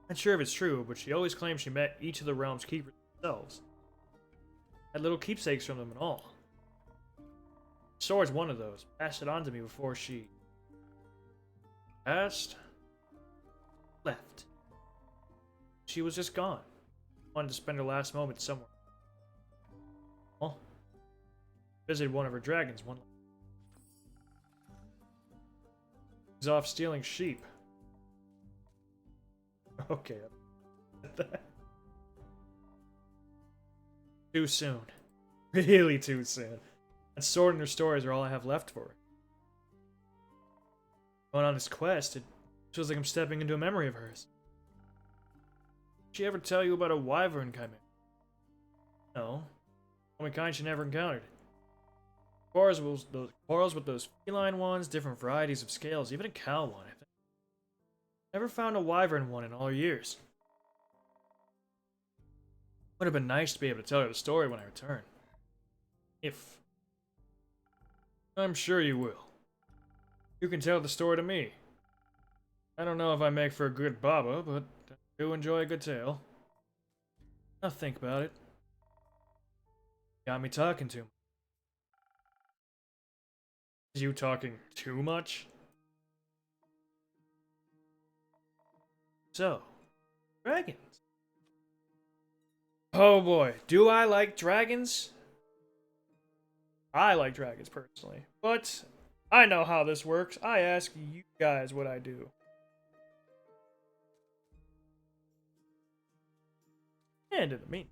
Speaker 1: Not sure if it's true, but she always claimed she met each of the realm's keepers themselves. Had little keepsakes from them and all. Sword's one of those. Passed it on to me before she left. She was just gone. Wanted to spend her last moments somewhere. Well, visited one of her dragons one. He's off stealing sheep. Okay. Too soon. Really too soon. That sword and her stories are all I have left for her. Going on this quest, it feels like I'm stepping into a memory of hers. Did she ever tell you about a wyvern chimera? No. Only kind she never encountered. Quarrels with those feline ones, different varieties of scales, even a cow one, I think. Never found a wyvern one in all her years. Would have been nice to be able to tell her the story when I return. If. I'm sure you will. You can tell the story to me. I don't know if I make for a good baba, but I do enjoy a good tale. Now think about it. Got me talking too much. Is you talking too much? So, dragons. Oh boy, do I like dragons? I like dragons personally, but I know how this works. I ask you guys what I do. And in the meantime,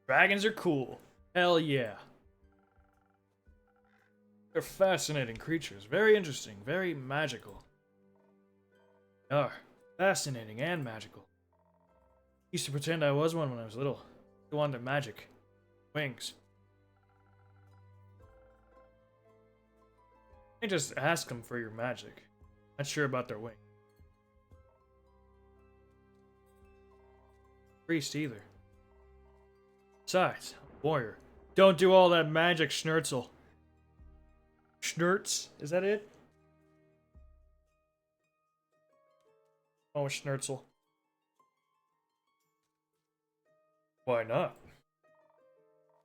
Speaker 1: dragons are cool. Hell yeah. They're fascinating creatures. Very interesting. Very magical. They are. Fascinating and magical. Used to pretend I was one when I was little. Go on their magic. Wings. You just ask them for your magic. Not sure about their wings. Priest either. Besides, I'm a warrior. Don't do all that magic, Schnurzel. Schnurz? Is that it? Oh, Schnurzel. Why not?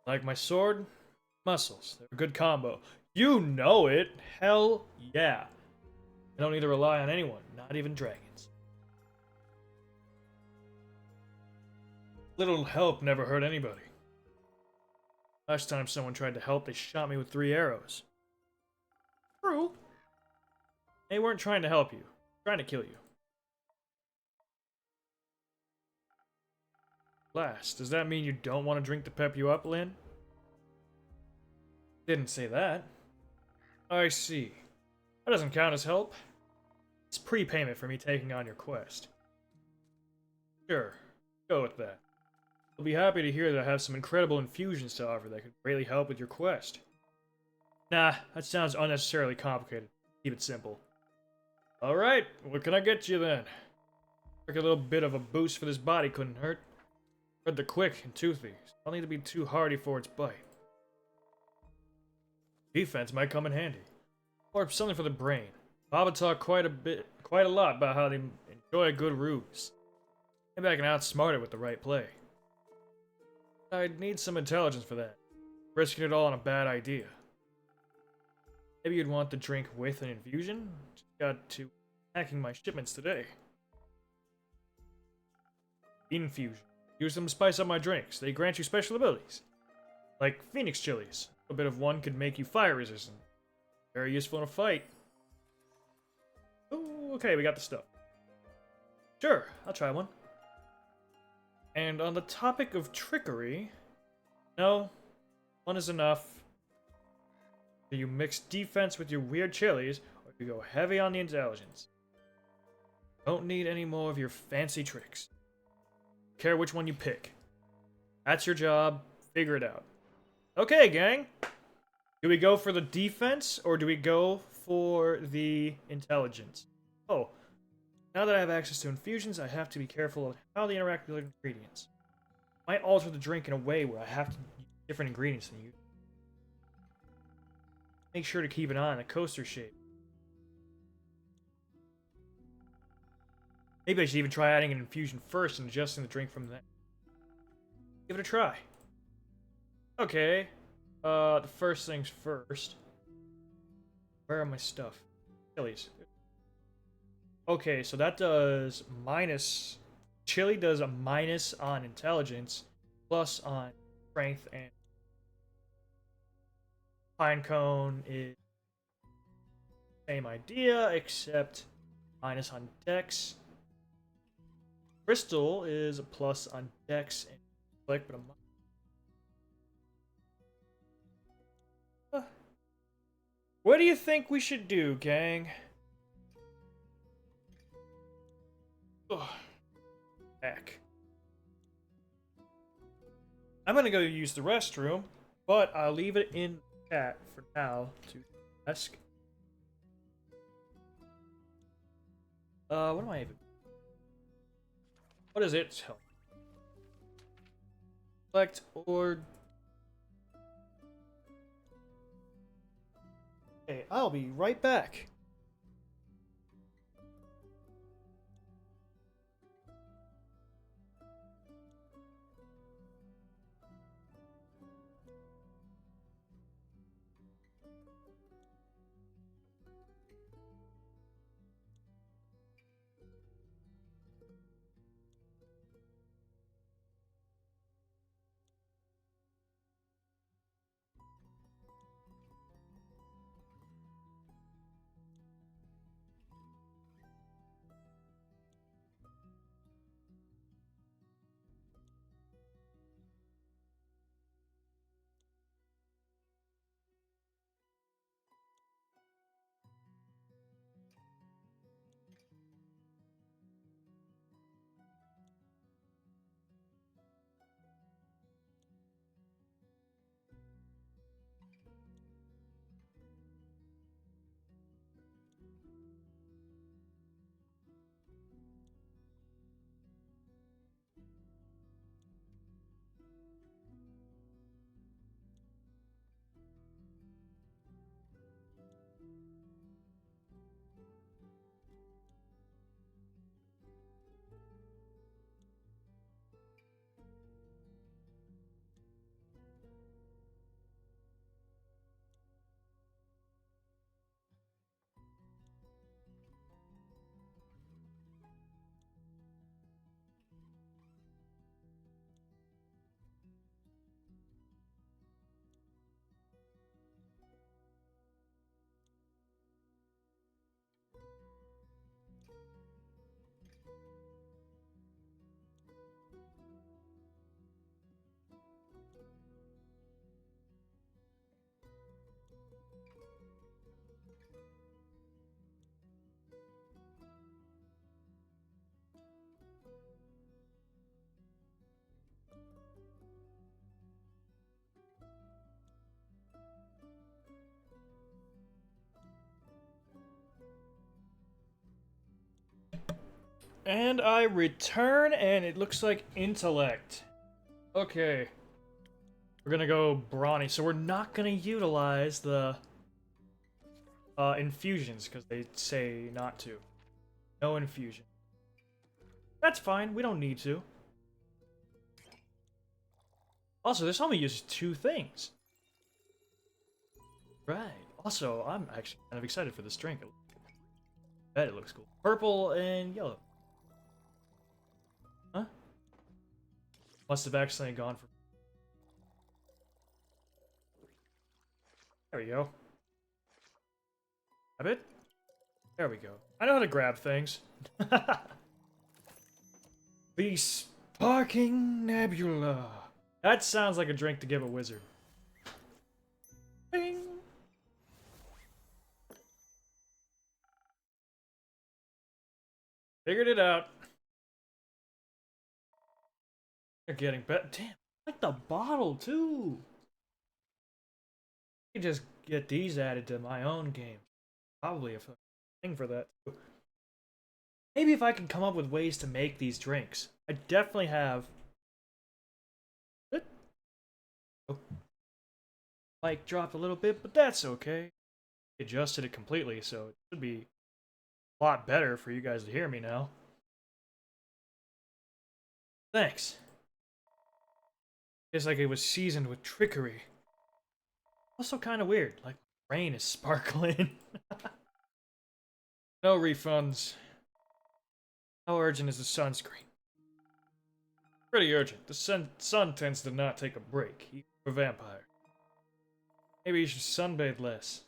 Speaker 1: Like my sword? Muscles. They're a good combo. You know it! Hell yeah. I don't need to rely on anyone, not even dragons. Little help never hurt anybody. Last time someone tried to help, they shot me with 3 arrows. True. They weren't trying to help you. Trying to kill you. Last, does that mean you don't want to drink to pep you up, Lynn? Didn't say that. I see. That doesn't count as help. It's prepayment for me taking on your quest. Sure, go with that. I'll be happy to hear that I have some incredible infusions to offer that could greatly help with your quest. Nah, that sounds unnecessarily complicated. Keep it simple. Alright, what can I get you then? Like a little bit of a boost for this body couldn't hurt. Heard they're quick and toothy, so I'll need to be too hardy for its bite. Defense might come in handy. Or something for the brain. Baba talked quite a lot about how they enjoy a good ruse. Maybe I can outsmart it with the right play. I'd need some intelligence for that. Risking it all on a bad idea. Maybe you'd want the drink with an infusion? Just got to packing my shipments today. Infusion. Use them to spice up my drinks. They grant you special abilities. Like Phoenix chilies. A bit of one could make you fire resistant. Very useful in a fight. Ooh, okay, we got the stuff. Sure, I'll try one. And on the topic of trickery, no, one is enough. Do you mix defense with your weird chilies, or do you go heavy on the intelligence? Don't need any more of your fancy tricks. Care which one you pick. That's your job. Figure it out. Okay, gang. Do we go for the defense, or do we go for the intelligence? Oh. Now that I have access to infusions, I have to be careful of how they interact with other ingredients. might alter the drink in a way where I have to use different ingredients than you. Make sure to keep an eye on the coaster shape. Maybe I should even try adding an infusion first and adjusting the drink from there. Give it a try. Okay. The first things first. Where are my stuff? Chilies. Okay, so that does minus... Chili does a minus on intelligence, plus on strength, and Pinecone is same idea, except minus on dex. Crystal is a plus on dex and click, but what do you think we should do, gang? Ugh. Heck. I'm gonna go use the restroom, but I'll leave it in the chat for now to ask. What am I even? What is it? Select or... Okay, I'll be right back. And I return, and it looks like intellect. Okay. We're gonna go brawny, so we're not gonna utilize the infusions, because they say not to. No infusion. That's fine, we don't need to. Also, this only uses 2 things. Right. Also, I'm actually kind of excited for this drink. I bet it looks cool. Purple and yellow. Huh? Must have accidentally gone for... There we go. Grab it? There we go. I know how to grab things. The Sparking Nebula. That sounds like a drink to give a wizard. Bing! Figured it out. They're getting better. Damn, I like the bottle too. I can just get these added to my own game. Probably a thing for that too. Maybe if I can come up with ways to make these drinks. I definitely have Mic dropped a little bit, but that's okay. Adjusted it completely, so it should be a lot better for you guys to hear me now. Thanks. It's like it was seasoned with trickery. Also kind of weird, like rain is sparkling. No refunds. How urgent is the sunscreen? Pretty urgent. The sun tends to not take a break, even for a vampire. Maybe you should sunbathe less.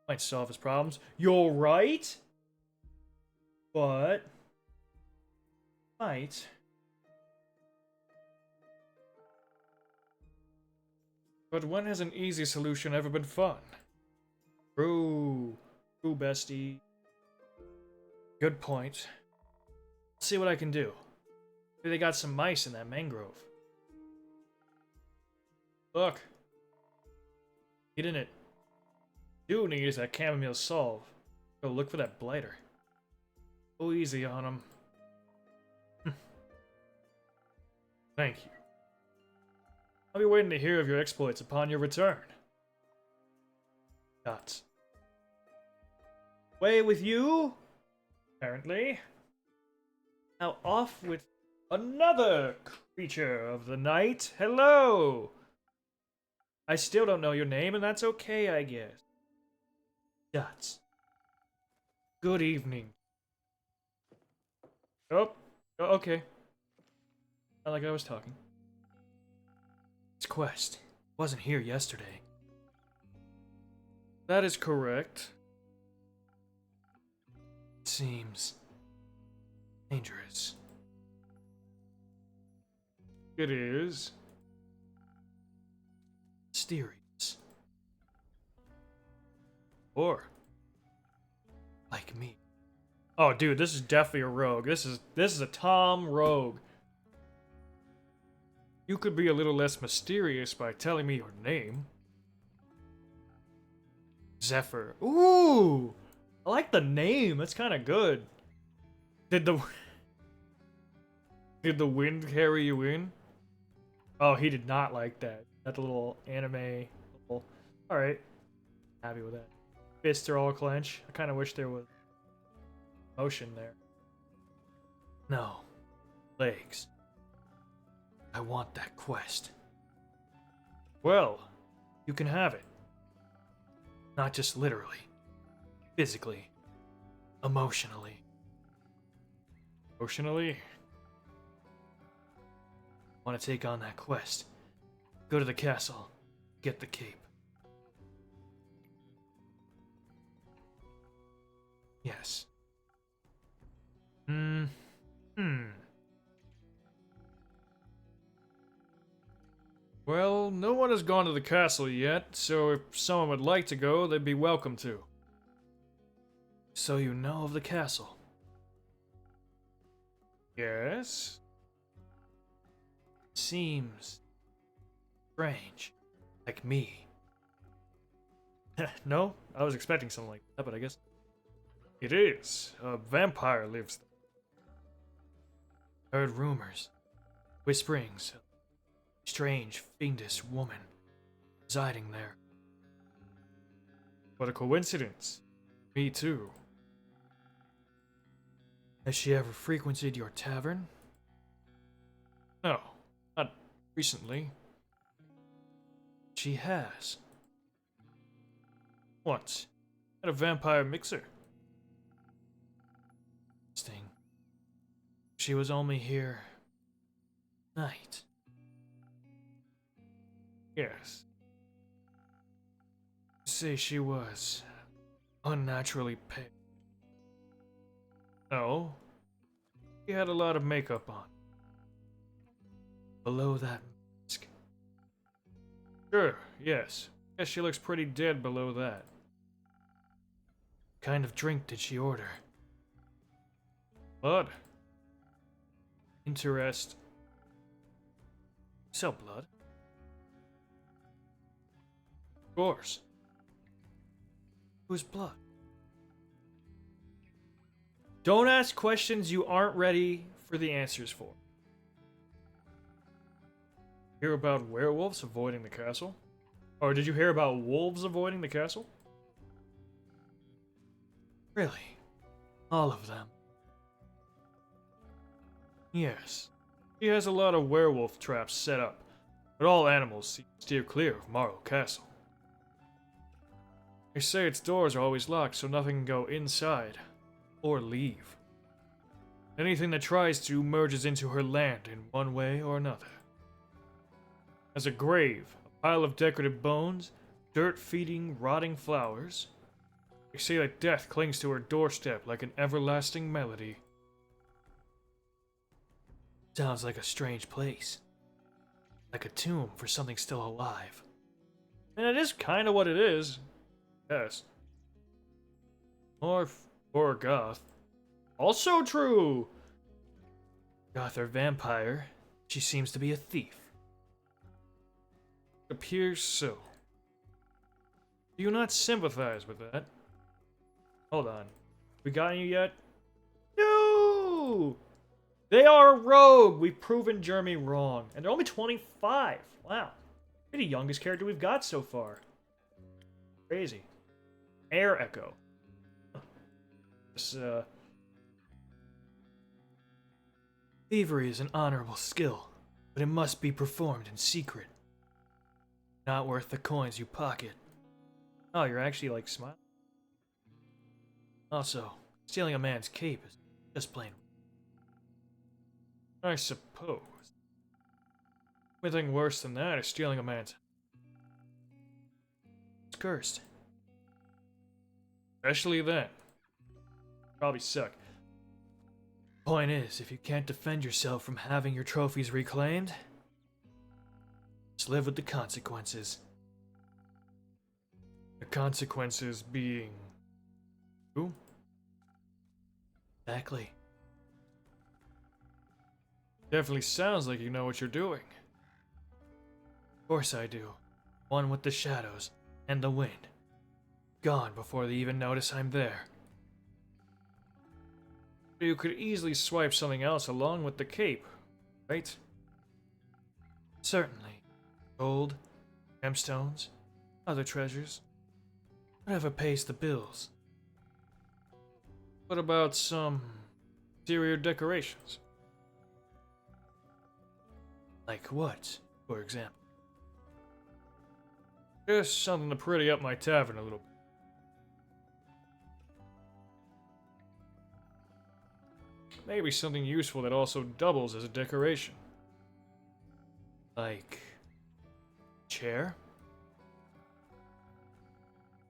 Speaker 1: Might solve his problems. You're right. But might. But when has an easy solution ever been fun? True. True, bestie. Good point. Let's see what I can do. Maybe they got some mice in that mangrove. Look. Get in it. Do need is that chamomile solve. Go look for that blighter. Go easy on him. Thank you. I'll be waiting to hear of your exploits upon your return. Nuts. Way with you? Apparently. Now off with another creature of the night. Hello! I still don't know your name, and that's okay, I guess. Nuts. Good evening. Oh, okay. Not like I was talking. This quest wasn't here yesterday. That is correct. Seems dangerous. It is mysterious. Or like me. Oh, dude, this is definitely a rogue. This is a Tom rogue. You could be a little less mysterious by telling me your name. Zephyr. Ooh! I like the name. That's kind of good. Did the wind carry you in? Oh, he did not like that. That little anime. All right, happy with that. Fists are all clench. I kind of wish there was motion there. No, legs. I want that quest. Well, you can have it. Not just literally, physically, emotionally. Emotionally? Want to take on that quest? Go to the castle, get the cape. Yes. Well, no one has gone to the castle yet, so if someone would like to go, they'd be welcome to. So you know of the castle? Yes. Seems strange. Like me. No, I was expecting something like that, but I guess it is. A vampire lives there. Heard rumors, whisperings. Strange, fiendish woman residing there. What a coincidence. Me too. Has she ever frequented your tavern? No, not recently. She has. Once. At a vampire mixer. Interesting. She was only here night. Yes. Say she was unnaturally pale. No. She had a lot of makeup on. Below that mask. Sure, yes. Guess she looks pretty dead below that. What kind of drink did she order? Blood. Interest. Sell blood. Of course. Whose blood? Don't ask questions you aren't ready for the answers for. Hear about werewolves avoiding the castle? Or did you hear about wolves avoiding the castle? Really? All of them? Yes. He has a lot of werewolf traps set up, but all animals seem to steer clear of Marlow Castle. They say its doors are always locked so nothing can go inside or leave. Anything that tries to merges into her land in one way or another. As a grave, a pile of decorative bones, dirt feeding rotting flowers. They say that death clings to her doorstep like an everlasting melody. Sounds like a strange place. Like a tomb for something still alive. And it is kind of what it is. Yes. Or goth. Also true! Goth or vampire, she seems to be a thief. It appears so. Do you not sympathize with that? Hold on. We got you yet? No! They are a rogue! We've proven Jeremy wrong. And they're only 25. Wow. They're the youngest character we've got so far. Crazy. Air Echo. This, Thievery is an honorable skill, but it must be performed in secret. Not worth the coins you pocket. Oh, you're actually, like, smiling? Also, stealing a man's cape is just plain. I suppose. Anything worse than that is stealing a man's. It's cursed. Especially then. Probably suck. Point is, if you can't defend yourself from having your trophies reclaimed, just live with the consequences. The consequences being... who? Exactly. Definitely sounds like you know what you're doing. Of course I do. One with the shadows and the wind. Gone before they even notice I'm there. You could easily swipe something else along with the cape, right? Certainly. Gold, gemstones, other treasures. Whatever pays the bills. What about some exterior decorations? Like what, for example? Just something to pretty up my tavern a little bit. Maybe something useful that also doubles as a decoration. Like... chair?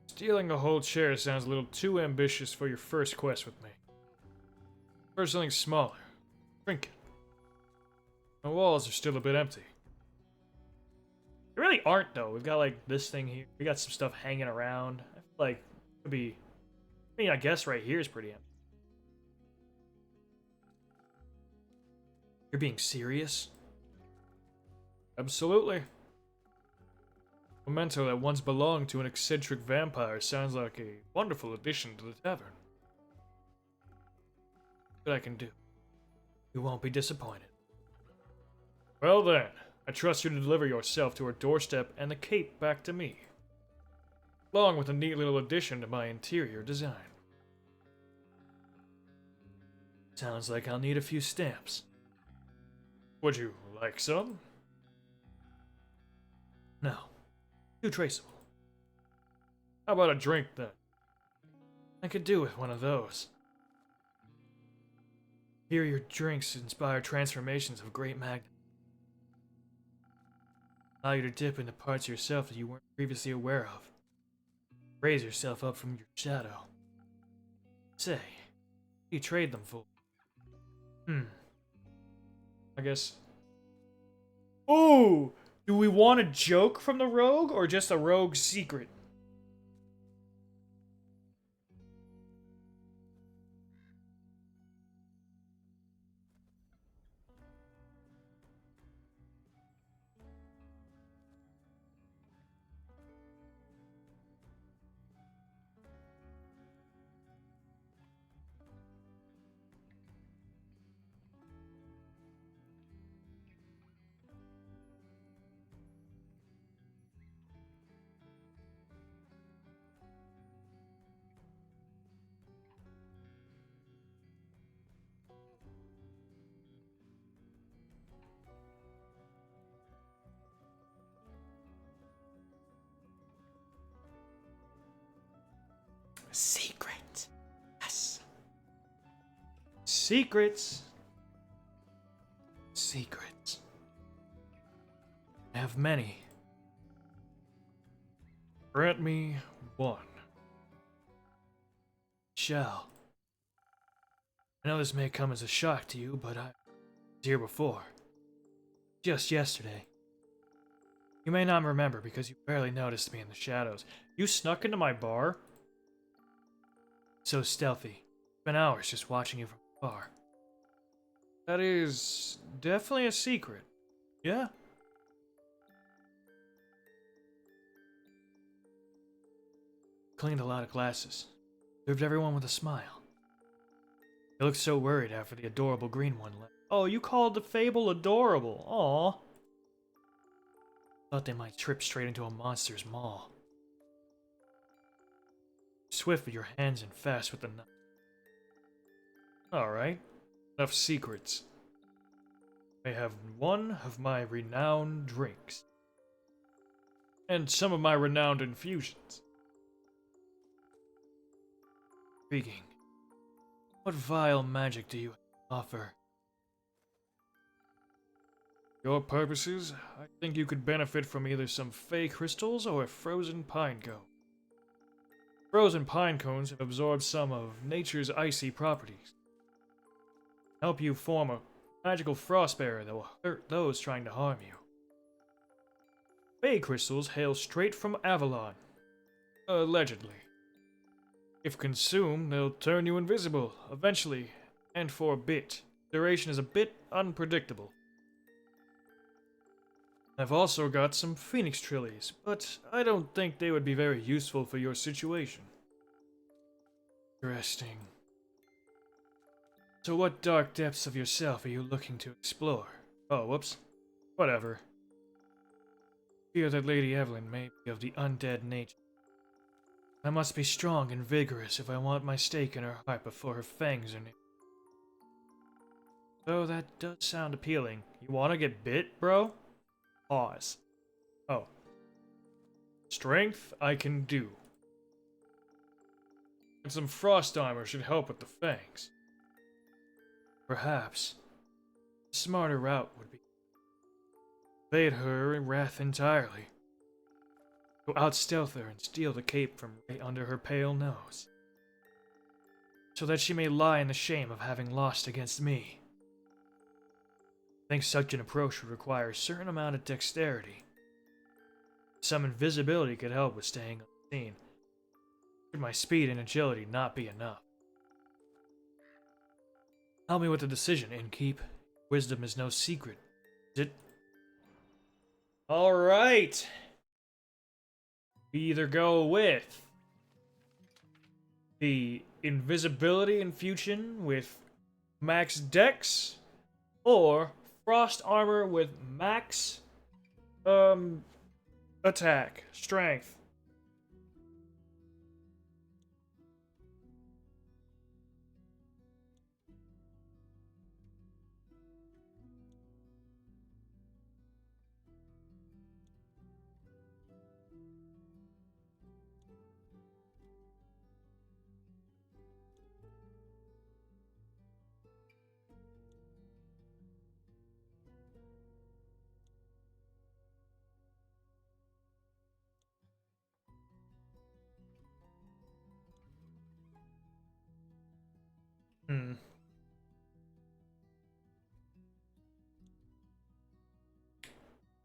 Speaker 1: Stealing a whole chair sounds a little too ambitious for your first quest with me. Or something smaller. Trinket. The walls are still a bit empty. They really aren't, though. We've got, like, this thing here. We got some stuff hanging around. I feel like it could be... I mean, I guess right here is pretty empty. You're being serious? Absolutely. Memento that once belonged to an eccentric vampire sounds like a wonderful addition to the tavern. What I can do. You won't be disappointed. Well then, I trust you to deliver yourself to her doorstep and the cape back to me. Along with a neat little addition to my interior design. Sounds like I'll need a few stamps. Would you like some? No. Too traceable. How about a drink then? I could do with one of those. Here your drinks inspire transformations of great magnitude. Allow you to dip into parts of yourself that you weren't previously aware of. Raise yourself up from your shadow. Say, you trade them for? I guess... Ooh! Do we want a joke from the rogue, or just a rogue secret? Secret. Yes. Secrets. Secrets. I have many. Grant me one. Shall. I know this may come as a shock to you, but I was here before. Just yesterday. You may not remember because you barely noticed me in the shadows. You snuck into my bar? So stealthy. Spent hours just watching you from afar. That is definitely a secret. Yeah? Cleaned a lot of glasses. Served everyone with a smile. They looked so worried after the adorable green one left. Oh, you called the fable adorable. Aw. Thought they might trip straight into a monster's maw. Swift with your hands and fast with the knife. Alright. Enough secrets. I have one of my renowned drinks. And some of my renowned infusions. Intriguing. What vile magic do you offer? Your purposes, I think you could benefit from either some fey crystals or a frozen pine cone. Frozen pine cones have absorbed some of nature's icy properties. Help you form a magical frost barrier that will hurt those trying to harm you. Fey crystals hail straight from Avalon. Allegedly. If consumed, they'll turn you invisible, eventually, and for a bit. Duration is a bit unpredictable. I've also got some phoenix trillies, but I don't think they would be very useful for your situation. Interesting. So what dark depths of yourself are you looking to explore? Oh, whoops. Whatever. Fear that Lady Evelyn may be of the undead nature. I must be strong and vigorous if I want my stake in her heart before her fangs are near. Oh, that does sound appealing. You wanna get bit, bro? Pause. Oh. Strength, I can do. And some frost armor should help with the fangs. Perhaps. A smarter route would be evade her in wrath entirely. Go out-stealth her and steal the cape from right under her pale nose. So that she may lie in the shame of having lost against me. I think such an approach would require a certain amount of dexterity. Some invisibility could help with staying unseen. Should my speed and agility not be enough? Help me with the decision, Innkeep. Wisdom is no secret, is it? Alright! We either go with the invisibility infusion with max dex, or frost armor with max attack, strength. Hmm.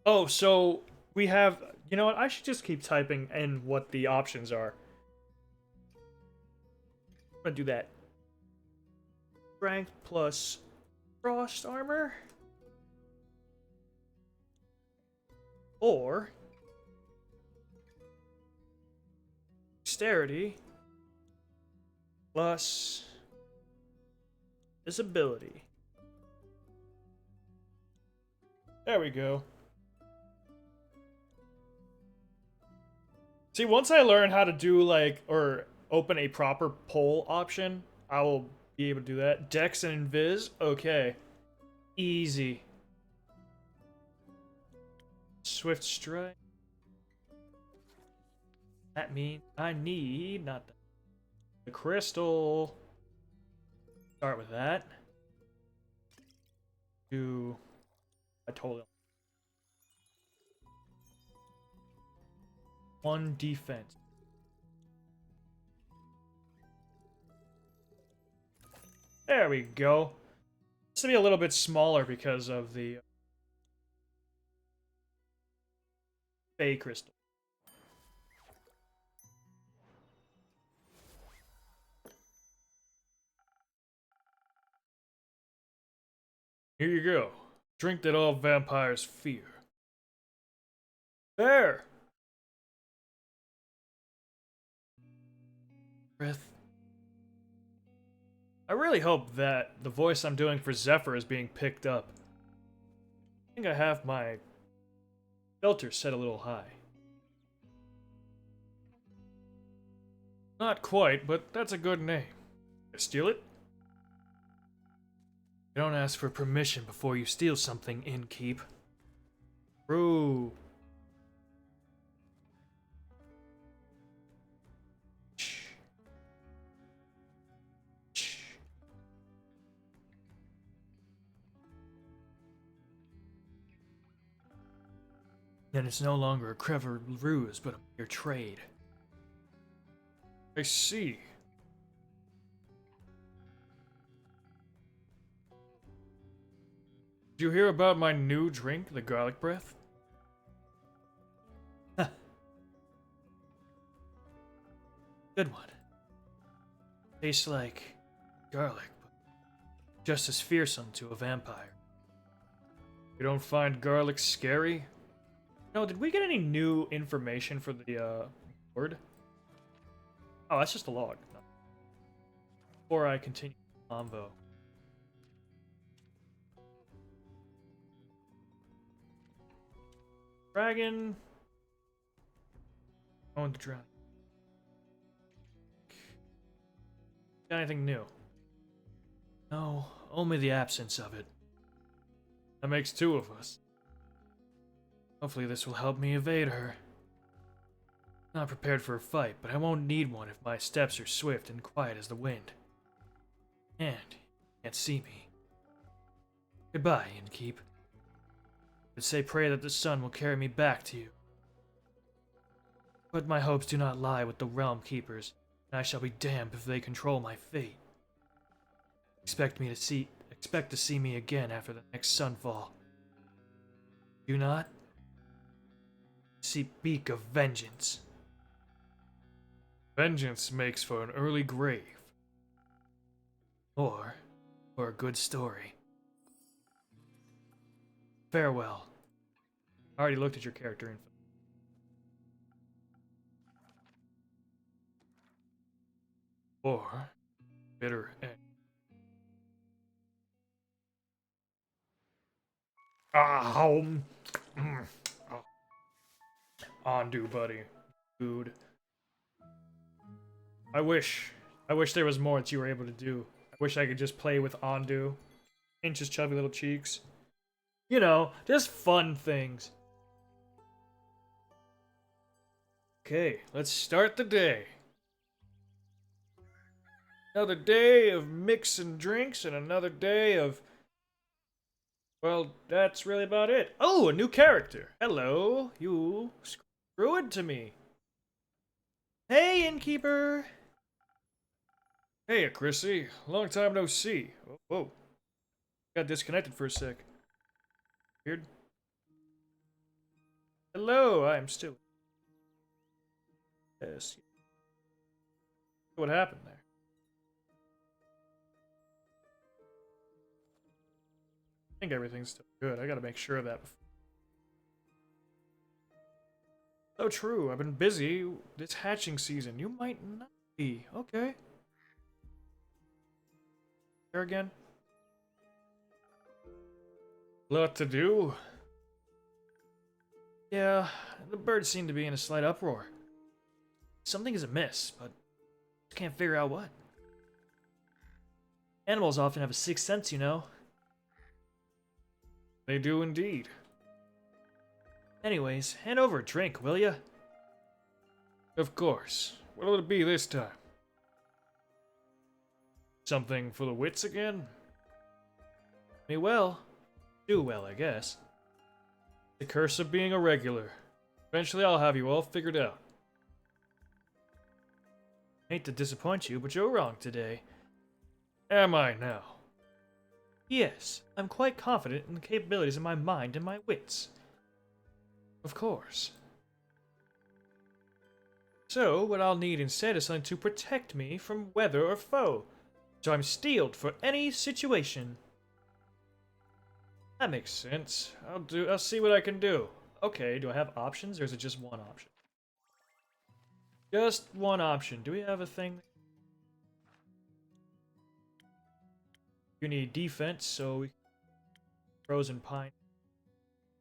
Speaker 1: Oh, so we have. You know what? I should just keep typing in what the options are. I'm gonna do that. Strength plus frost armor, or dexterity plus disability. There we go. See, once I learn how to do, like, or open a proper poll option, I will be able to do that. Dex and Invis? Okay. Easy. Swift Strike. That means I need, not that. The crystal. Start with that. I told him. 1 defense. There we go. This will be a little bit smaller because of the Fey crystal. Here you go. Drink that all vampires fear. There! Breath. I really hope that the voice I'm doing for Zephyr is being picked up. I think I have my filter set a little high. Not quite, but that's a good name. Steal it? You don't ask for permission before you steal something, innkeep. True. Then it's no longer a clever ruse, but a mere trade. I see. Did you hear about my new drink, the garlic breath? Good one. Tastes like garlic, but just as fearsome to a vampire. You don't find garlic scary? No, did we get any new information for the board? Oh, that's just a log. Before I continue the convo. Dragon. Going to drown. Got anything new? No, only the absence of it. That makes 2 of us. Hopefully this will help me evade her. Not prepared for a fight, but I won't need one if my steps are swift and quiet as the wind. And you can't see me. Goodbye, innkeep. But say pray that the sun will carry me back to you. But my hopes do not lie with the realm keepers, and I shall be damned if they control my fate. Expect to see me again after the next sunfall. Do not speak of vengeance. Vengeance makes for an early grave. Or for a good story. Farewell. I already looked at your character info. Or bitter end. Undo, buddy. Food. I wish there was more that you were able to do. I wish I could just play with Undo. Pinch his chubby little cheeks. You know, just fun things. Okay, let's start the day. Another day of mixing drinks and another day of... Well, that's really about it. Oh, a new character. Hello, you screw it to me. Hey, innkeeper. Hey, Chrissy. Long time no see. Oh, whoa. Got disconnected for a sec. Weird. Hello, I'm still... Yes. What happened there? I think everything's still good. I gotta make sure of that before. So true, I've been busy this hatching season. You might not be. Okay. There again. Lot to do. Yeah, the birds seem to be in a slight uproar. Something is amiss, but I can't figure out what. Animals often have a sixth sense, you know. They do indeed. Anyways, hand over a drink, will ya? Of course. What'll it be this time? Something for the wits again? Me well. Do well, I guess. The curse of being a regular. Eventually I'll have you all figured out. Hate to disappoint you, but you're wrong today. Am I now? Yes, I'm quite confident in the capabilities of my mind and my wits. Of course. So, what I'll need instead is something to protect me from weather or foe, so I'm steeled for any situation. That makes sense. I'll see what I can do. Okay, do I have options, or is it just one option? Just one option. Do we have a thing? You need defense, so we frozen pine.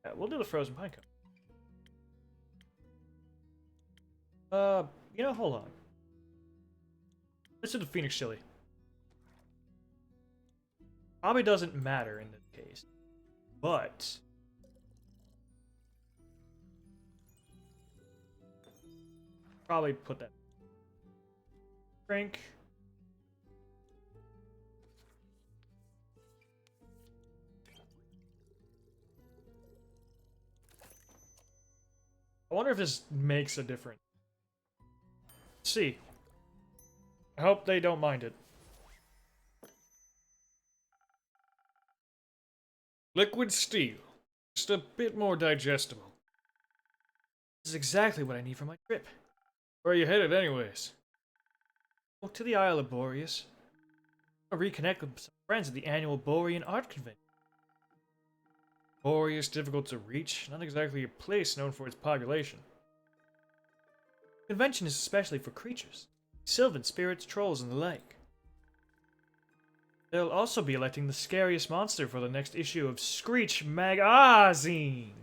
Speaker 1: Yeah, we'll do the frozen pine cone. Hold on. Let's do the Phoenix Chili. Probably doesn't matter in this case. But probably put that drink. I wonder if this makes a difference. Let's see. I hope they don't mind it. Liquid steel. Just a bit more digestible. This is exactly what I need for my trip. Where are you headed anyways? Oh, to the Isle of Boreas. I'll reconnect with some friends at the annual Borean Art Convention. Boreas difficult to reach, not exactly a place known for its population. The convention is especially for creatures, sylvan spirits, trolls, and the like. They'll also be electing the scariest monster for the next issue of Screech Magazine.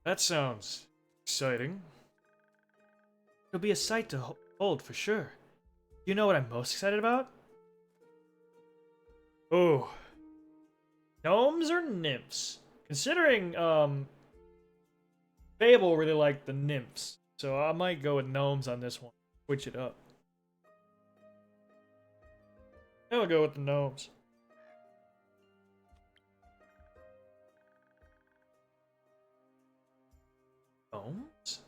Speaker 1: That sounds exciting. It'll be a sight to hold for sure. You know what I'm most excited about? Oh. Gnomes or nymphs? Considering, Fable really liked the nymphs, so I might go with gnomes on this one. Switch it up. I'll go with the gnomes. Gnomes?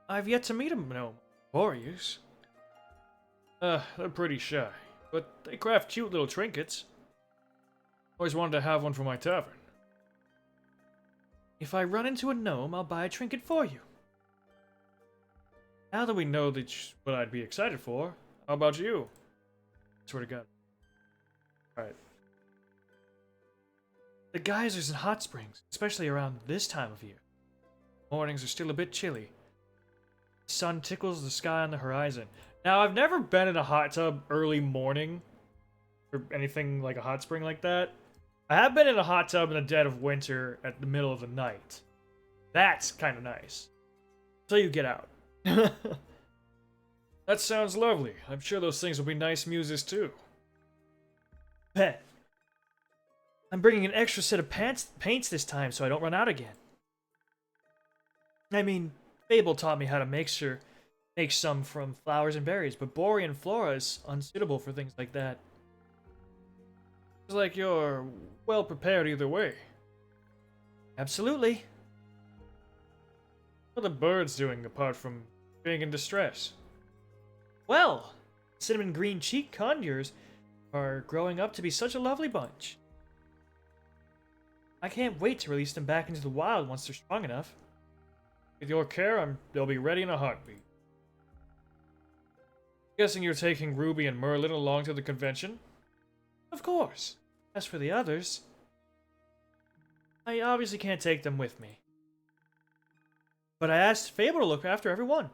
Speaker 1: I've yet to meet a gnome. Warriors? They're pretty shy, but they craft cute little trinkets. Always wanted to have one for my tavern. If I run into a gnome, I'll buy a trinket for you. Now that we know what I'd be excited for, how about you? Swear to God. Alright. The geysers and hot springs, especially around this time of year. Mornings are still a bit chilly. The sun tickles the sky on the horizon. Now, I've never been in a hot tub early morning, or anything like a hot spring like that. I have been in a hot tub in the dead of winter at the middle of the night. That's kind of nice. Until you get out. That sounds lovely. I'm sure those things will be nice muses too. Bet. I'm bringing an extra set of paints this time so I don't run out again. I mean, Fable taught me how to make some from flowers and berries, but Borean flora is unsuitable for things like that. It's like you're well prepared either way. Absolutely. What are the birds doing apart from being in distress? Well, cinnamon green cheek condors are growing up to be such a lovely bunch. I can't wait to release them back into the wild once they're strong enough. With your care, they'll be ready in a heartbeat. Guessing you're taking Ruby and Merlin along to the convention? Of course. As for the others, I obviously can't take them with me. But I asked Fable to look after everyone.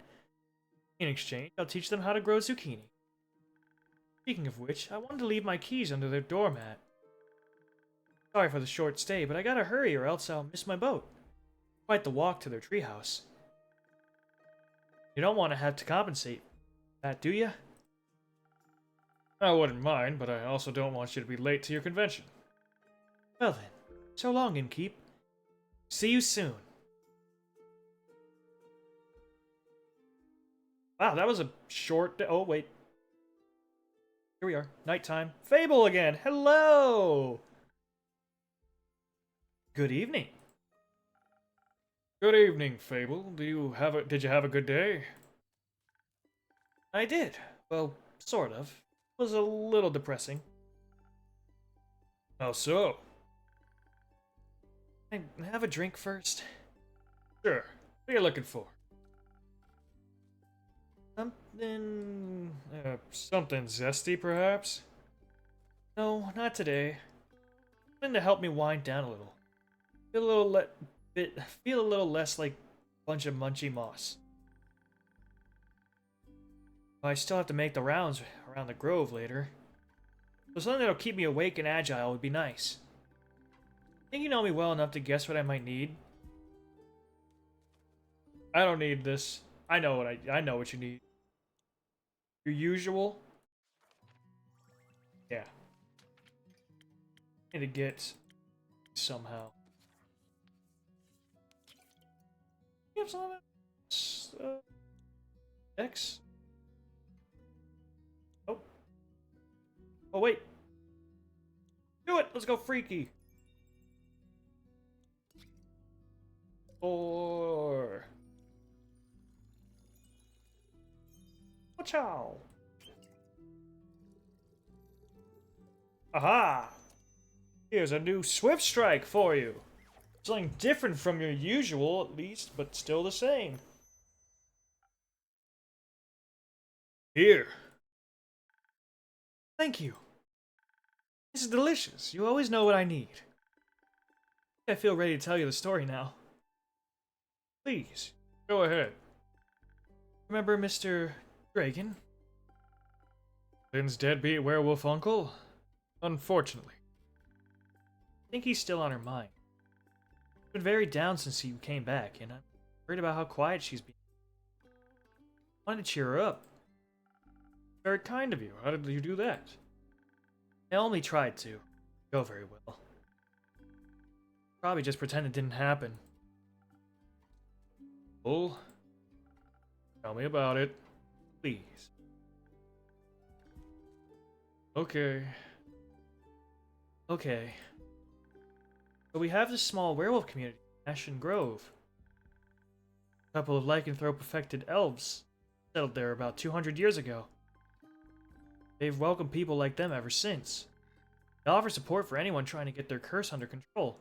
Speaker 1: In exchange, I'll teach them how to grow zucchini. Speaking of which, I wanted to leave my keys under their doormat. Sorry for the short stay, but I gotta hurry or else I'll miss my boat. Quite the walk to their treehouse. You don't want to have to compensate for that, do you? I wouldn't mind, but I also don't want you to be late to your convention. Well then, so long, Innkeep. See you soon. Wow, that was a short... Oh, wait. Here we are. Nighttime. Fable again. Hello. Good evening. Good evening, Fable. Did you have a good day? I did. Well, sort of. It was a little depressing. How so? Can I have a drink first? Sure. What are you looking for? Something zesty, perhaps? No, not today. Something to help me wind down a little. Feel a little feel a little less like a bunch of munchy moss. I still have to make the rounds around the grove later. So something that'll keep me awake and agile would be nice. Think you know me well enough to guess what I might need? I don't need this. I know what you need. Your usual? Yeah. Need to get somehow. You have some of that? X? Oh. Oh, wait. Do it! Let's go freaky! Or... Ciao! Aha! Here's a new Swift Strike for you! Something different from your usual, at least, but still the same. Here. Thank you. This is delicious. You always know what I need. I feel ready to tell you the story now. Please, go ahead. Remember Mr. Dragon? Lynn's deadbeat werewolf uncle? Unfortunately. I think he's still on her mind. She's been very down since he came back, and I'm worried about how quiet she's been. I wanted to cheer her up. Very kind of you. How did you do that? I only tried to. Go very well. Probably just pretend it didn't happen. Bull, tell me about it, please. Okay. Okay. So we have this small werewolf community, Ashen Grove. A couple of lycanthrope-affected elves settled there about 200 years ago. They've welcomed people like them ever since. They offer support for anyone trying to get their curse under control.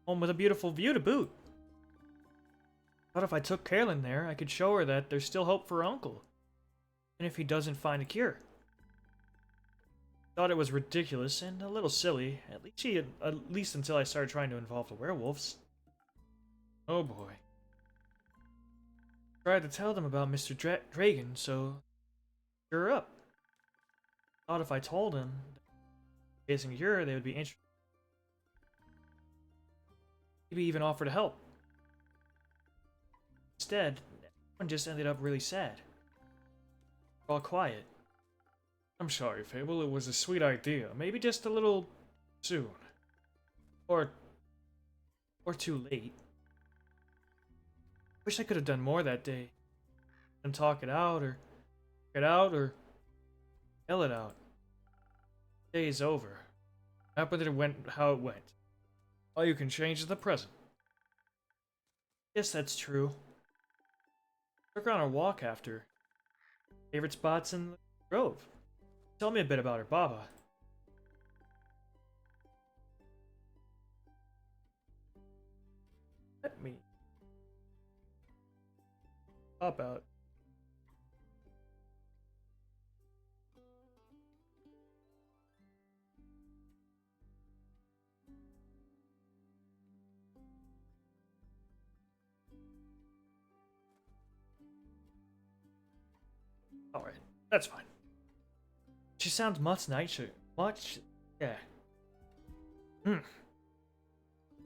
Speaker 1: Home with a beautiful view to boot. Thought if I took Kaelin there, I could show her that there's still hope for her uncle. And if he doesn't find a cure. Thought it was ridiculous and a little silly, at least until I started trying to involve the werewolves. Oh boy. Tried to tell them about Mr. Dragon, so cheer her up. Thought if I told him facing a cure, they would be interested. Maybe even offer to help. Instead, everyone just ended up really sad. All quiet. I'm sorry, Fable, it was a sweet idea. Maybe just a little soon. Or too late. Wish I could have done more that day. And talk it out, or yell it out. The day is over. Happened it went how it went. All you can change is the present. Yes, that's true. Took her on a walk after. Favorite spots in the grove. Tell me a bit about her, Baba. Let me pop out. Alright, that's fine. She sounds much nicer. Yeah.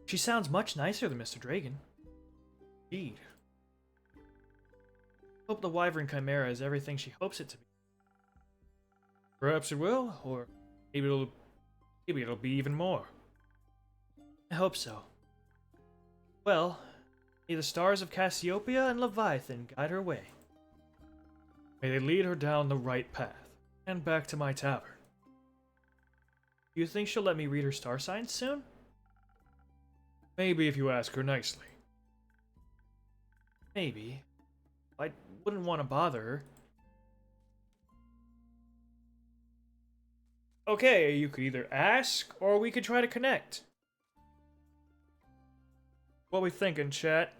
Speaker 1: She sounds much nicer than Mr. Dragon. Indeed. Hope the Wyvern Chimera is everything she hopes it to be. Perhaps it will, or maybe it'll be even more. I hope so. Well, may the stars of Cassiopeia and Leviathan guide her way. May they lead her down the right path. And back to my tavern. You think she'll let me read her star signs soon? Maybe if you ask her nicely. Maybe. I wouldn't want to bother her. Okay, you could either ask, or we could try to connect. What we thinking, chat?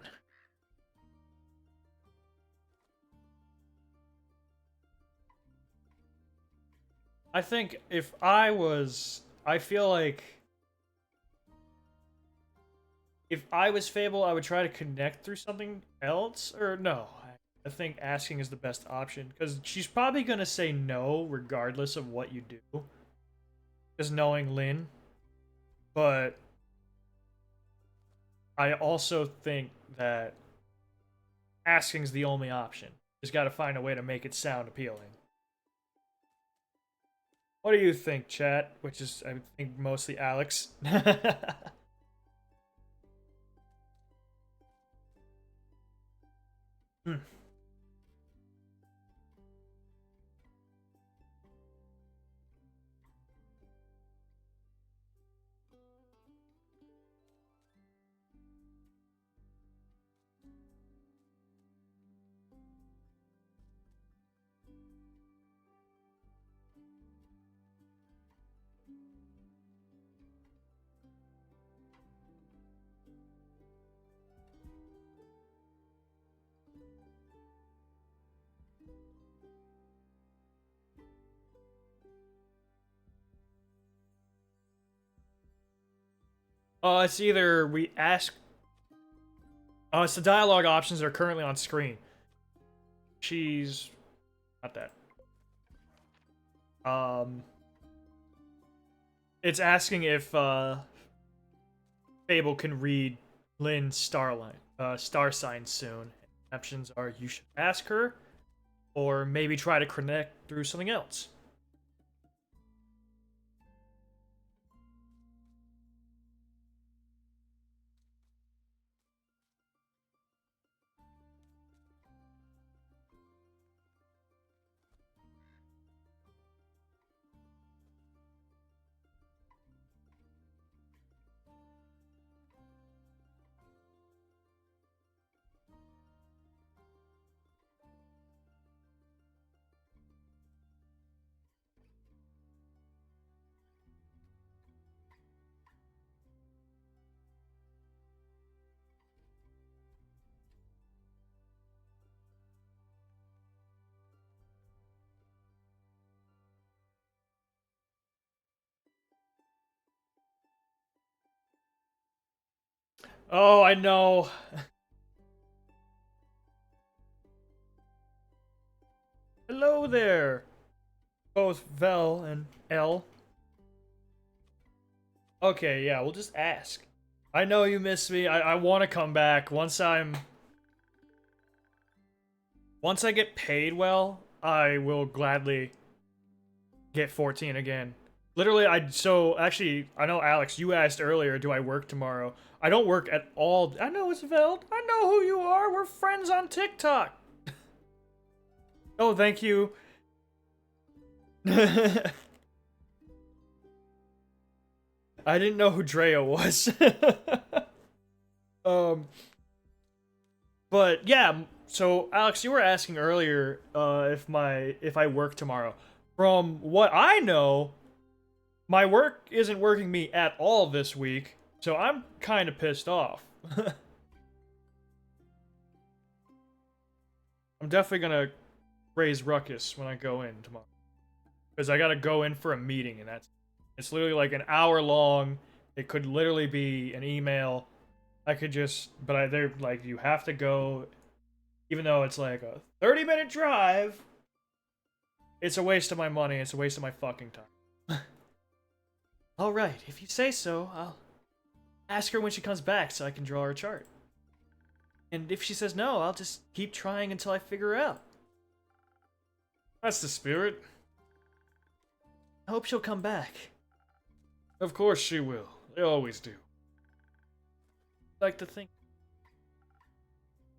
Speaker 1: I think if I was... I feel like... If I was Fable, I would try to connect through something else, or no. I think asking is the best option, because she's probably going to say no, regardless of what you do. Just knowing Lynn. But I also think that asking's the only option. Just got to find a way to make it sound appealing. What do you think, chat? Which is, I think, mostly Alex. Hmm. It's either we ask... it's the dialogue options that are currently on screen. She's... Not that. It's asking if, Fable can read Lynn's star sign soon. Options are you should ask her, or maybe try to connect through something else. Oh, I know. Hello there, both Vel and L. Okay, yeah, we'll just ask. I know you miss me. I want to come back once I get paid well. I will gladly get 14 again. Literally, actually, I know, Alex, you asked earlier, do I work tomorrow? I don't work at all. I know it's Veld. I know who you are. We're friends on TikTok. Oh, thank you. I didn't know who Drea was. um, but yeah, so Alex, you were asking earlier if I work tomorrow. From what I know, my work isn't working me at all this week, so I'm kind of pissed off. I'm definitely gonna raise ruckus when I go in tomorrow, because I gotta go in for a meeting, and it's literally like an hour long. It could literally be an email. I could just, they're like, you have to go, even though it's like a 30-minute drive. It's a waste of my money. It's a waste of my fucking time. All right, if you say so, I'll ask her when she comes back so I can draw her chart. And if she says no, I'll just keep trying until I figure her out. That's the spirit. I hope she'll come back. Of course she will. They always do. I like to think.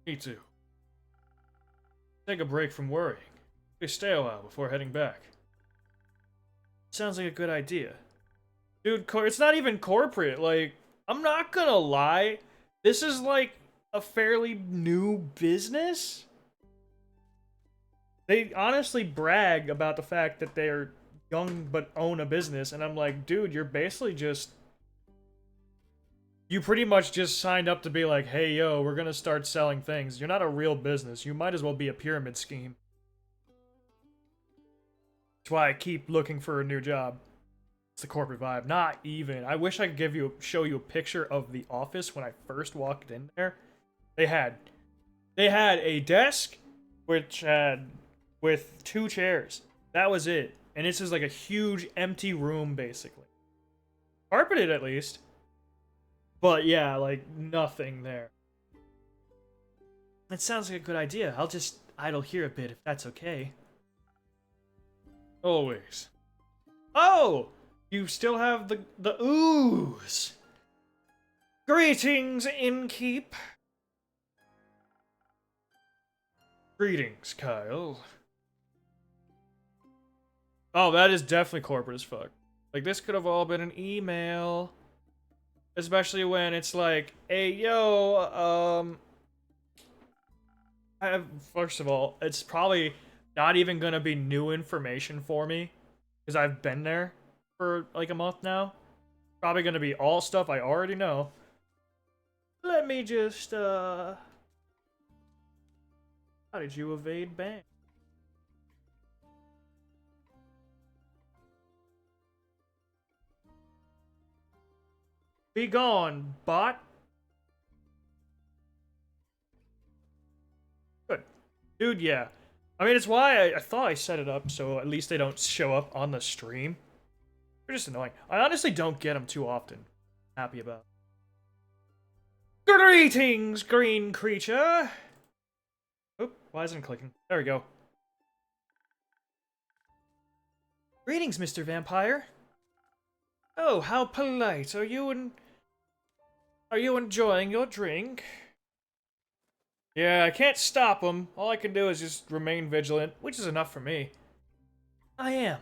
Speaker 1: Me too. Take a break from worrying. Maybe stay a while before heading back. Sounds like a good idea. Dude, it's not even corporate. Like, I'm not gonna lie. This is like a fairly new business. They honestly brag about the fact that they're young but own a business, and I'm like, dude, you're basically just... You pretty much just signed up to be like, hey, yo, we're gonna start selling things. You're not a real business. You might as well be a pyramid scheme. That's why I keep looking for a new job. It's the corporate vibe. Not even. I wish I could show you a picture of the office when I first walked in there. They had a desk which had with 2 chairs. That was it. And it's just like a huge empty room basically. Carpeted at least. But yeah, like nothing there. That sounds like a good idea. I'll just idle here a bit if that's okay. Always. Oh! You still have the ooze. Greetings, innkeep. Greetings, Kyle. Oh, that is definitely corporate as fuck. Like, this could have all been an email. Especially when it's like, hey, yo, first of all, it's probably not even gonna be new information for me. Because I've been there for like a month now. Probably gonna be all stuff I already know. Let me just, how did you evade ban? Be gone, bot. Good. Dude, yeah. I mean, it's why I thought I set it up so at least they don't show up on the stream. They're just annoying. I honestly don't get them too often. Happy about. Greetings, green creature. Oop, why isn't it clicking? There we go. Greetings, Mr. Vampire. Oh, how polite. Are you enjoying your drink? Yeah, I can't stop them. All I can do is just remain vigilant, which is enough for me. I am.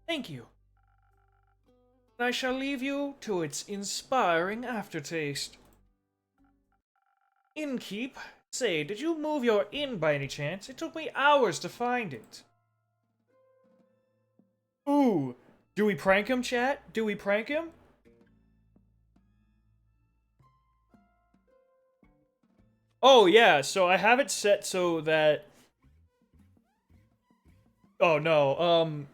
Speaker 1: Thank you. I shall leave you to its inspiring aftertaste. Innkeep, say, did you move your inn by any chance? It took me hours to find it. Ooh, do we prank him, chat? Do we prank him? Oh, yeah, so I have it set so that... Oh, no,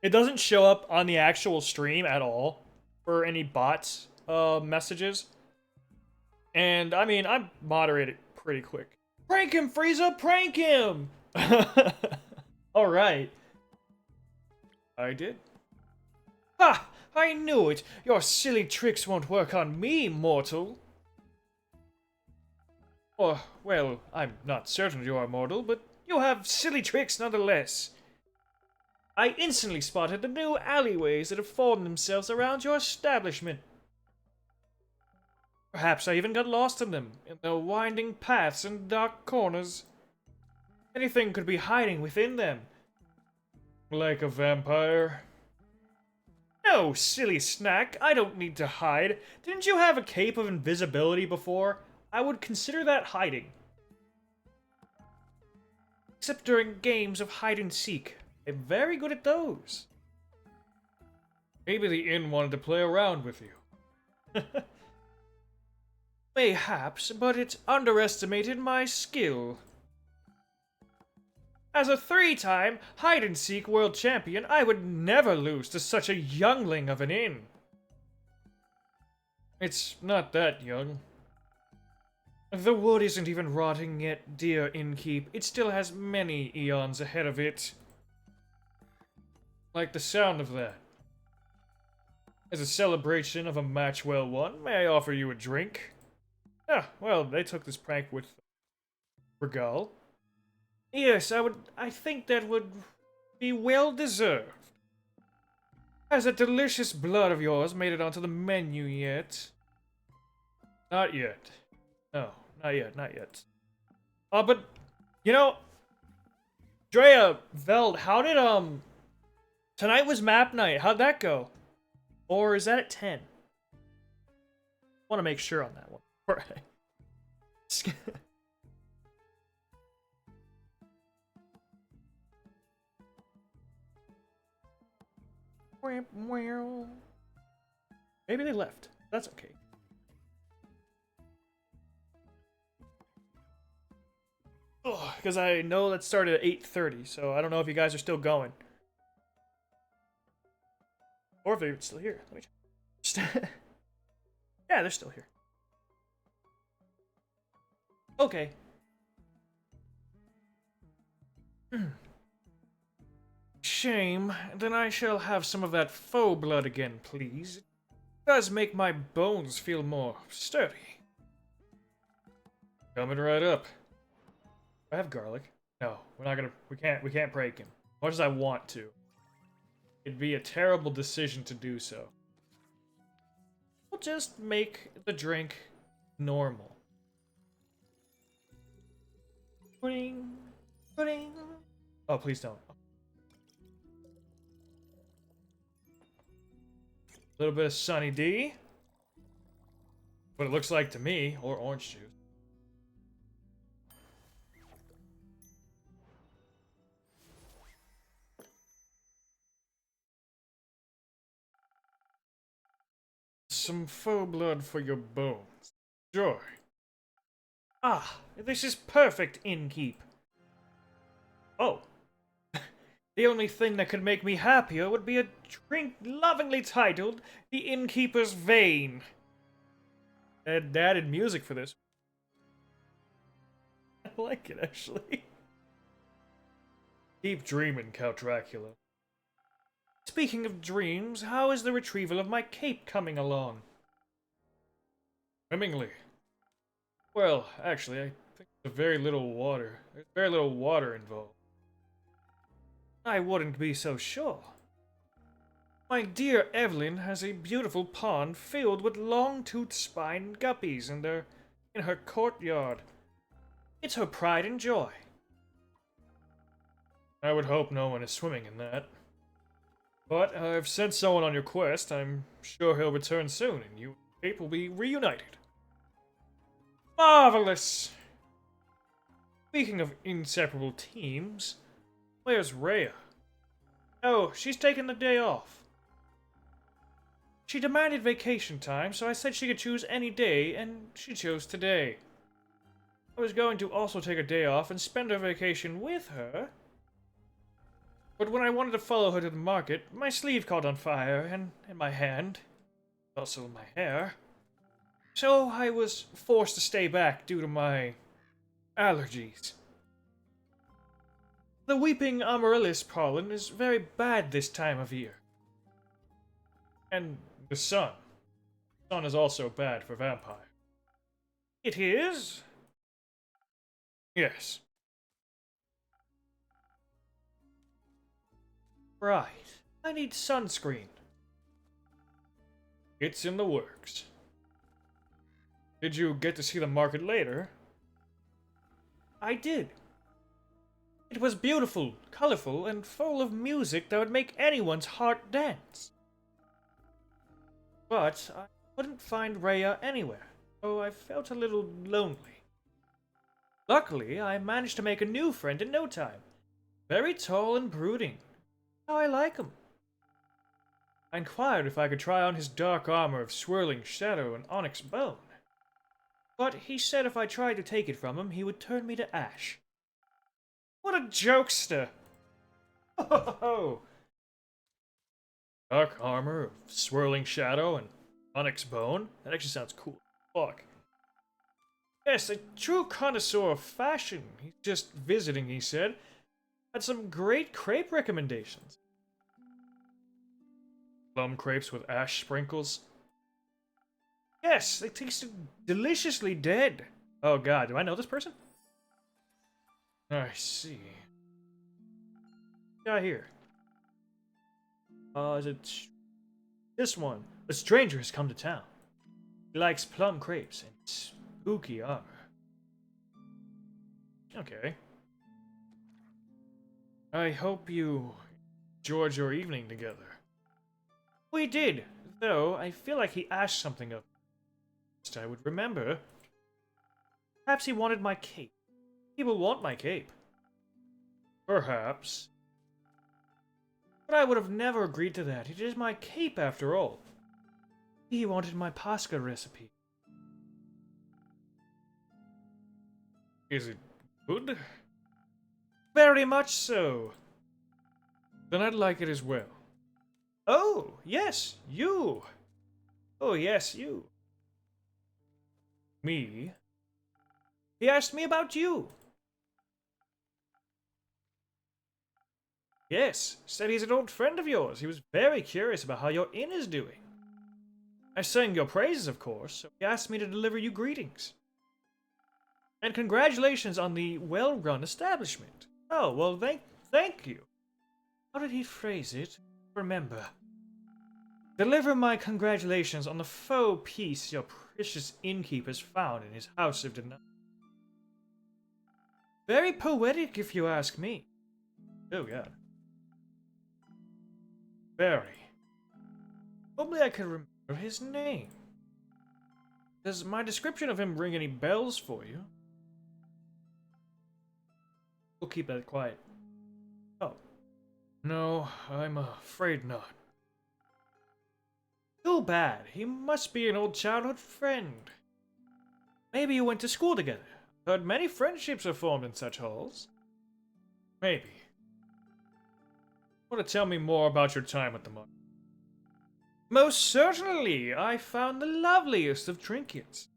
Speaker 1: it doesn't show up on the actual stream at all for any bots, messages. And, I mean, I moderate it pretty quick. Prank him, Frieza! Prank him! Alright. I did. Ha! I knew it! Your silly tricks won't work on me, mortal! Or, well, I'm not certain you are mortal, but you have silly tricks nonetheless. I instantly spotted the new alleyways that have formed themselves around your establishment. Perhaps I even got lost in them, in the winding paths and dark corners. Anything could be hiding within them. Like a vampire. No, silly snack, I don't need to hide. Didn't you have a cape of invisibility before? I would consider that hiding. Except during games of hide and seek. I'm very good at those. Maybe the inn wanted to play around with you. Mayhaps, but it underestimated my skill. As a 3-time hide-and-seek world champion, I would never lose to such a youngling of an inn. It's not that young. The wood isn't even rotting yet, dear innkeep. It still has many eons ahead of it. Like the sound of that. As a celebration of a match well won, may I offer you a drink? Ah, well, they took this prank with Regal. Yes, I think that would be well deserved. Has that delicious blood of yours made it onto the menu yet? Not yet. No, not yet. But, you know, Drea, Veld, how did, Tonight was map night. How'd that go? Or is that at 10? Want to make sure on that one. Right. Maybe they left. That's okay. Because I know that started at 8:30, so I don't know if you guys are still going. Or if they're still here. Let me check. Yeah, they're still here. Okay. Shame. Then I shall have some of that faux blood again, please. It does make my bones feel more sturdy. Coming right up. Do I have garlic? No, we're not gonna. We can't break him. As much as I want to. It'd be a terrible decision to do so. We'll just make the drink normal. Pudding. Pudding. Oh, please don't. A little bit of Sunny D. What it looks like to me, or orange juice. Some faux blood for your bones. Joy. Ah, this is perfect, innkeep. Oh. The only thing that could make me happier would be a drink lovingly titled The Innkeeper's Vein. They added music for this. I like it, actually. Keep dreaming, Count Dracula. Speaking of dreams, how is the retrieval of my cape coming along? Swimmingly. Well, actually, I think there's very little water. There's very little water involved. I wouldn't be so sure. My dear Evelyn has a beautiful pond filled with long-toothed spined guppies in her courtyard. It's her pride and joy. I would hope no one is swimming in that. But I've sent someone on your quest. I'm sure he'll return soon, and you and Cape will be reunited. Marvelous! Speaking of inseparable teams, where's Rhea? Oh, she's taken the day off. She demanded vacation time, so I said she could choose any day, and she chose today. I was going to also take a day off and spend her vacation with her, but when I wanted to follow her to the market, my sleeve caught on fire, and in my hand, also my hair. So I was forced to stay back due to my allergies. The weeping amaryllis pollen is very bad this time of year. And the sun. The sun is also bad for vampires. It is? Yes. Right. I need sunscreen. It's in the works. Did you get to see the market later? I did. It was beautiful, colorful, and full of music that would make anyone's heart dance. But I couldn't find Rhea anywhere, so I felt a little lonely. Luckily, I managed to make a new friend in no time. Very tall and brooding. How I like him. I inquired if I could try on his dark armor of swirling shadow and onyx bone. But he said if I tried to take it from him, he would turn me to ash. What a jokester! Oh! Dark armor of swirling shadow and onyx bone? That actually sounds cool. Fuck. Yes, a true connoisseur of fashion. He's just visiting, he said. Had some great crepe recommendations. Plum crepes with ash sprinkles. Yes, they tasted deliciously dead. Oh god, do I know this person? I see. Got here. Is it this one? A stranger has come to town. He likes plum crepes and spooky armor. Okay. I hope you enjoyed your evening together. We did, though I feel like he asked something of me. I would remember. Perhaps he wanted my cape. People want my cape. Perhaps. But I would have never agreed to that. It is my cape, after all. He wanted my Pascha recipe. Is it good? Very much so. Then I'd like it as well. Oh, yes, you. Oh, yes, you. Me? He asked me about you. Yes, said he's an old friend of yours. He was very curious about how your inn is doing. I sang your praises, of course, so he asked me to deliver you greetings. And congratulations on the well-run establishment. Oh, well, thank you. How did he phrase it? Remember. Deliver my congratulations on the faux peace your precious innkeeper's found in his house of denial. Very poetic, if you ask me. Oh, God. Very. Only I could remember his name. Does my description of him ring any bells for you? We'll keep that quiet. Oh. No, I'm afraid not. Too bad. He must be an old childhood friend. Maybe you went to school together. Heard many friendships are formed in such halls. Maybe. Want to tell me more about your time at the market? Most certainly! I found the loveliest of trinkets.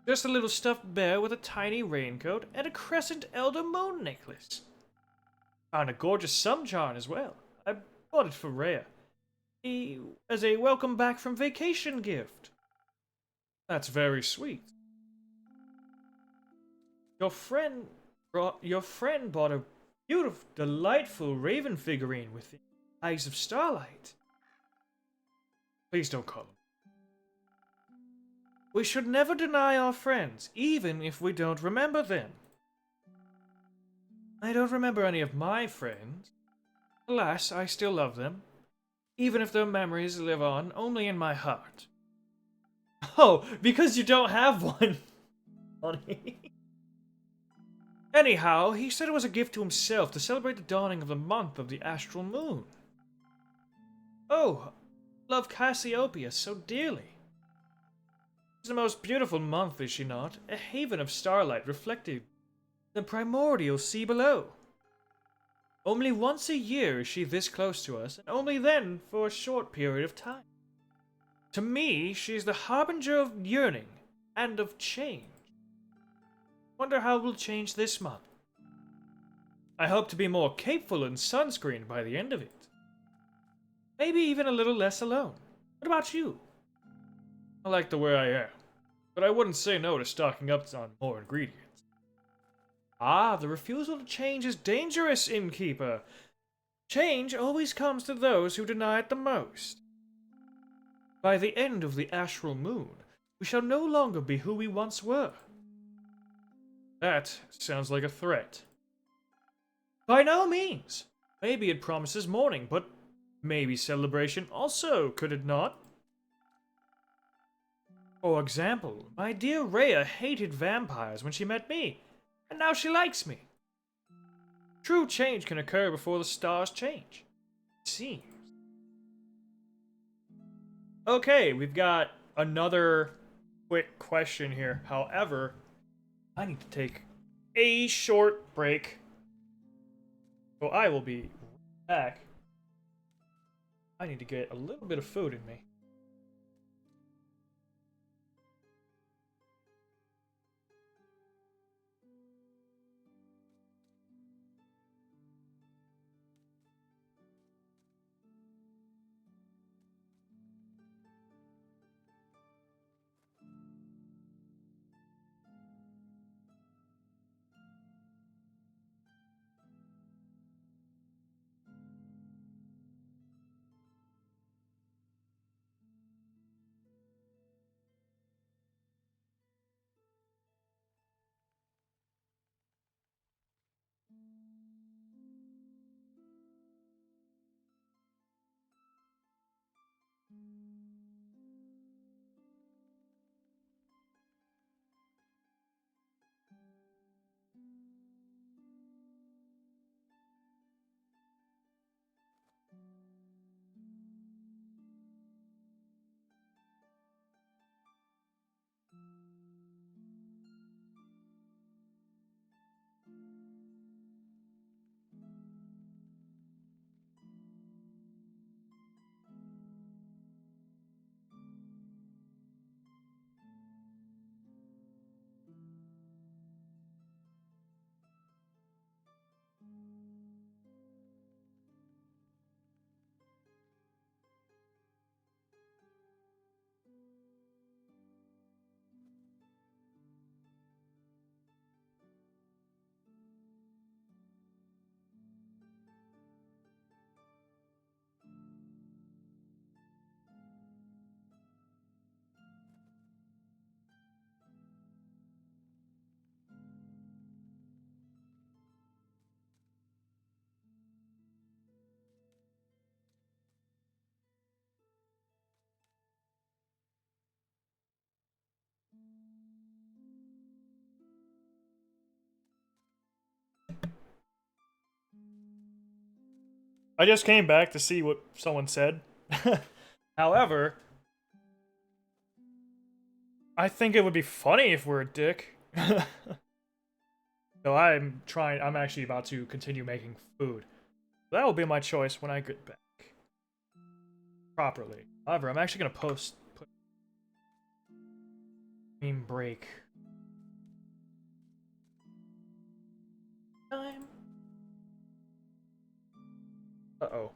Speaker 1: Just a little stuffed bear with a tiny raincoat and a crescent elder moon necklace. Found a gorgeous sun charm as well. I bought it for Rhea. As a welcome back from vacation gift. That's very sweet. Your friend bought a beautiful, delightful raven figurine with the eyes of starlight. Please don't call him. We should never deny our friends, even if we don't remember them. I don't remember any of my friends. Alas, I still love them, even if their memories live on only in my heart. Oh, because you don't have one. Funny. Anyhow, he said it was a gift to himself to celebrate the dawning of the month of the astral moon. Oh, love Cassiopeia so dearly. It's the most beautiful month, is she not? A haven of starlight reflected the primordial sea below. Only once a year is she this close to us, and only then for a short period of time. To me, she is the harbinger of yearning and of change. Wonder how we'll change this month. I hope to be more capeful and sunscreened by the end of it. Maybe even a little less alone. What about you? I like the way I am, but I wouldn't say no to stocking up on more ingredients. Ah, the refusal to change is dangerous, innkeeper. Change always comes to those who deny it the most. By the end of the astral moon, we shall no longer be who we once were. That sounds like a threat. By no means. Maybe it promises mourning, but maybe celebration also, could it not? For example, my dear Rhea hated vampires when she met me, and now she likes me. True change can occur before the stars change. It seems. Okay, we've got another quick question here. However, I need to take a short break. So I will be back. I need to get a little bit of food in me. I just came back to see what someone said. However, I think it would be funny if we're a dick. So I'm actually about to continue making food. That will be my choice when I get back. Properly. However, I'm actually gonna put stream break time. Uh-oh.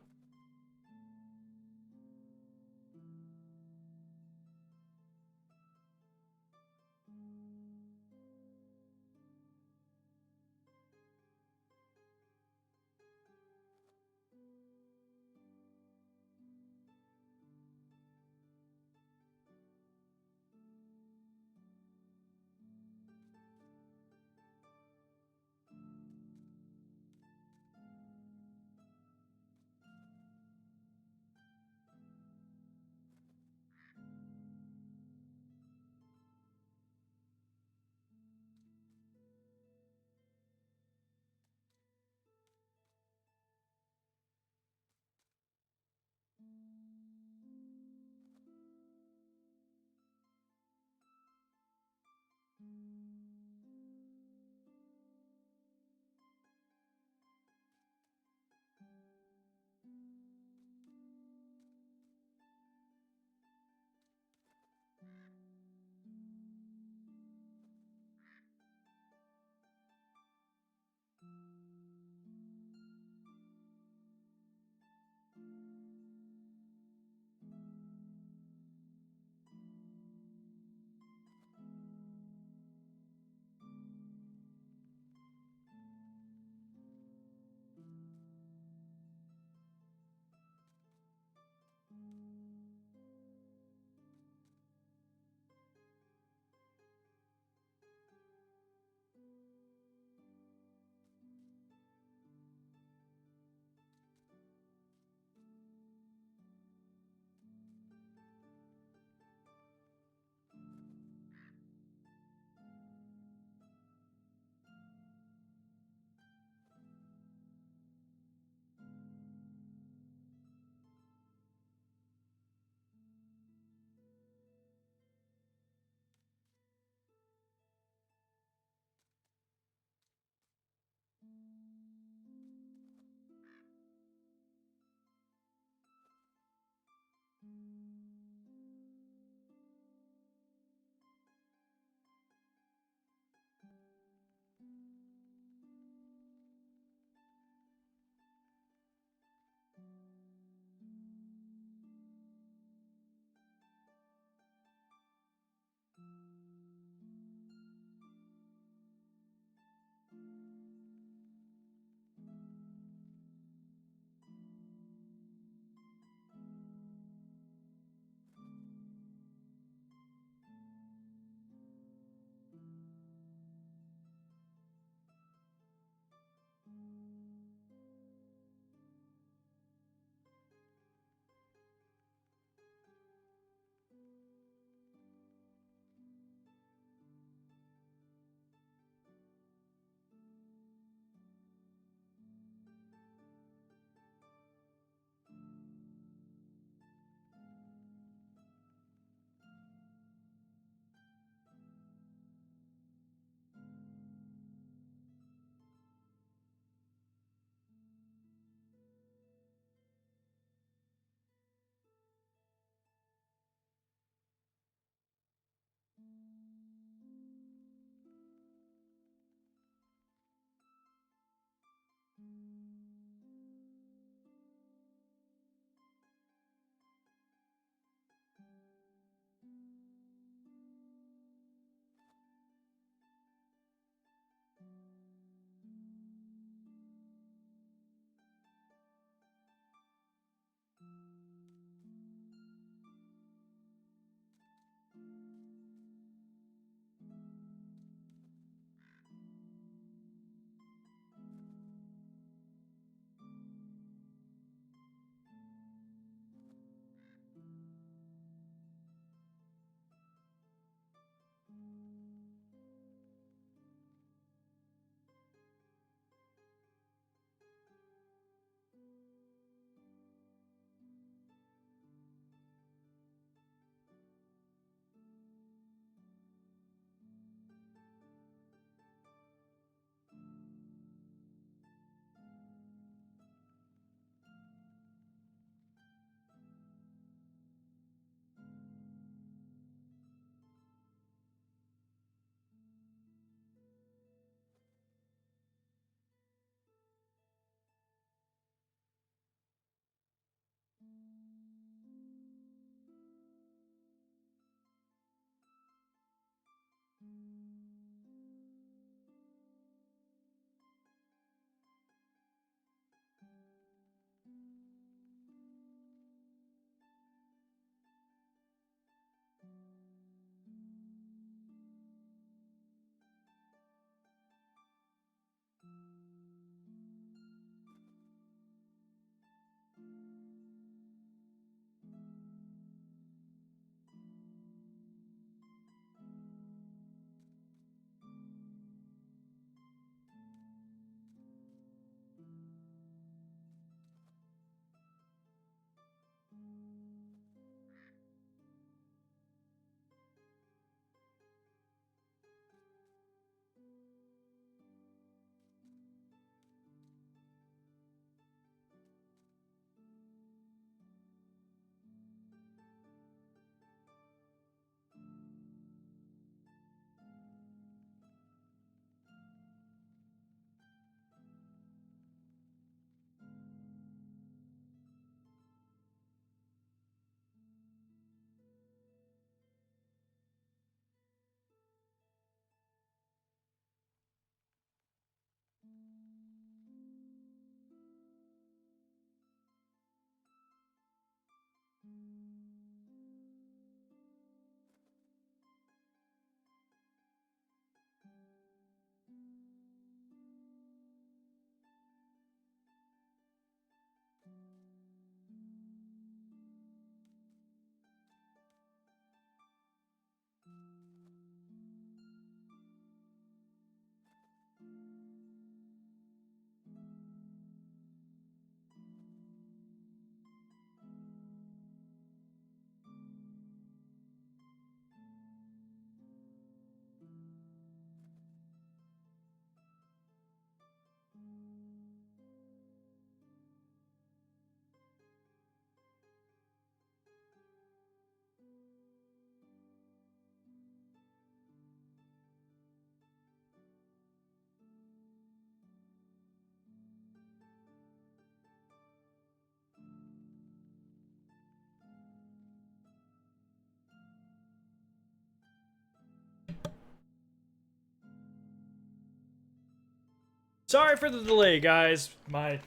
Speaker 1: Sorry for the delay, guys. My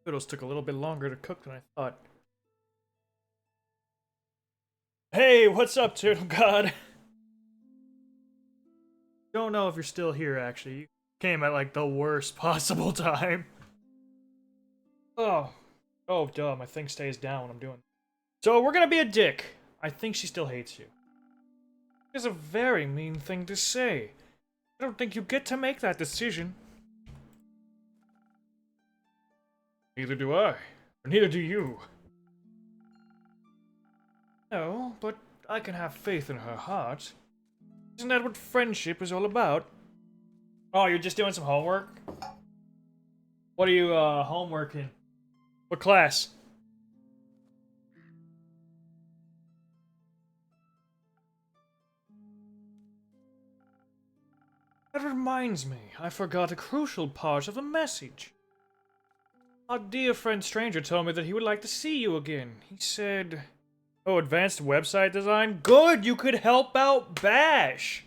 Speaker 1: noodles took a little bit longer to cook than I thought. Hey, what's up, Turtle God? Don't know if you're still here, actually. You came at, like, the worst possible time. Oh. Oh, duh, my thing stays down when I'm doing. So, we're gonna be a dick. I think she still hates you. It's a very mean thing to say. I don't think you get to make that decision. Neither do I. Or neither do you. No, but I can have faith in her heart. Isn't that what friendship is all about? Oh, you're just doing some homework? What are you, homeworking? What class? That reminds me, I forgot a crucial part of the message. Our dear friend Stranger told me that he would like to see you again. He said... Oh, advanced website design? Good, you could help out Bash!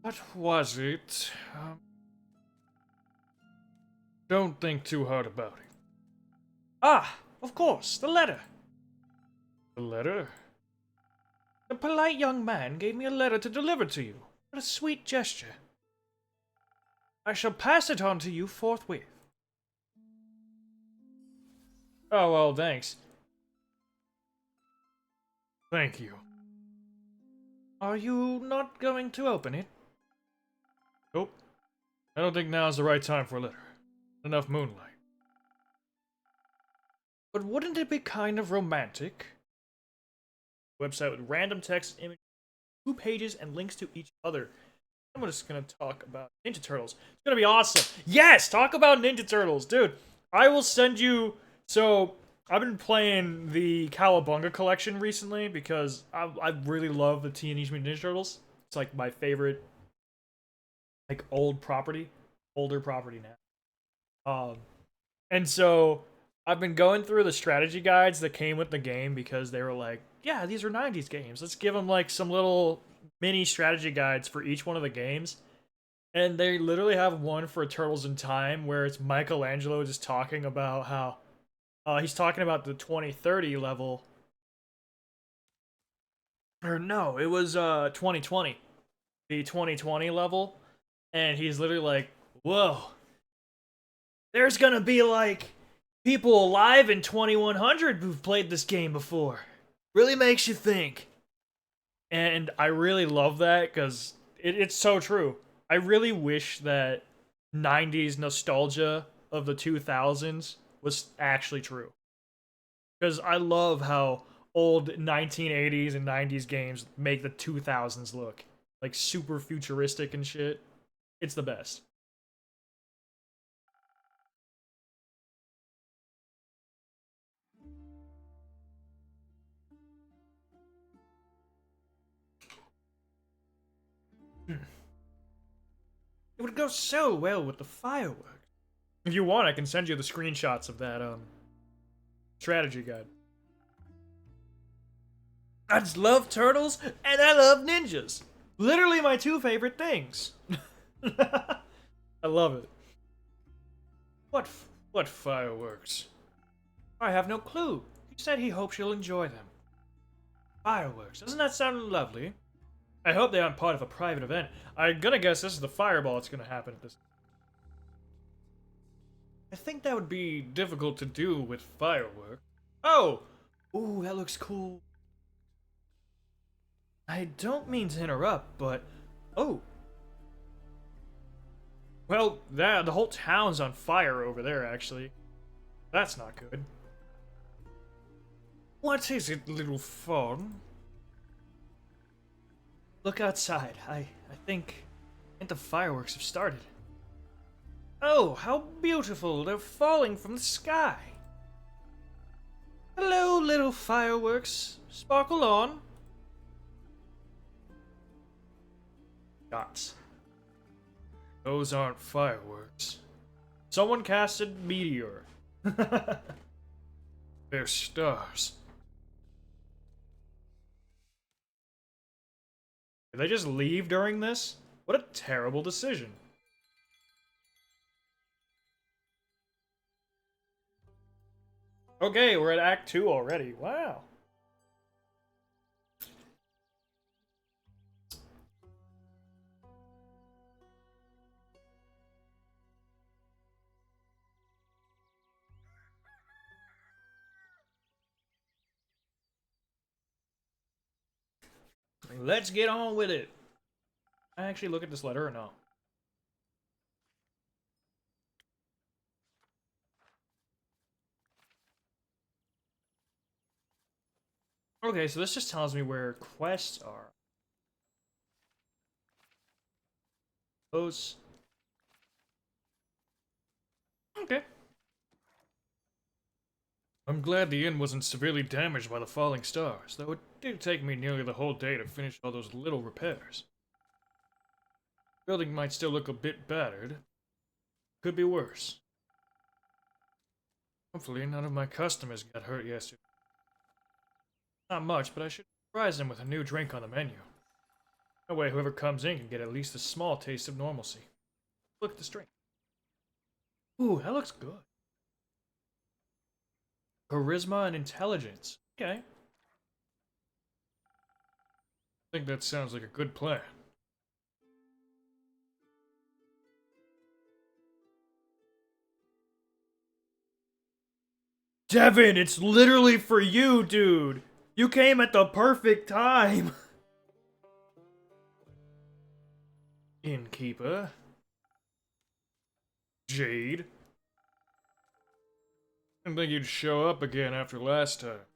Speaker 1: What was it? Don't think too hard about it. Ah, of course, the letter. The letter? The polite young man gave me a letter to deliver to you. What a sweet gesture. I shall pass it on to you forthwith. Oh, well, thanks. Thank you. Are you not going to open it? Nope. I don't think now's the right time for a letter. Enough moonlight. But wouldn't it be kind of romantic? Website with random text, image, 2 pages, and links to each other. I'm just gonna talk about Ninja Turtles. It's gonna be awesome. Yes, talk about Ninja Turtles, dude. I will send you. So I've been playing the Cowabunga collection recently because I really love the Teenage Mutant Ninja Turtles. It's like my favorite, like older property now. And so I've been going through the strategy guides that came with the game because they were like, yeah, these are 90s games. Let's give them like some little mini strategy guides for each one of the games. And they literally have one for Turtles in Time where it's Michelangelo just talking about how he's talking about the 2030 level. Or no, it was 2020. The 2020 level. And he's literally like, whoa. There's gonna be like people alive in 2100 who've played this game before. Really makes you think. And I really love that because it's so true. I really wish that 90s nostalgia of the 2000s was actually true. Because I love how old 1980s and 90s games make the 2000s look like super futuristic and shit. It's the best. It would go so well with the fireworks. If you want, I can send you the screenshots of that strategy guide. I just love turtles and I love ninjas. Literally my 2 favorite things. I love it. What fireworks? I have no clue. He said he hopes you'll enjoy them. Fireworks. Doesn't that sound lovely? I hope they aren't part of a private event. I'm gonna guess this is the fireball that's gonna happen at this. I think that would be difficult to do with fireworks. Oh! Ooh, that looks cool. I don't mean to interrupt, but... Oh! Well, the whole town's on fire over there, actually. That's not good. What is it, little fawn? Look outside. I think the fireworks have started. Oh, how beautiful. They're falling from the sky. Hello, little fireworks. Sparkle on. Dots. Those aren't fireworks. Someone casted meteor. They're stars. Did they just leave during this? What a terrible decision. Okay, we're at Act 2 already. Wow. Let's get on with it. I actually look at this letter or no? Okay, so this just tells me where quests are. Those. Okay. I'm glad the inn wasn't severely damaged by the falling stars, though it did take me nearly the whole day to finish all those little repairs. The building might still look a bit battered. Could be worse. Hopefully none of my customers got hurt yesterday. Not much, but I should surprise them with a new drink on the menu. That way whoever comes in can get at least a small taste of normalcy. Look at this drink. Ooh, that looks good. Charisma and intelligence. Okay. I think that sounds like a good plan. Devin, it's literally for you, dude. You came at the perfect time. Innkeeper. Jade. I didn't think you'd show up again after last time.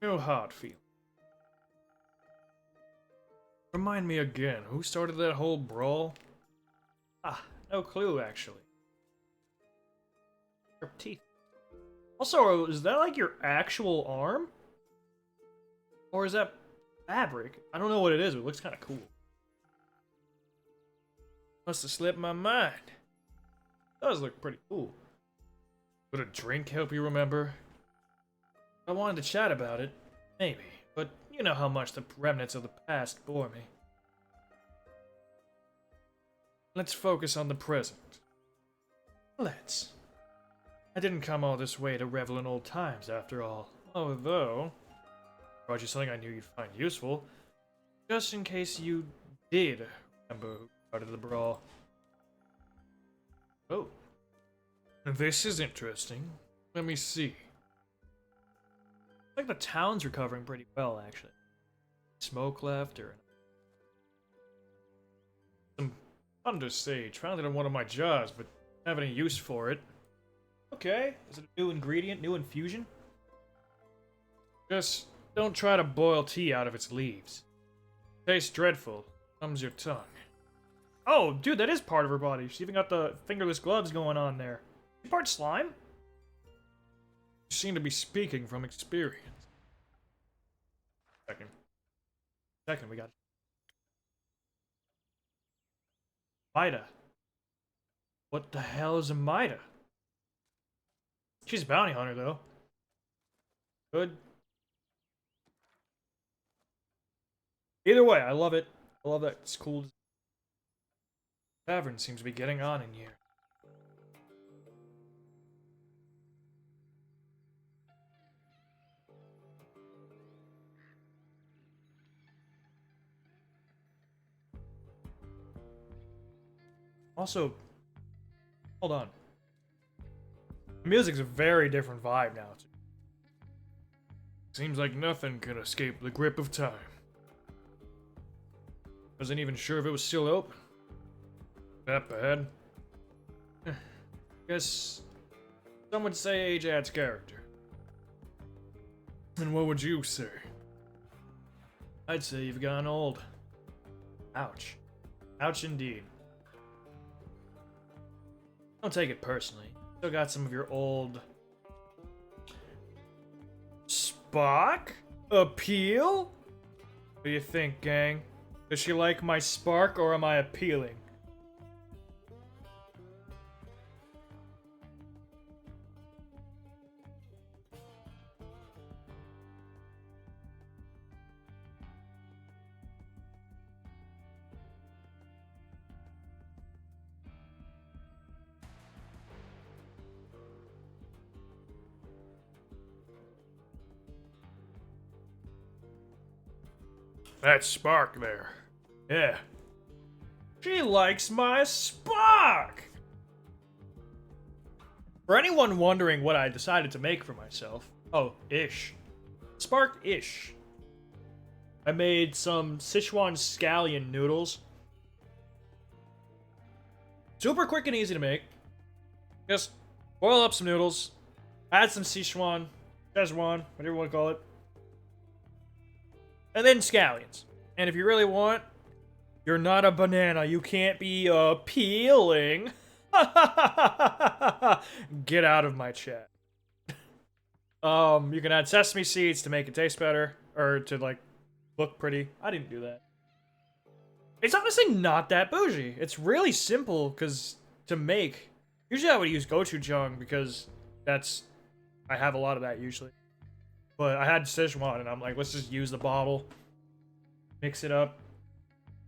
Speaker 1: No hard feeling. Remind me again, who started that whole brawl? Ah, no clue, actually. Your teeth. Also, is that like your actual arm? Or is that fabric? I don't know what it is, but it looks kind of cool. Must have slipped my mind. It does look pretty cool. Would a drink help you remember? If I wanted to chat about it, maybe. But you know how much the remnants of the past bore me. Let's focus on the present. Let's. I didn't come all this way to revel in old times, after all. Although, I brought you something I knew you'd find useful, just in case you did remember who started the brawl. Oh. This is interesting. Let me see. I think the town's recovering pretty well, actually. Smoke left, or some thunder sage. Found it in one of my jars, but don't have any use for it. Okay, is it a new ingredient, new infusion? Just don't try to boil tea out of its leaves. Tastes dreadful. Numbs your tongue. Oh, dude, that is part of her body. She's even got the fingerless gloves going on there. Is she part slime? You seem to be speaking from experience. Second, we got Mida. What the hell is a Mida? She's a bounty hunter, though. Good. Either way, I love it. I love that. It's cool. Tavern seems to be getting on in here. Also, hold on. The music's a very different vibe now. Seems like nothing could escape the grip of time. Wasn't even sure if it was still open. That bad. Guess some would say age adds character. And what would you say? I'd say you've gotten old. Ouch. Ouch indeed. Don't take it personally. Still got some of your old Spock appeal? What do you think, gang? Does she like my spark, or am I appealing? That spark there. Yeah. She likes my spark! For anyone wondering what I decided to make for myself, ish. Spark-ish. I made some Sichuan scallion noodles. Super quick and easy to make. Just boil up some noodles, add some Szechuan, whatever you want to call it, and then scallions. And if you really want, you're not a banana. You can't be peeling. Get out of my chat. You can add sesame seeds to make it taste better, or to like look pretty. I didn't do that. It's honestly not that bougie. It's really simple because to make. Usually I would use gochujang because I have a lot of that usually. But I had Szechuan and I'm like, let's just use the bottle. Mix it up.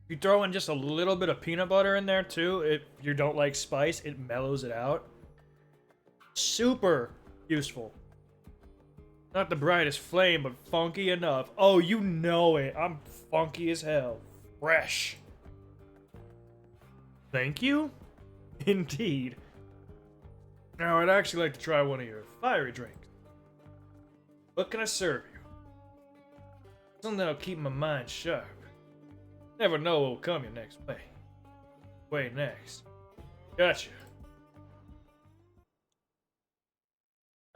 Speaker 1: If you throw in just a little bit of peanut butter in there too, if you don't like spice, it mellows it out. Super useful. Not the brightest flame, but funky enough. Oh, you know it. I'm funky as hell. Fresh. Thank you? Indeed. Now, I'd actually like to try one of your fiery drinks. What can I serve you? Something that'll keep my mind sharp. Never know what'll come your next way. Way next. Gotcha.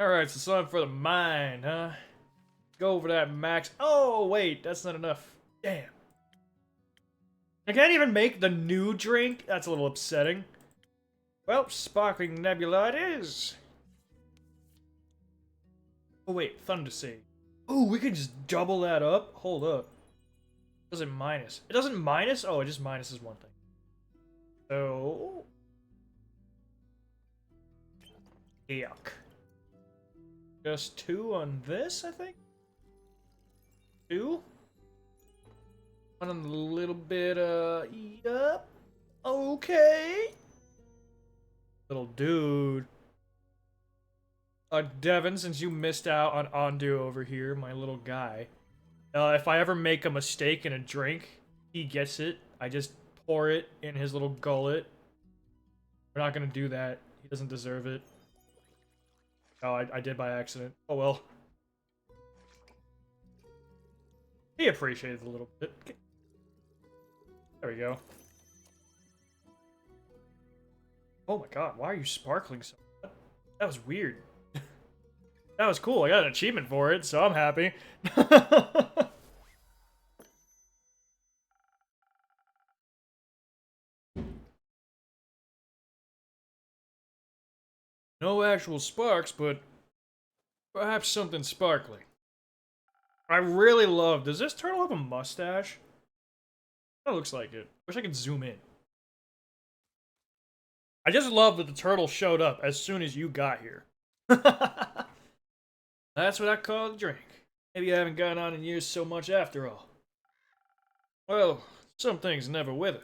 Speaker 1: Alright, so something for the mind, huh? Go over that max. Oh, wait, that's not enough. Damn. I can't even make the new drink? That's a little upsetting. Well, sparkling nebula it is. Oh wait, thunder seed. Oh, we could just double that up? Hold up. It doesn't minus. It doesn't minus? Oh, it just minuses one thing. So... yuck. Just 2 on this, I think? 2? One on the little bit, yup. Okay. Little dude. Devin, since you missed out on Ondu over here, my little guy. If I ever make a mistake in a drink, he gets it. I just pour it in his little gullet. We're not gonna do that. He doesn't deserve it. Oh, I did by accident. Oh well. He appreciated it a little bit. There we go. Oh my god, why are you sparkling so much? That was weird. That was cool, I got an achievement for it, so I'm happy. No actual sparks, but perhaps something sparkling. I really love... Does this turtle have a mustache? That looks like it. Wish I could zoom in. I just love that the turtle showed up as soon as you got here. That's what I call a drink. Maybe I haven't gone on in years so much after all. Well, some things never wither.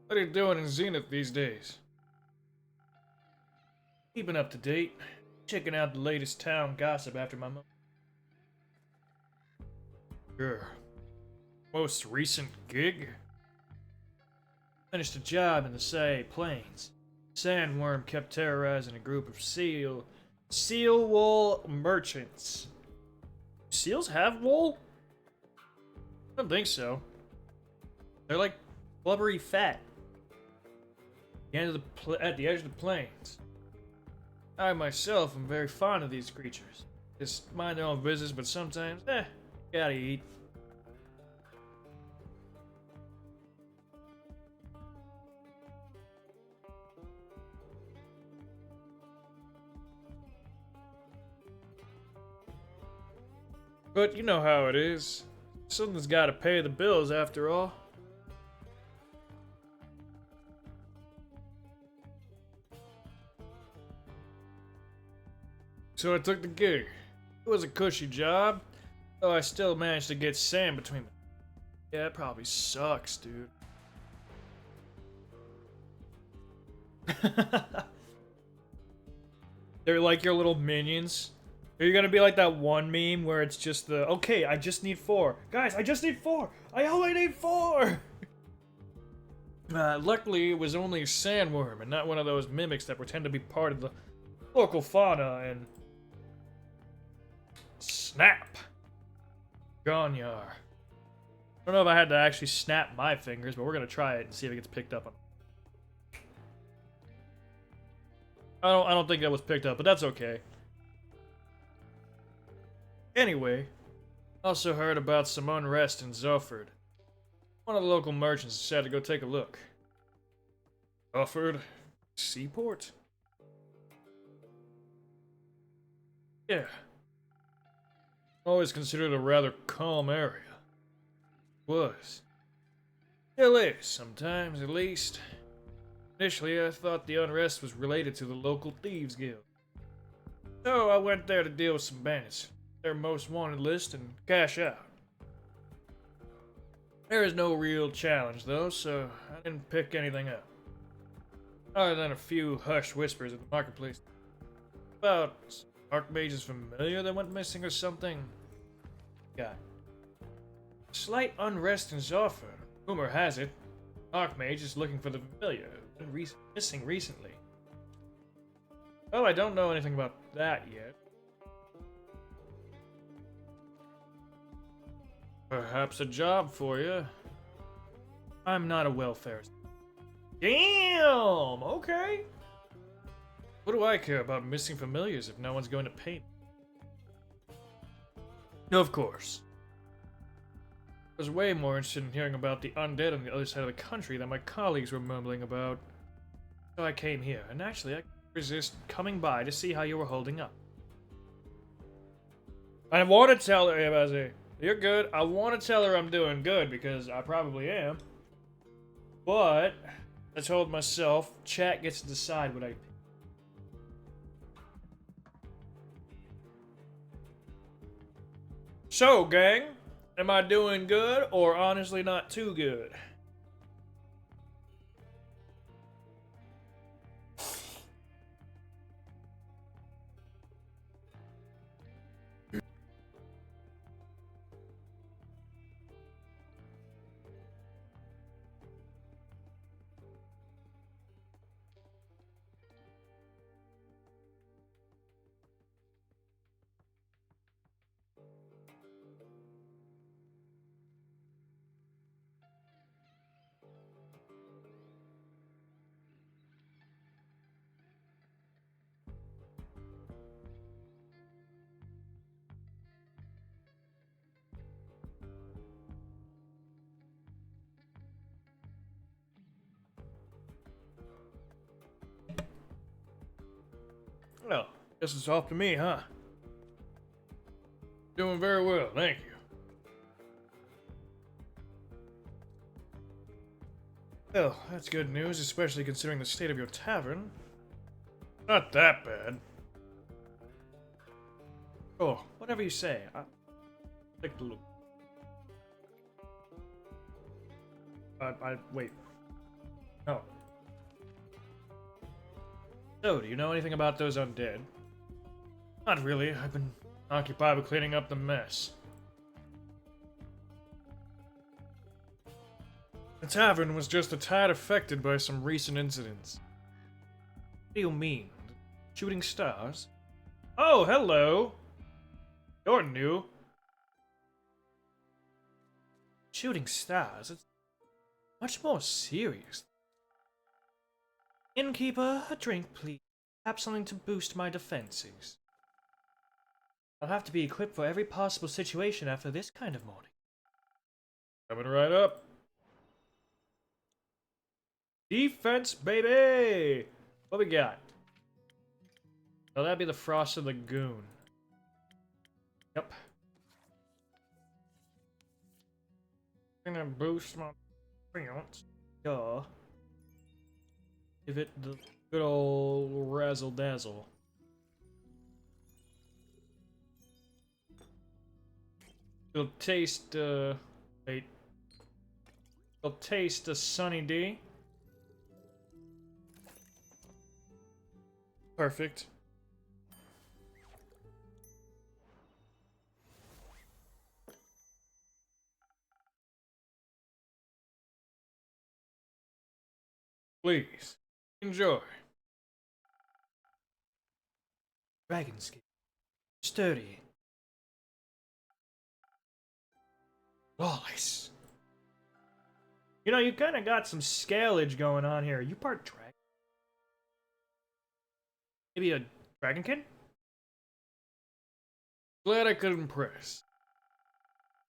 Speaker 1: What are you doing in Zenith these days? Keeping up to date. Checking out the latest town gossip after my mom. Sure. Most recent gig? Finished a job in the Say Plains. Sandworm kept terrorizing a group of seal wool merchants. Seals have wool? I don't think so. They're like blubbery fat. At the edge of the plains. I myself am very fond of these creatures. Just mind their own business, but sometimes, gotta eat. But you know how it is. Something's gotta pay the bills after all. So I took the gig. It was a cushy job, though I still managed to get sand between me. Yeah, it probably sucks, dude. They're like your little minions. Are you gonna be like that one meme where it's just the, okay, I just need 4. Guys, I just need 4! I only need 4! Luckily, it was only a sandworm and not one of those mimics that pretend to be part of the local fauna and... Snap! Gonyar. I don't know if I had to actually snap my fingers, but we're gonna try it and see if it gets picked up on. I don't think that was picked up, but that's okay. Anyway, also heard about some unrest in Zoford. One of the local merchants decided to go take a look. Zoford? Seaport? Yeah. Always considered a rather calm area. Was. Still is, sometimes at least. Initially, I thought the unrest was related to the local thieves guild. So I went there to deal with some bandits, their most wanted list, and cash out. There is no real challenge though, so I didn't pick anything up. Other than a few hushed whispers in the marketplace. About Archmage's familiar that went missing or something. Got slight unrest in Zoffer. Rumor has it, Archmage is looking for the familiar who's been missing recently. Well, I don't know anything about that yet. Perhaps a job for you. I'm not a welfare. Damn! Okay. What do I care about missing familiars if no one's going to pay me? Of course. I was way more interested in hearing about the undead on the other side of the country than my colleagues were mumbling about. So I came here, and actually I couldn't resist coming by to see how you were holding up. I want to tell her, hey, you're good. I want to tell her I'm doing good because I probably am. But I told myself, chat gets to decide what I pick. So, gang, am I doing good or honestly not too good? Well, guess it's off to me, huh? Doing very well, thank you. Well, that's good news, especially considering the state of your tavern. Not that bad. Oh, whatever you say. I'll take a look. Wait. No. So, do you know anything about those undead? Not really. I've been occupied with cleaning up the mess. The tavern was just a tad affected by some recent incidents. What do you mean? Shooting stars? Oh, hello! You're new. Shooting stars? It's much more serious. Innkeeper, a drink, please. Have something to boost my defenses. I'll have to be equipped for every possible situation after this kind of morning. Coming right up. Defense, baby! What we got? Oh, that'd be the Frosted Lagoon. Yep. Gonna boost my experience. Duh. Give it the good old razzle dazzle. It'll taste, wait. It'll taste a Sunny D. Perfect. Please, enjoy. Dragon skin. Sturdy. Flawless. You know, you kind of got some scalage going on here. You part dragon? Maybe a dragonkin? Glad I could impress.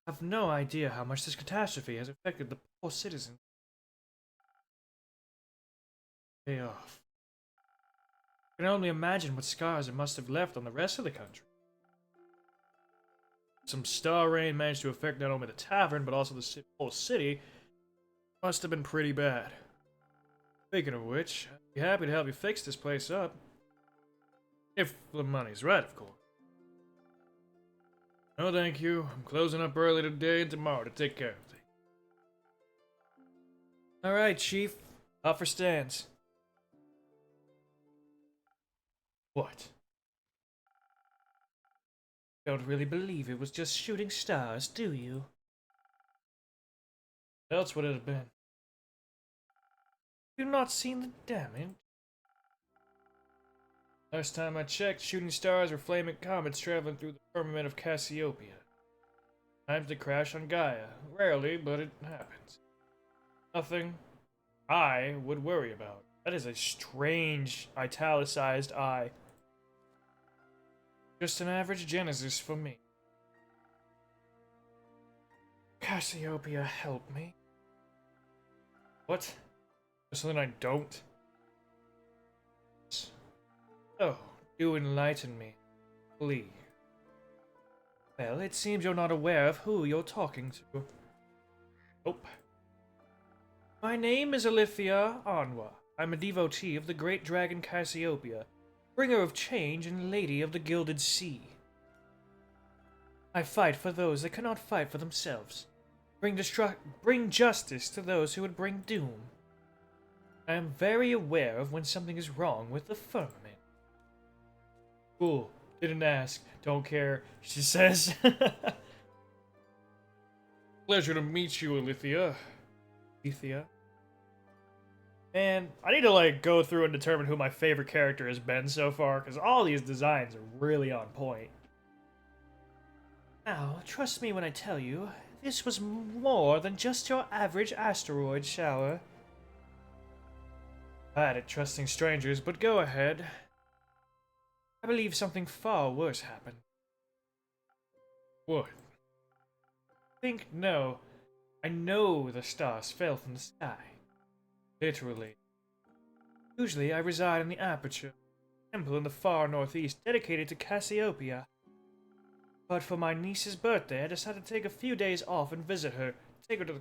Speaker 1: I have no idea how much this catastrophe has affected the poor citizens. Pay off. I can only imagine what scars it must have left on the rest of the country. Some star rain managed to affect not only the tavern, but also the whole city. Must have been pretty bad. Speaking of which, I'd be happy to help you fix this place up. If the money's right, of course. No, thank you. I'm closing up early today and tomorrow to take care of things. Alright, Chief. Offer stands. What? Don't really believe it was just shooting stars, do you? What else would it have been? You've not seen the damage? Last time I checked, shooting stars were flaming comets traveling through the firmament of Cassiopeia. Times they crash on Gaia. Rarely, but it happens. Nothing I would worry about. That is a strange, italicized I. Just an average Genesis for me. Cassiopeia, help me. What? Something I don't? Oh, do enlighten me, please. Well, it seems you're not aware of who you're talking to. Nope. My name is Alithia Anwa. I'm a devotee of the great dragon Cassiopeia, bringer of change and lady of the gilded sea. I fight for those that cannot fight for themselves. Bring justice to those who would bring doom. I am very aware of when something is wrong with the firmament. Cool. Didn't ask. Don't care. She says. Pleasure to meet you, Alithia. Alithia? Man, I need to like go through and determine who my favorite character has been so far, because all these designs are really on point. Now, trust me when I tell you, this was more than just your average asteroid shower. Bad at trusting strangers, but go ahead. I believe something far worse happened. What? No. I know the stars fell from the sky. Literally. Usually I reside in the Aperture, a temple in the far northeast dedicated to Cassiopeia. But for my niece's birthday, I decided to take a few days off and visit her, take her to the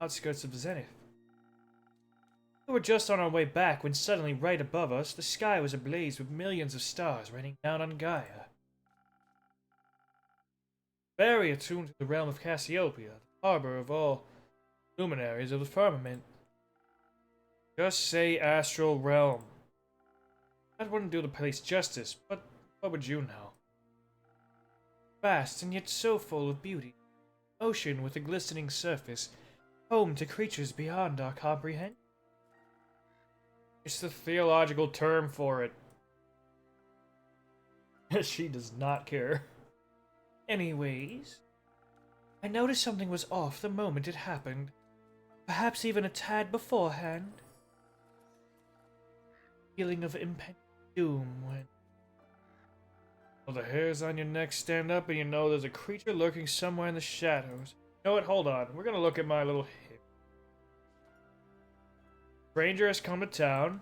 Speaker 1: outskirts of Zenith. We were just on our way back when suddenly, right above us, the sky was ablaze with millions of stars raining down on Gaia. Very attuned to the realm of Cassiopeia, the harbor of all luminaries of the firmament. Just say astral realm. That wouldn't do the place justice, but what would you know? Vast and yet so full of beauty. Ocean with a glistening surface, home to creatures beyond our comprehension. It's the theological term for it. She does not care. Anyways, I noticed something was off the moment it happened. Perhaps even a tad beforehand. Feeling of impending doom when... Well, the hairs on your neck stand up and you know there's a creature lurking somewhere in the shadows. You know what? Hold on. We're gonna look at my little... Stranger has come to town.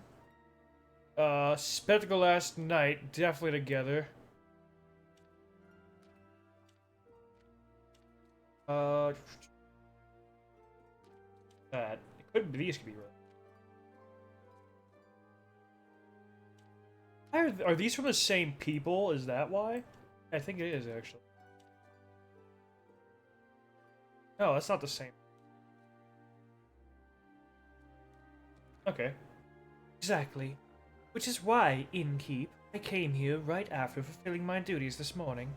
Speaker 1: Spectacle last night. Definitely together. That. It could be, these could be right. Are these from the same people? Is that why? I think it is, actually. No, that's not the same. Okay. Exactly. Which is why, Innkeep, I came here right after fulfilling my duties this morning.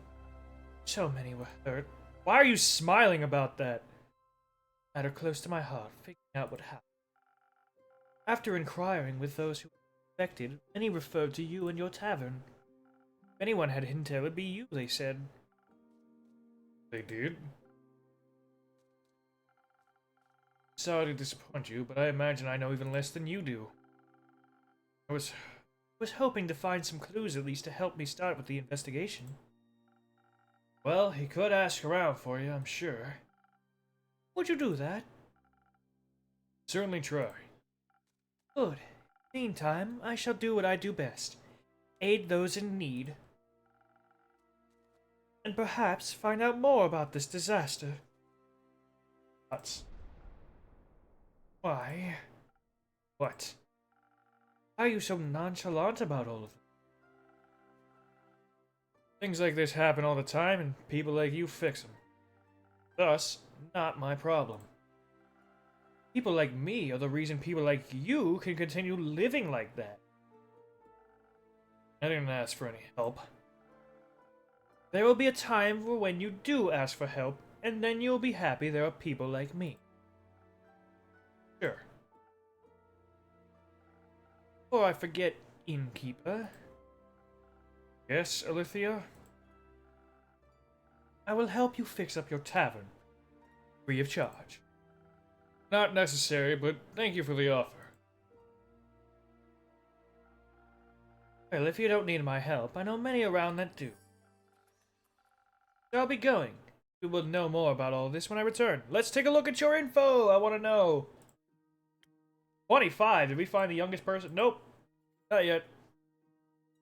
Speaker 1: So many were hurt. Why are you smiling about that? Matter close to my heart, figuring out what happened. After inquiring with those who were affected, many referred to you and your tavern. If anyone had intel, it would be you, they said. They did? Sorry to disappoint you, but I imagine I know even less than you do. I was hoping to find some clues at least to help me start with the investigation. Well, he could ask around for you, I'm sure. Would you do that? Certainly try. Good. Meantime, I shall do what I do best. Aid those in need. And perhaps find out more about this disaster. What? Why? What? Why are you so nonchalant about all of it? Things like this happen all the time, and people like you fix them. Thus, not my problem. People like me are the reason people like you can continue living like that. I didn't ask for any help. There will be a time for when you do ask for help, and then you'll be happy there are people like me. Sure. Before I forget, innkeeper. Yes, Alithia? I will help you fix up your tavern. Free of charge. Not necessary, but thank you for the offer. Well, if you don't need my help, I know many around that do. So I'll be going. You will know more about all this when I return. Let's take a look at your info! I want to know. 25. Did we find the youngest person? Nope. Not yet.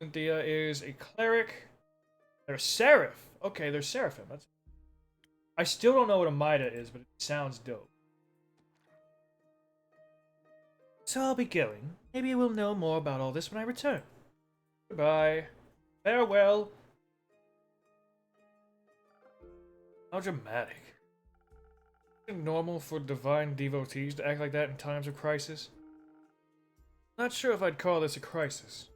Speaker 1: Cynthia is a cleric. They're seraph. Okay, they're seraphim. I still don't know what a Mida is, but it sounds dope. So I'll be going. Maybe we'll know more about all this when I return. Goodbye. Farewell. How dramatic. Is it normal for divine devotees to act like that in times of crisis? Not sure if I'd call this a crisis.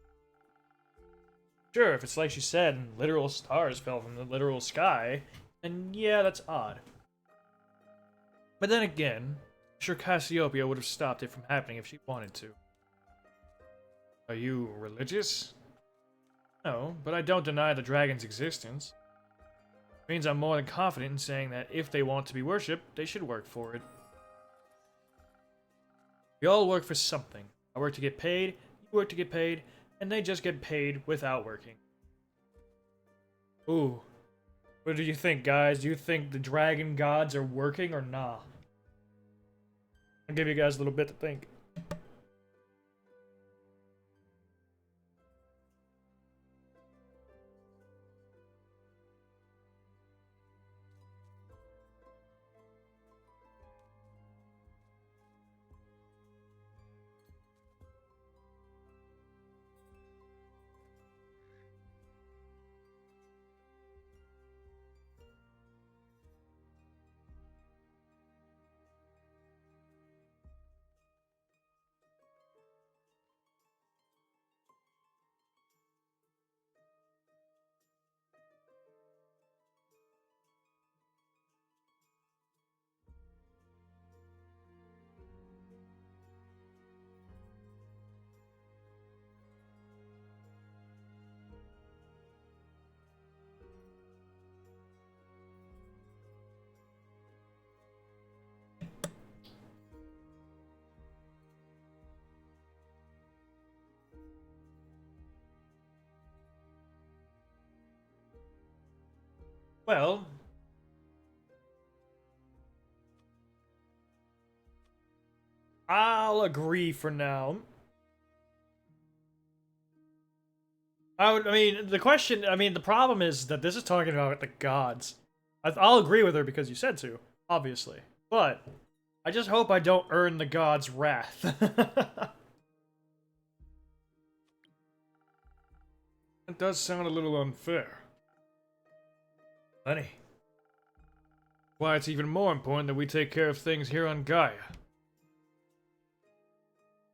Speaker 1: Sure, if it's like she said, and literal stars fell from the literal sky, then yeah, that's odd. But then again, I'm sure Cassiopeia would have stopped it from happening if she wanted to. Are you religious? No, but I don't deny the dragon's existence. It means I'm more than confident in saying that if they want to be worshipped, they should work for it. We all work for something. I work to get paid, you work to get paid, and they just get paid without working. Ooh. What do you think, guys? Do you think the dragon gods are working or nah? I'll give you guys a little bit to think. Well, I'll agree for now. The problem is that this is talking about the gods. I'll agree with her because you said to, obviously. But, I just hope I don't earn the gods' wrath. It does sound a little unfair. Honey. Why it's even more important that we take care of things here on Gaia.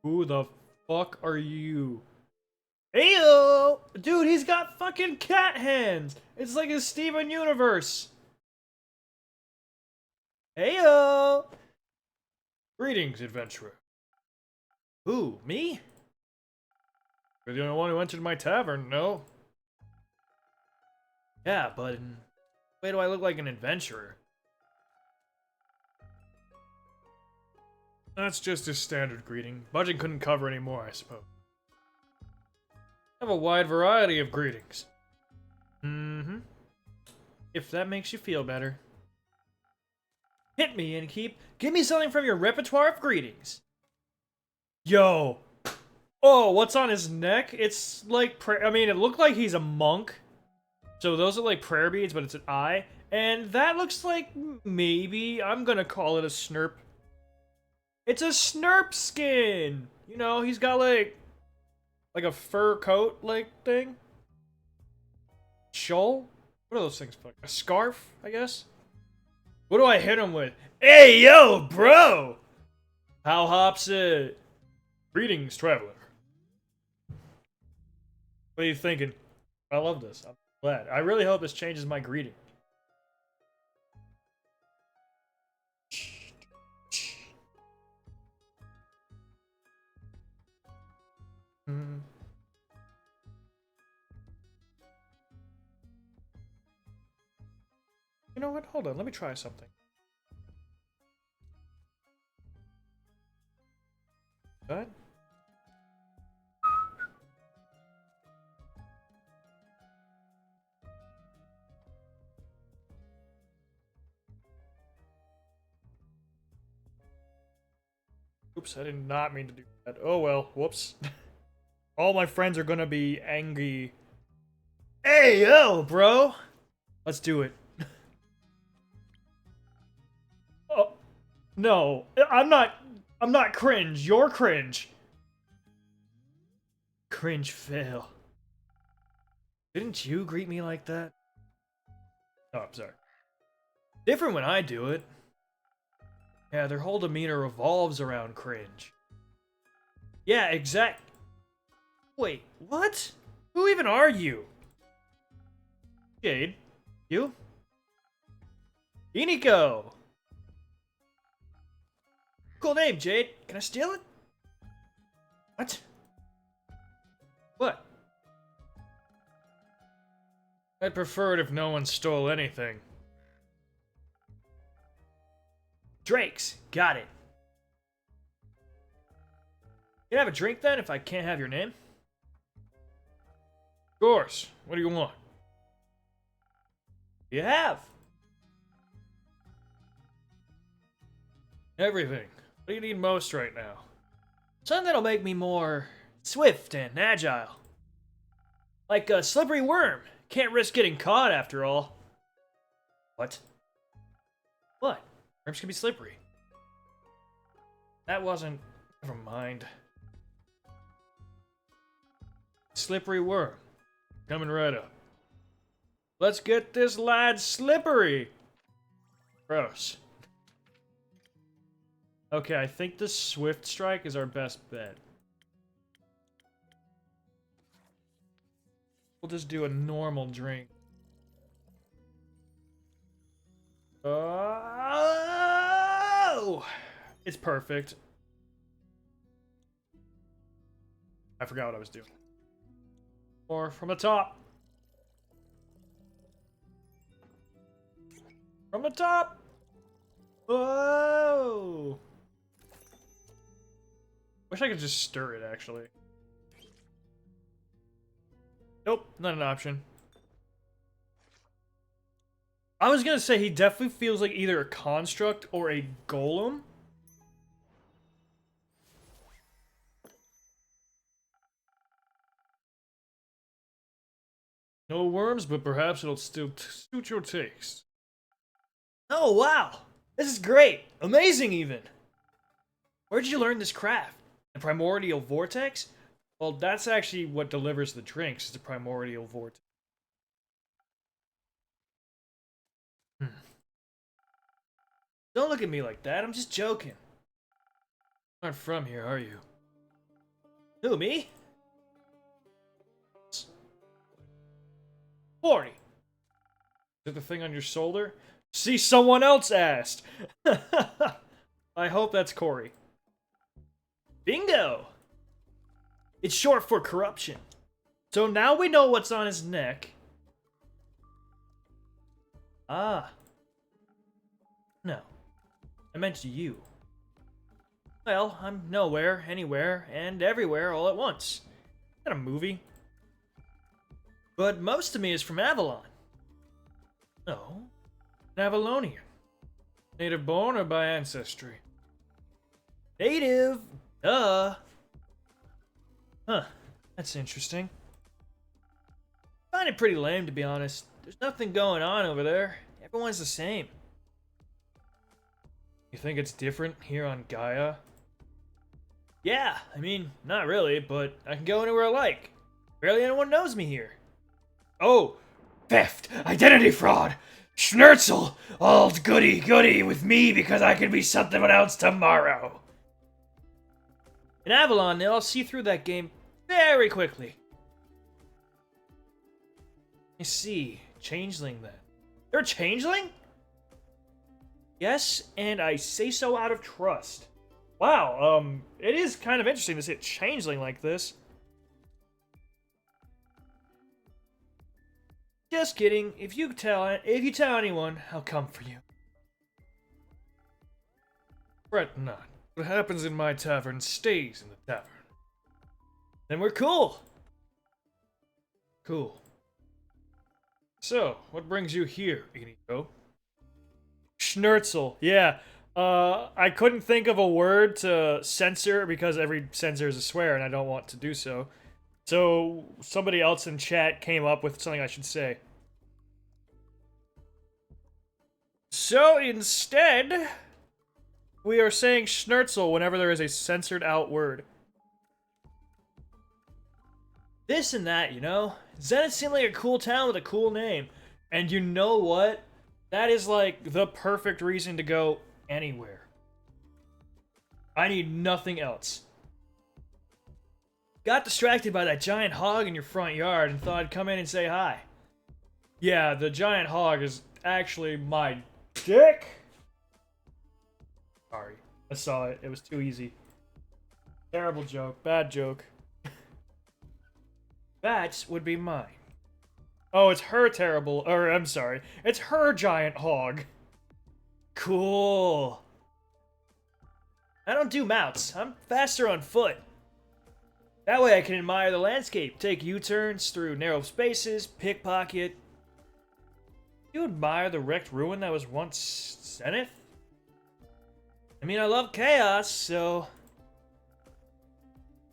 Speaker 1: Who the fuck are you? Ayo! Dude, he's got fucking cat hands! It's like a Steven Universe! Ayo! Greetings, adventurer. Who, me? You're the only one who entered my tavern, no? Yeah, but in way do I look like an adventurer? That's just a standard greeting. Budget couldn't cover any more, I suppose. I have a wide variety of greetings. Mm-hmm. If that makes you feel better. Hit me, Innkeep. Give me something from your repertoire of greetings. Yo. Oh, what's on his neck? It's like, I mean, it looked like he's a monk. So those are like prayer beads, but it's an eye. And that looks like maybe, I'm gonna call it a snurp. It's a snurp skin! You know, he's got like a fur coat, like, thing. Shawl? What are those things? A scarf, I guess? What do I hit him with? Hey, yo, bro! How hops it? Greetings, traveler. What are you thinking? I love this. I'm glad. I really hope this changes my greeting. Hmm. You know what? Hold on. Let me try something. What? Oops, I did not mean to do that. Oh well, whoops. All my friends are gonna be angry. Hey, yo, bro! Let's do it. Oh, no. I'm not cringe. You're cringe. Cringe fail. Didn't you greet me like that? Oh, I'm sorry. Different when I do it. Yeah, their whole demeanor revolves around cringe. Yeah, exact. Wait, what? Who even are you? Jade. You? Iniko! Cool name, Jade. Can I steal it? What? What? I'd prefer it if no one stole anything. Drakes. Got it. Can I have a drink then if I can't have your name? Of course. What do you want? You have. Everything. What do you need most right now? Something that'll make me more swift and agile. Like a slippery worm. Can't risk getting caught after all. What? What? Worms can be slippery. That wasn't... Never mind. Slippery worm. Coming right up. Let's get this lad slippery! Gross. Okay, I think the Swift Strike is our best bet. We'll just do a normal drink. Oh! It's perfect. I forgot what I was doing. Or from the top. From the top! Whoa! Wish I could just stir it, actually. Nope, not an option. I was gonna say he definitely feels like either a construct or a golem. No worms, but perhaps it'll still suit your taste. Oh, wow! This is great! Amazing, even! Where'd you learn this craft? The primordial vortex? Well, that's actually what delivers the drinks, is the primordial vortex. Don't look at me like that, I'm just joking. You aren't from here, are you? Who, me? 40. Is it the thing on your shoulder? See, someone else asked! I hope that's Corey. Bingo! It's short for corruption. So now we know what's on his neck. Ah. No. I meant you. Well, I'm nowhere, anywhere, and everywhere all at once. Not a movie. But most of me is from Avalon. No. An Avalonian. Native born or by ancestry? Native! Duh! Huh. That's interesting. I find it pretty lame, to be honest. There's nothing going on over there. Everyone's the same. You think it's different here on Gaia? Yeah, I mean, not really, but I can go anywhere I like. Barely anyone knows me here. Oh! Theft! Identity fraud! Schnurzel! All goody goody with me because I can be something else tomorrow. In Avalon, they'll see through that game very quickly. I see. Changeling, then. They're a changeling? Yes, and I say so out of trust. Wow, it is kind of interesting to see a changeling like this. Just kidding. If you tell anyone, I'll come for you. Fret not. What happens in my tavern stays in the tavern. Then we're cool. Cool. So, what brings you here, Inigo? Schnurzel. Yeah. I couldn't think of a word to censor because every censor is a swear and I don't want to do so. So, somebody else in chat came up with something I should say. So, instead, we are saying Schnurzel whenever there is a censored out word. This and that, you know? Zenith seemed like a cool town with a cool name. And you know what? That is like the perfect reason to go anywhere. I need nothing else. Got distracted by that giant hog in your front yard and thought I'd come in and say hi. Yeah, the giant hog is actually my dick. Sorry, I saw it. It was too easy. Terrible joke. Bad joke. That would be mine. Oh, it's her terrible, or I'm sorry. It's her giant hog. Cool. I don't do mounts. I'm faster on foot. That way I can admire the landscape, take U-turns through narrow spaces, pickpocket. You admire the wrecked ruin that was once Zenith? I mean, I love chaos, so...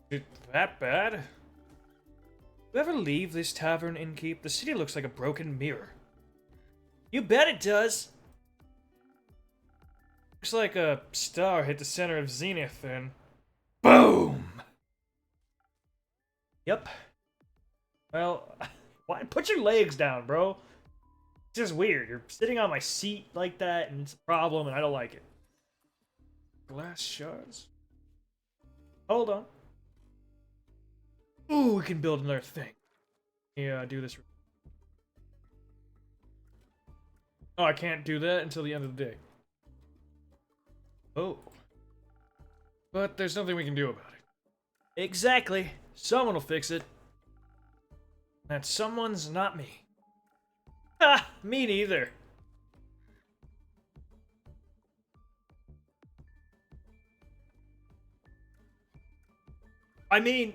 Speaker 1: Is it that bad? You ever leave this tavern, Innkeep? The city looks like a broken mirror. You bet it does! Looks like a star hit the center of Zenith and... BOOM! Yep. Well, why? Put your legs down, bro. It's just weird. You're sitting on my seat like that, and it's a problem, and I don't like it. Glass shards? Hold on. Ooh, we can build another thing. Yeah, do this. Oh, I can't do that until the end of the day. Oh. But there's nothing we can do about it. Exactly. Someone will fix it. That someone's not me. Ha! Me neither. I mean,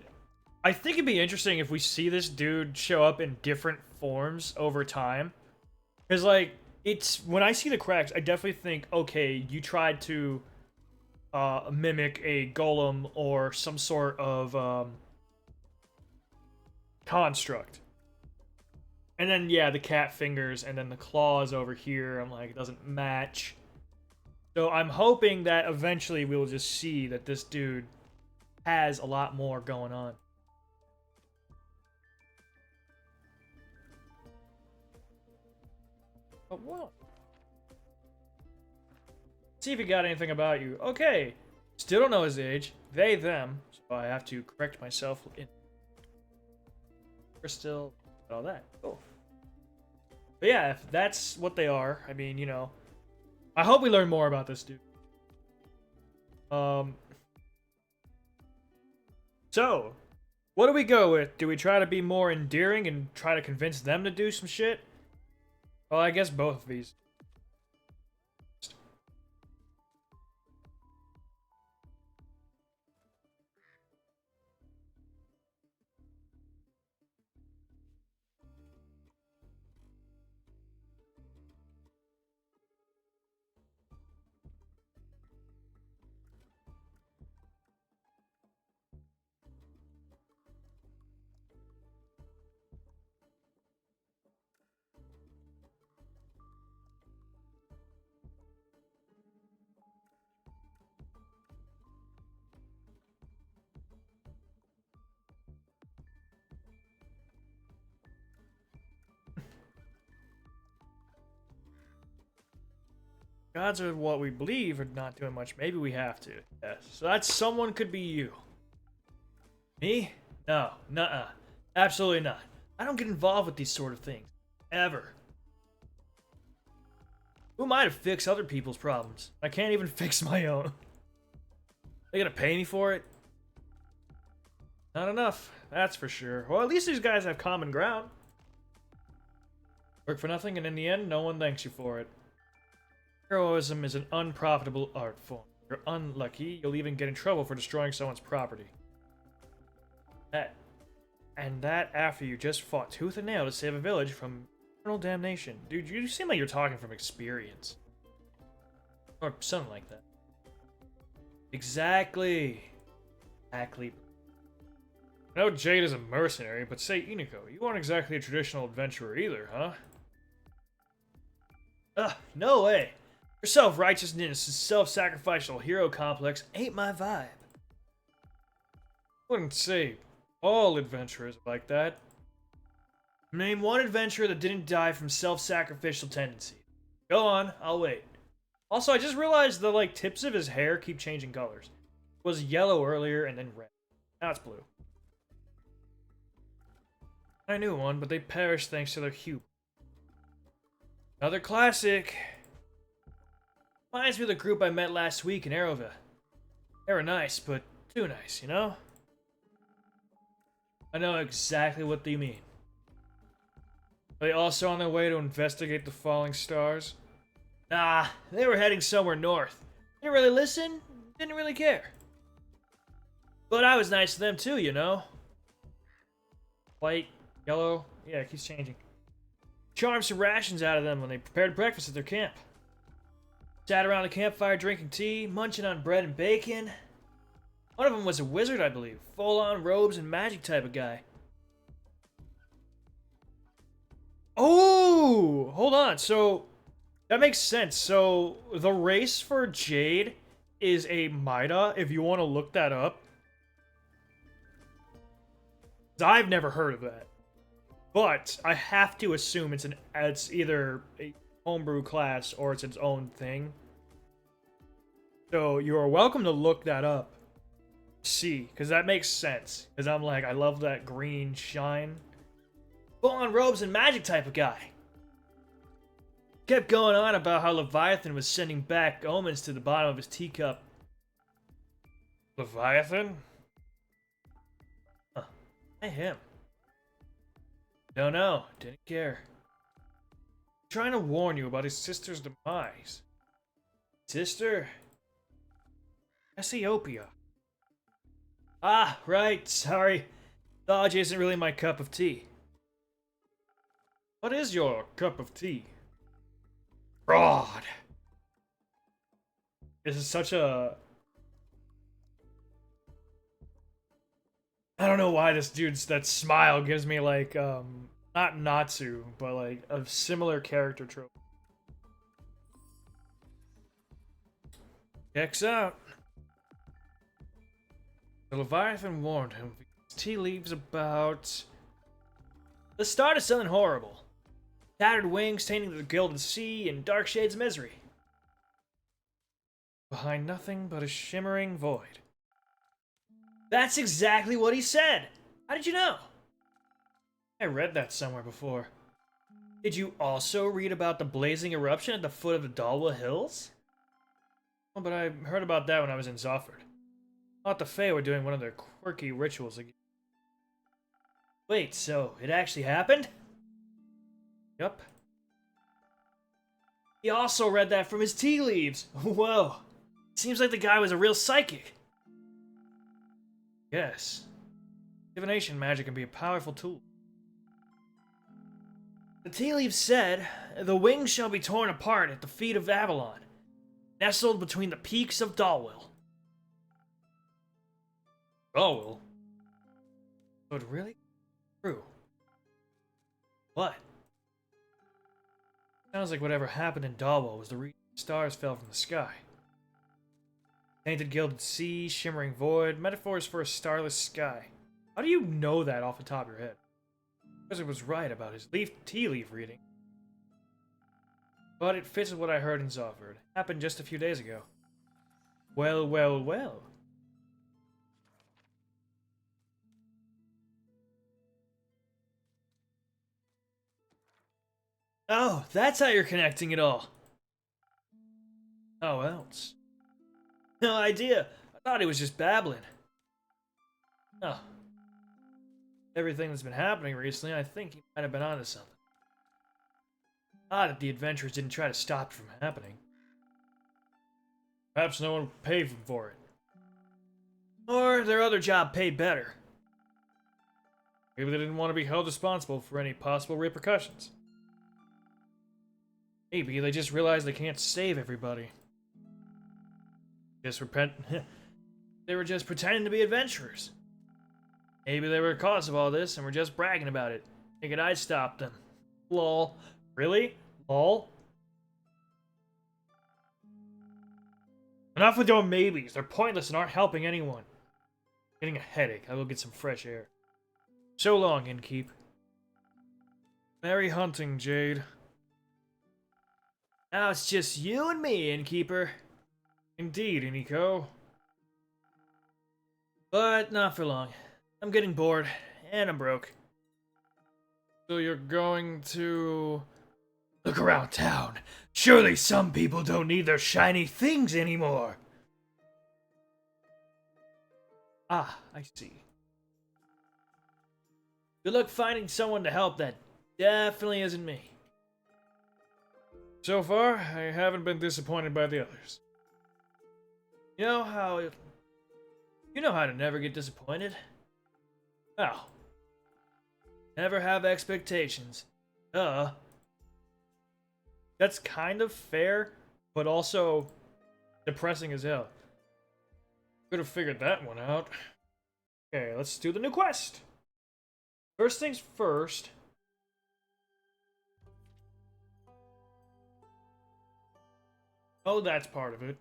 Speaker 1: I think it'd be interesting if we see this dude show up in different forms over time. Because, like, it's... When I see the cracks, I definitely think, okay, you tried to mimic a golem or some sort of construct. And then, yeah, the cat fingers and then the claws over here, I'm like, it doesn't match. So I'm hoping that eventually we'll just see that this dude has a lot more going on. But what? See if he got anything about you. Okay. Still don't know his age. They, them. So I have to correct myself. We're still... all that. Cool. But yeah, if that's what they are, I mean, you know, I hope we learn more about this dude. So, What do we go with? Do we try to be more endearing and try to convince them to do some shit? Well, I guess both of these. Gods are what we believe are not doing much. Maybe we have to. Yes. So that someone could be you. Me? No. Nuh-uh. Absolutely not. I don't get involved with these sort of things. Ever. Who am I to fix other people's problems? I can't even fix my own. They gonna pay me for it? Not enough, that's for sure. Well, at least these guys have common ground. Work for nothing, and in the end, no one thanks you for it. Heroism is an unprofitable art form. If you're unlucky, you'll even get in trouble for destroying someone's property. That after you just fought tooth and nail to save a village from eternal damnation. Dude, you seem like you're talking from experience. Or something like that. Exactly. Exactly. I know Jade is a mercenary, but say, Iniko, you aren't exactly a traditional adventurer either, huh? Ugh, no way. Your self-righteousness and self-sacrificial hero complex ain't my vibe. Wouldn't say all adventurers are like that. Name one adventurer that didn't die from self-sacrificial tendencies. Go on, I'll wait. Also, I just realized the tips of his hair keep changing colors. It was yellow earlier and then red. Now it's blue. I knew one, but they perished thanks to their hue. Another classic. Reminds me of the group I met last week in Arrowville. They were nice, but too nice, you know? I know exactly what they mean. Are they also on their way to investigate the falling stars? Nah, they were heading somewhere north. Didn't really listen, didn't really care. But I was nice to them too, you know? White, yellow, yeah, it keeps changing. Charmed some rations out of them when they prepared breakfast at their camp. Sat around the campfire drinking tea, munching on bread and bacon. One of them was a wizard, I believe. Full-on robes and magic type of guy. Oh! Hold on, so... that makes sense. So, the race for Jade is a Maida, if you want to look that up. I've never heard of that. But I have to assume it's either a homebrew class or it's its own thing. So you are welcome to look that up. See, because that makes sense. Because I'm like, I love that green shine. Full on robes and magic type of guy. Kept going on about how Leviathan was sending back omens to the bottom of his teacup. Leviathan? Huh. Why him? Don't know. Didn't care. Trying to warn you about his sister's demise. Sister? Cassiopeia. Ah, right. Sorry. Dodge isn't really my cup of tea. What is your cup of tea? Fraud. This is such a... I don't know why this dude's... that smile gives me like, not Natsu, but like a similar character trope. Checks out. The Leviathan warned him. Tea leaves about... the start of something horrible. Tattered wings tainting the gilded sea and dark shades of misery. Behind nothing but a shimmering void. That's exactly what he said! How did you know? I read that somewhere before. Did you also read about the blazing eruption at the foot of the Dalwa Hills? Oh, but I heard about that when I was in Zofford. Thought the Fae were doing one of their quirky rituals again. Wait, so it actually happened? Yup. He also read that from his tea leaves. Whoa. Seems like the guy was a real psychic. Yes. Divination magic can be a powerful tool. The tea leaves said, "The wings shall be torn apart at the feet of Avalon, nestled between the peaks of Dalwell." Dalwell? So it really true. What? Sounds like whatever happened in Dalwell was the reason stars fell from the sky. Tainted gilded sea, shimmering void, metaphors for a starless sky. How do you know that off the top of your head? Because it was right about his tea leaf reading. But it fits with what I heard in Zoford. Happened just a few days ago. Well, well, well. Oh, that's how you're connecting it all. How else? No idea. I thought he was just babbling. Oh. Everything that's been happening recently, I think he might have been onto something. Odd that the adventurers didn't try to stop it from happening. Perhaps no one paid them for it. Or their other job paid better. Maybe they didn't want to be held responsible for any possible repercussions. Maybe they just realized they can't save everybody. They were just pretending to be adventurers. Maybe they were the cause of all this and were just bragging about it, thinking I'd stop them. Lol. Really? Lol? Enough with your maybes. They're pointless and aren't helping anyone. Getting a headache. I will get some fresh air. So long, innkeep. Merry hunting, Jade. Now it's just you and me, innkeeper. Indeed, Iniko. But not for long. I'm getting bored, and I'm broke. So you're going to... Look around town. Surely some people don't need their shiny things anymore. Ah, I see. Good luck finding someone to help. That definitely isn't me. So far, I haven't been disappointed by the others. You know how to never get disappointed? Oh. Never have expectations. That's kind of fair, but also depressing as hell. Could have figured that one out. Okay, let's do the new quest. First things first. Oh, that's part of it.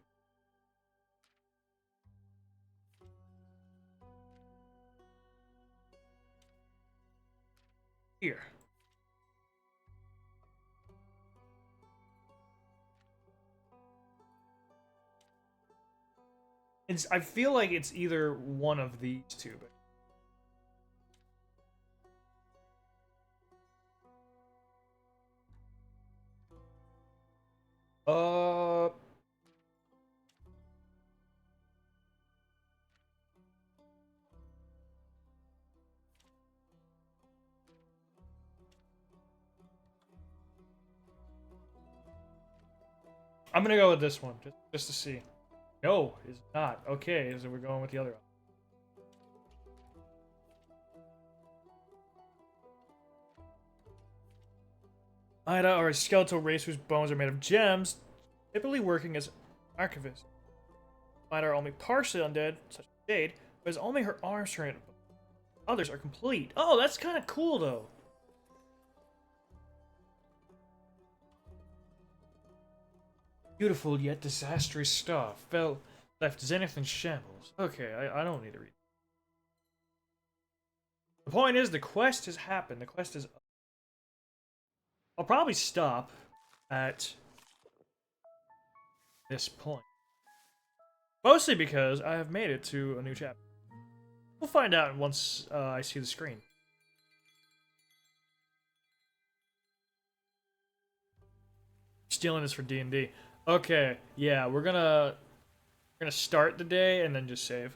Speaker 1: Here. I feel like it's either one of these two, but... I'm gonna go with this one, just to see. No, it's not. Okay, so we're going with the other one. Ida are a skeletal race whose bones are made of gems, typically working as archivists. Ida are only partially undead, such as Jade, but has only her arms turned. Others are complete. Oh, that's kind of cool, though. Beautiful yet disastrous star left Zenith in shambles. Okay, I don't need to read. The point is, the quest has happened. The quest is... I'll probably stop at this point. Mostly because I have made it to a new chapter. We'll find out once I see the screen. Stealing this for D&D. Okay, yeah, we're gonna start the day and then just save.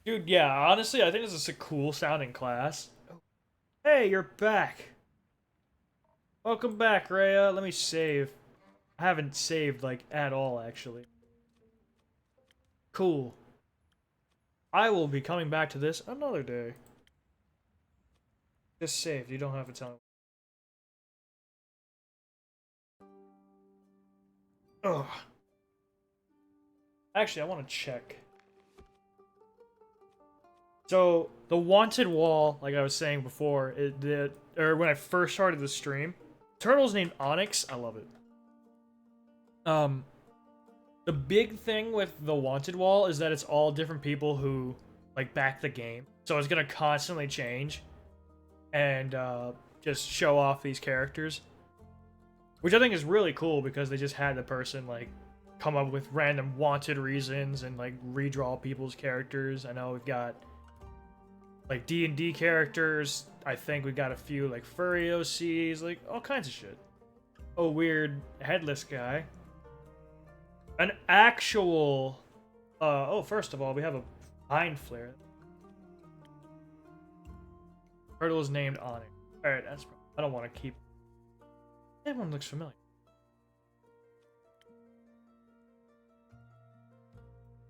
Speaker 1: Dude, yeah, honestly, I think this is a cool sounding class. Hey, you're back. Welcome back, Rhea. Let me save. I haven't saved, like, at all, actually. Cool. I will be coming back to this another day. Just saved. You don't have to tell me. Ugh. Actually, I want to check. So, the wanted wall, like I was saying before, or when I first started the stream, turtle's named Onyx. I love it. The big thing with the wanted wall is that it's all different people who, like, back the game. So it's gonna constantly change and just show off these characters. Which I think is really cool because they just had the person, like, come up with random wanted reasons and, like, redraw people's characters. I know we've got like D&D characters. I think we got a few like furry OCs, like all kinds of shit. Oh, weird headless guy. An actual oh, first of all, we have a mind flare. Turtle is named Onyx. Alright, that's I don't want to keep. That one looks familiar.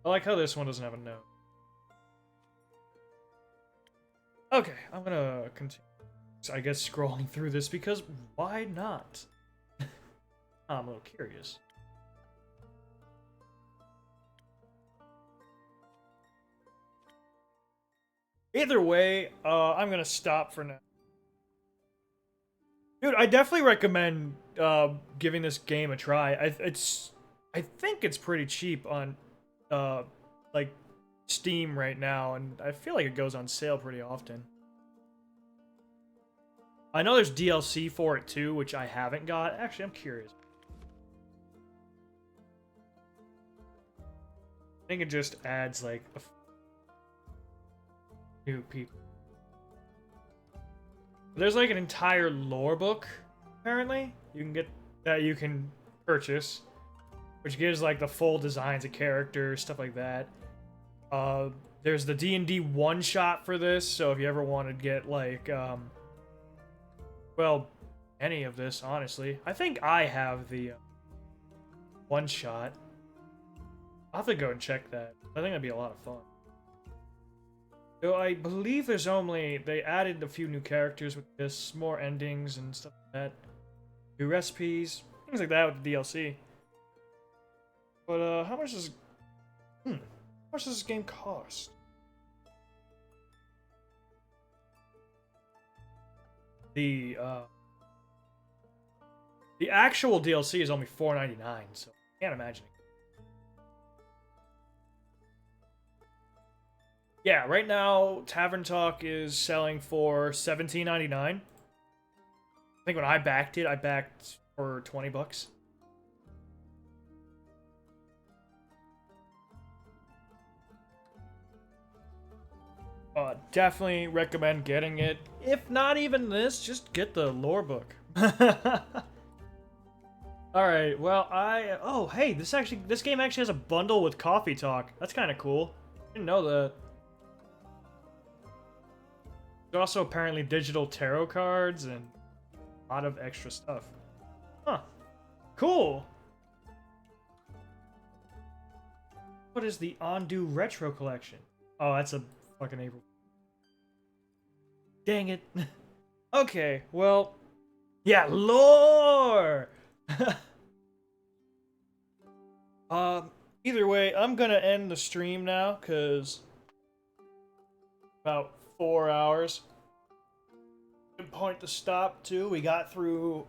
Speaker 1: I like how this one doesn't have a note. Okay, I'm gonna continue. I guess scrolling through this because why not? I'm a little curious. Either way, I'm gonna stop for now. Dude, I definitely recommend giving this game a try. I think it's pretty cheap on like Steam right now, and I feel like it goes on sale pretty often. I know there's DLC for it too, which I haven't got. Actually, I'm curious. I think it just adds like new people. There's like an entire lore book, apparently, you can get that you can purchase, which gives like the full designs of characters, stuff like that. There's the D&D one-shot for this, so if you ever want to get like, well, any of this, honestly. I think I have the one-shot. I'll have to go and check that. I think that'd be a lot of fun. So I believe there's only... They added a few new characters with this, more endings and stuff like that. New recipes, things like that with the DLC. But, how much does... how much does this game cost? The actual DLC is only $4.99, so I can't imagine it. Yeah, right now, Tavern Talk is selling for $17.99. I think when I backed it, I backed for 20 bucks. Definitely recommend getting it. If not even this, just get the lore book. Alright, well, oh, hey, this game actually has a bundle with Coffee Talk. That's kind of cool. Didn't know that. There's also apparently digital tarot cards and a lot of extra stuff. Huh. Cool. What is the Undo Retro Collection? Oh, that's a fucking April. Dang it. Okay, well, yeah, lore. Either way, I'm gonna end the stream now because about 4 hours. Good point to stop too. We got through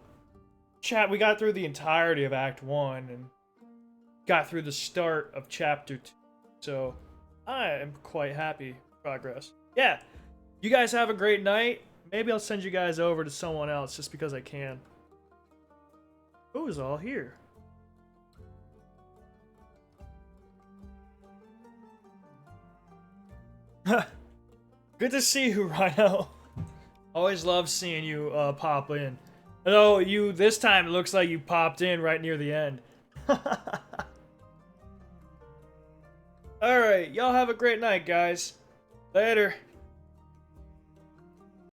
Speaker 1: the entirety of Act 1 and got through the start of Chapter 2. So I am quite happy with progress. Yeah. You guys have a great night. Maybe I'll send you guys over to someone else just because I can. Who's all here? Good to see you, Rhino. Always love seeing you pop in. Although this time it looks like you popped in right near the end. Alright, y'all have a great night, guys. Later.